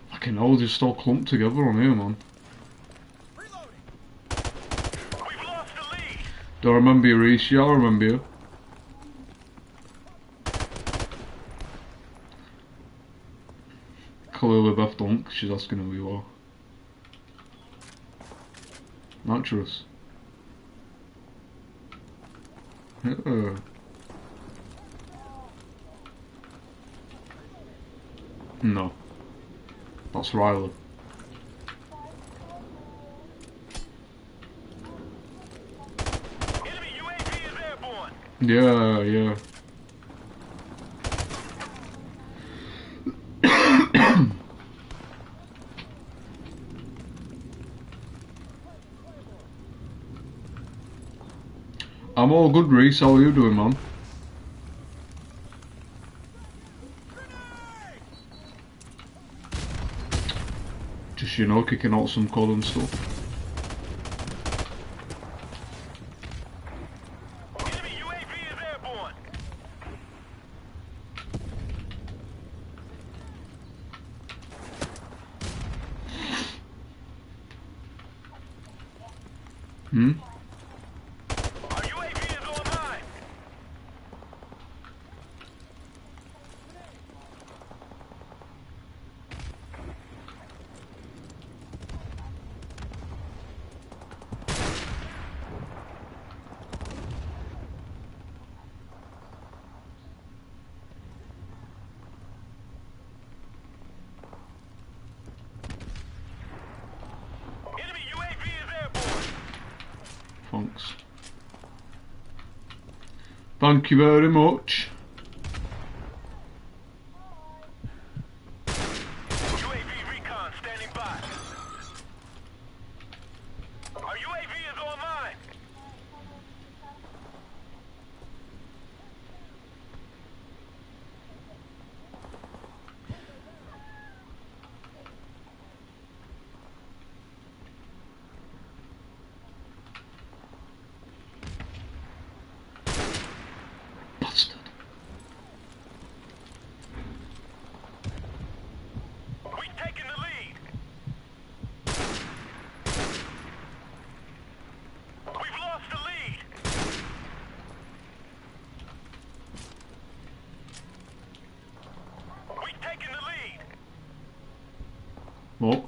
Fucking hell, they're still clumped together on here, man. Reloading. We've lost the lead. Do I remember you, Reese? Yeah, I remember you. Clearly Beth don't, 'cause she's asking who you are. Mattress. Yeah. No. That's Riley. Enemy UAV is airborne. Yeah, yeah. I'm all good, Reese. How are you doing, man? Just, you know, kicking out some code and stuff. Enemy UAV is airborne. Hmm? Our UAV is online. Enemy UAV is airborne. Thanks. Thank you very much. UAV recon standing by. Our UAV is online. Bastard. We've taken the lead. We've lost the lead. We've taken the lead. What?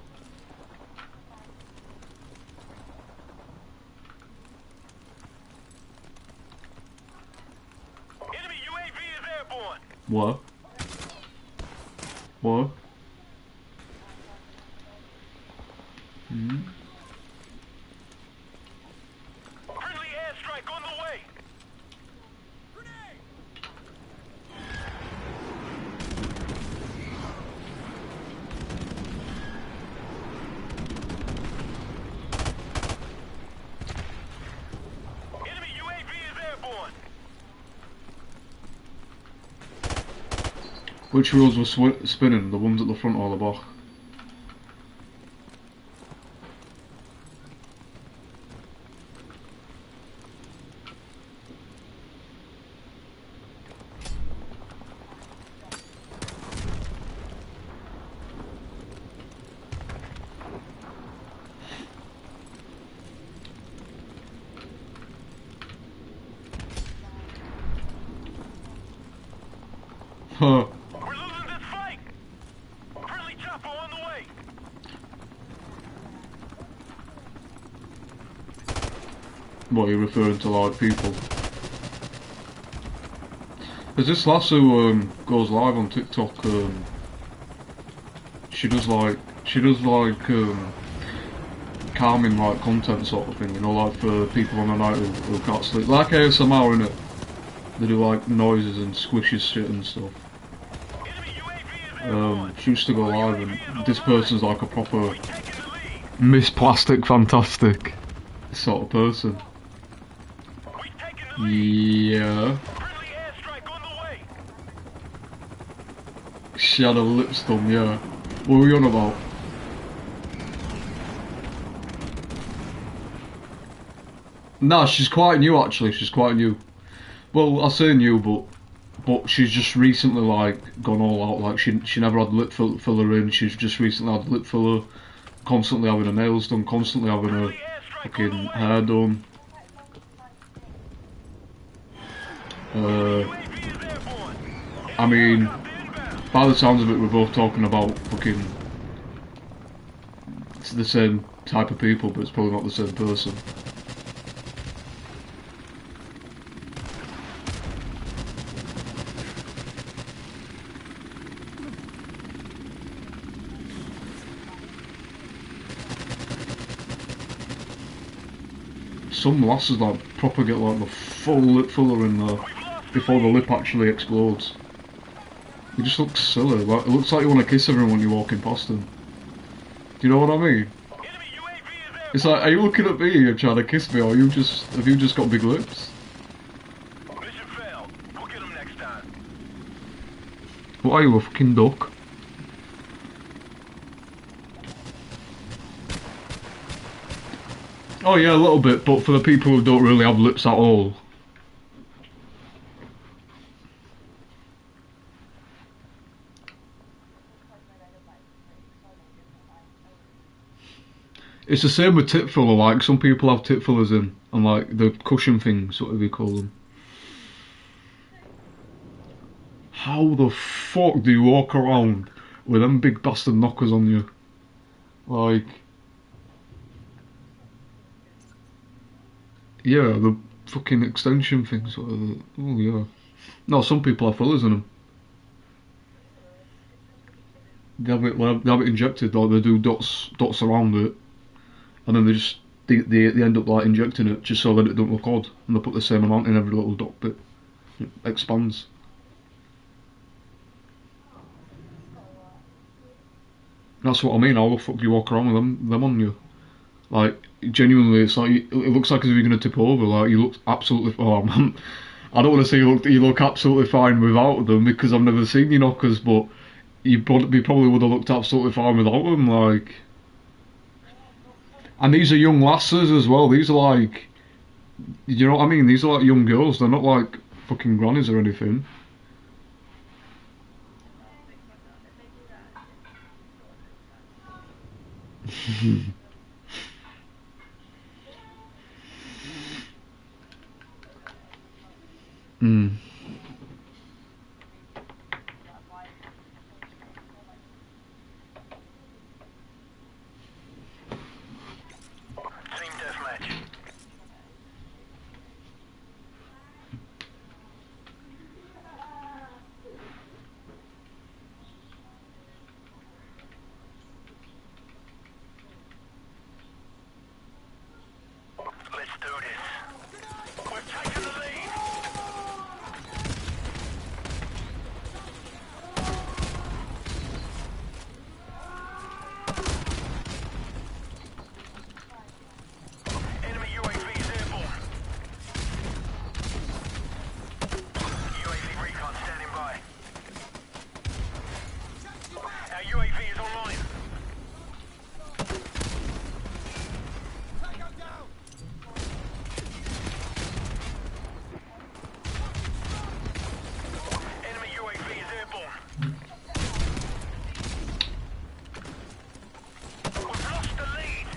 Enemy UAV is airborne. What? What? Hmm? Friendly airstrike on the way. Enemy UAV is airborne. Which wheels were spinning? The ones at the front or the back? Huh. We're losing this fight. Friendly chopper on the way. What are you referring to, like people? There's this lass who goes live on TikTok. She does like calming like content sort of thing, you know, like for people on the night who can't sleep, like ASMR, innit? They do like noises and squishes shit and stuff. Enemy UAV is airborne. She used to go live, and this person's like a proper We've taken the lead. Miss Plastic Fantastic sort of person. We've taken the lead. Yeah. Friendly airstrike on the way. She had her lips done, yeah. What were you on about? Nah, she's quite new actually, she's quite new. Well, I say new, but she's just recently like gone all out, like she never had lip filler in, she's just recently had lip filler, constantly having her nails done, constantly having her fucking hair done. UAV is airborne. I mean, Helicopter inbound. by the sounds of it, we're both talking about fucking it's the same type of people, but it's probably not the same person. Some lasses like proper get like the full lip filler in there before the lip actually explodes. It just looks silly. Like it looks like you want to kiss everyone when you're walking past them. Do you know what I mean? It's like, are you looking at me and trying to kiss me, or have you just got big lips? Mission failed. We'll get them next time. What are you, a fucking duck? Oh yeah, a little bit, but for the people who don't really have lips at all. It's the same with tit filler, like some people have tit fillers in, and like the cushion things, whatever you call them. How the fuck do you walk around with them big bastard knockers on you? Like... Yeah, the fucking extension things, whatever. Oh yeah. No, some people have fillers in them. They have it injected, or they do dots around it. And then they end up like injecting it just so that it don't look odd, and they put the same amount in every little dot bit. It expands. That's what I mean. How the fuck do you walk around with them on you? Like genuinely, it's like it looks like as if you're gonna tip over. Like you look absolutely. Oh man, I don't want to say you look absolutely fine without them because I've never seen you knockers, but you probably would have looked absolutely fine without them. Like. And these are young lasses as well. These are like, you know what I mean? These are like young girls. They're not like fucking grannies or anything. Mm. Team deathmatch. Let's do this. We're taking the lead. Enemy UAV is airborne. UAV recon standing by. Our UAV is online. Tango down! Enemy UAV is airborne. We've lost the lead.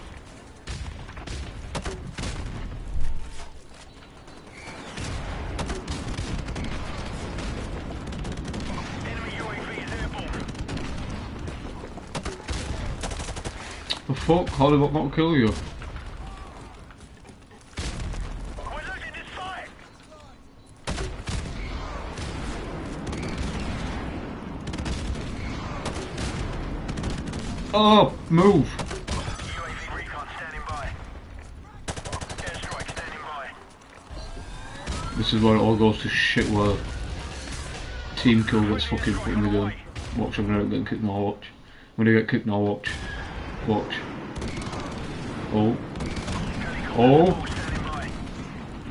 Enemy UAV is airborne. The fuck? How did that not kill you? We're losing this fight. Oh, move! UAV recon standing by. Airstrike standing by. This is where it all goes to shit where team kill gets fucking put in the game. Watch, I'm gonna get kicked now, watch. I'm gonna get kicked now, watch. Watch. Oh. Oh! Standing by.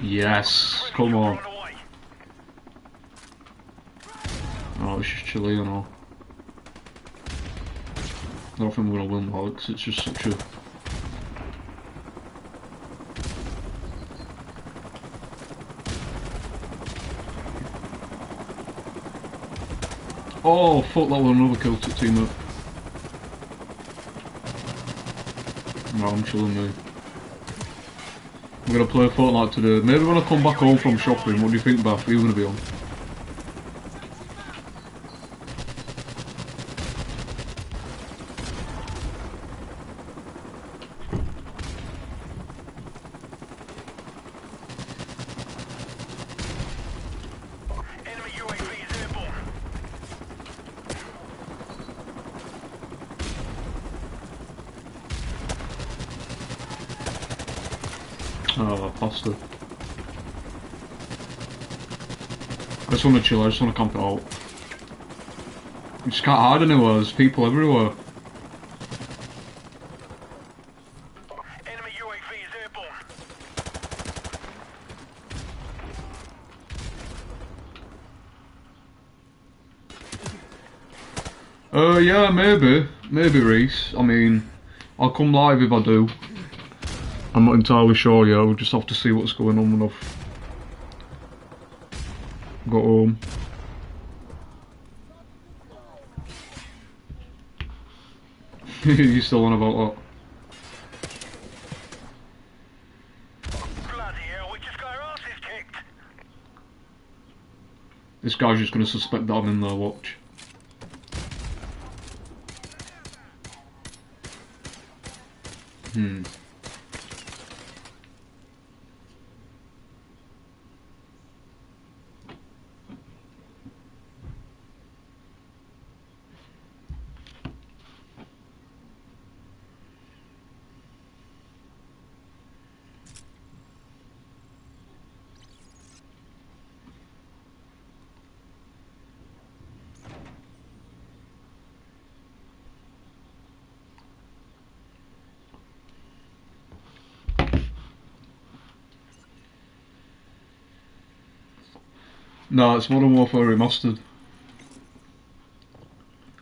Yes! Come on. Run away. Oh, it's just chilly, you know. I don't think we're gonna win, Alex. It's just such a... Oh, fuck, that was another kill to teammate. No, I'm chilling, mate. We're gonna play Fortnite today. Maybe when I come back home from shopping, what do you think, Beth? Are you gonna be on? Oh, pasta. I just want to chill, I just want to camp it out. You just can't hide anywhere, there's people everywhere. Enemy UAV is airborne. Yeah, maybe. Maybe, Reese. I mean, I'll come live if I do. I'm not entirely sure yet, we'll just have to see what's going on when I've got home. You still on about Bloody hell, we just got our asses kicked. that? This guy's just gonna suspect that I'm in there, watch. No, it's Modern Warfare Remastered.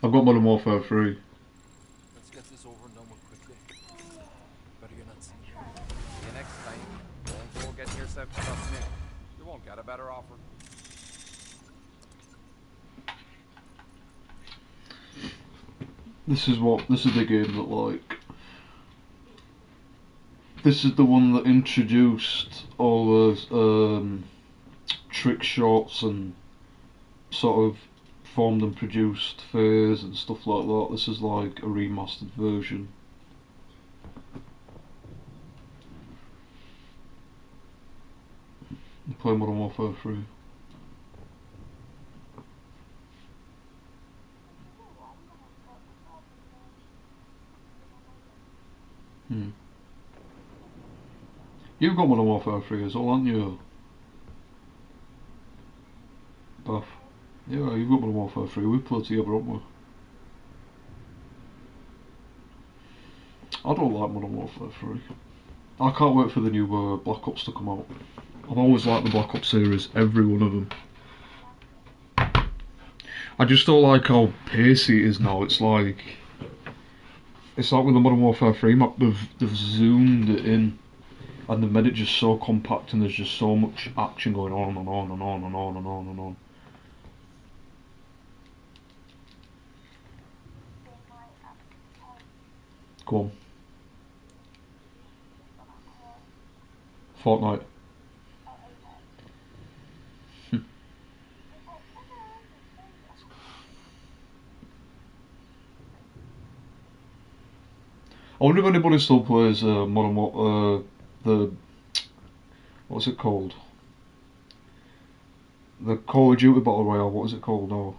I've got Modern Warfare 3. Let's get this over and done with quickly. Better you're not seen here. See you next time. Don't go getting yourself stuff in. You won't get a better offer. This is the game that, like, this is the one that introduced all those trick shots and sort of formed and produced phase and stuff like that. This is like a remastered version. Play Modern Warfare 3. You've got Modern Warfare 3 as well, haven't you? Beth. Yeah, you've got Modern Warfare 3. We played together, haven't we? I don't like Modern Warfare 3. I can't wait for the new Black Ops to come out. I've always liked the Black Ops series, every one of them. I just don't like how pacey it is now. It's like with the Modern Warfare 3 map, they've zoomed it in and they've made it just so compact and there's just so much action going on and on and on and on and on and on. Go on. Fortnite. I wonder if anybody still plays the what's it called? The Call of Duty Battle Royale. What is it called now?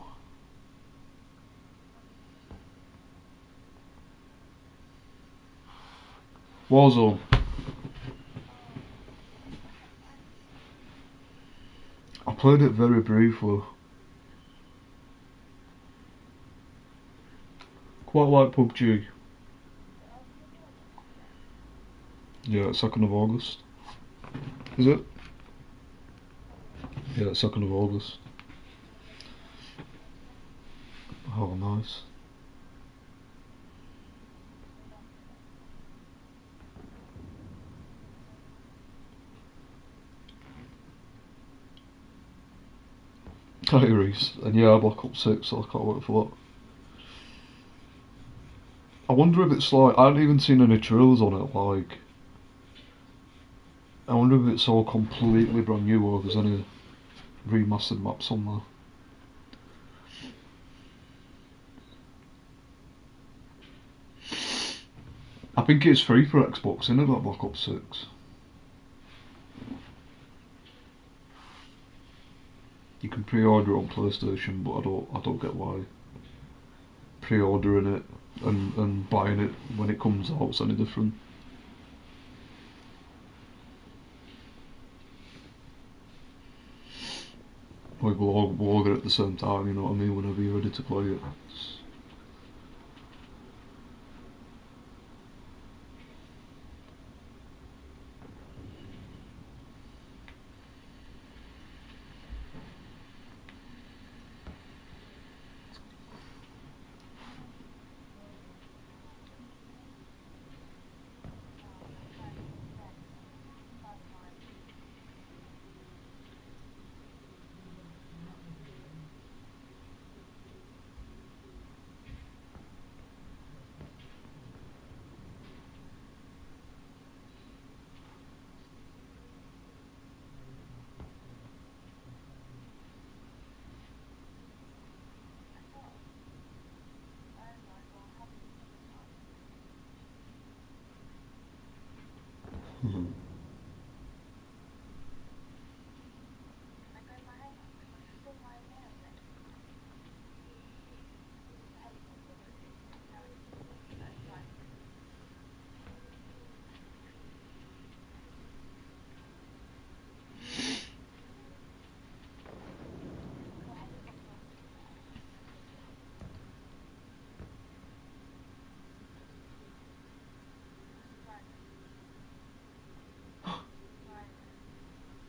Warzone. I played it very briefly. Quite like PUBG. Yeah, 2nd of August. Is it? Yeah, 2nd of August. Oh, nice. Reese. And yeah, Black Ops 6, so I can't wait for that. I wonder if it's like, I haven't even seen any trailers on it, like, I wonder if it's all completely brand new or if there's any remastered maps on there. I think it's free for Xbox, isn't it, that Black Ops 6? You can pre-order it on PlayStation, but I don't get why pre-ordering it and buying it when it comes out is any different. Like we'll all get it at the same time, you know what I mean, whenever you're ready to play it.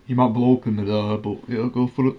You might blow up in midair, but yeah, go for it.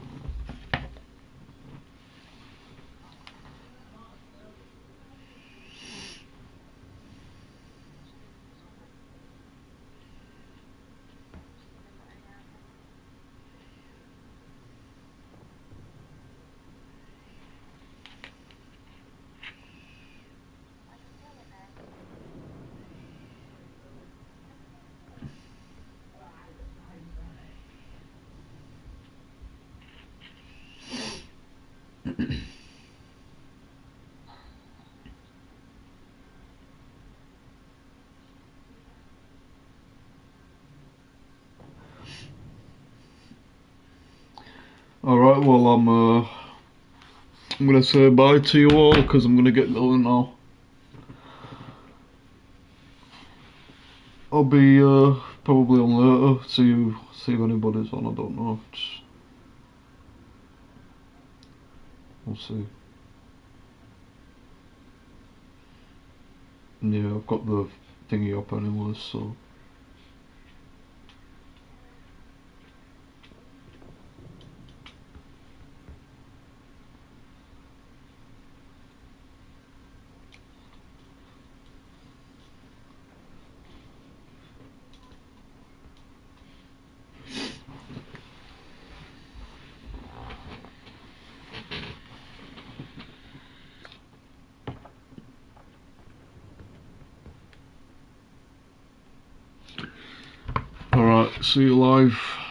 Alright, well I'm gonna say bye to you all because I'm gonna get going now. I'll be probably on later. See if anybody's on. I don't know. We'll see. Yeah, I've got the thingy up anyway, so. Alright, see you live.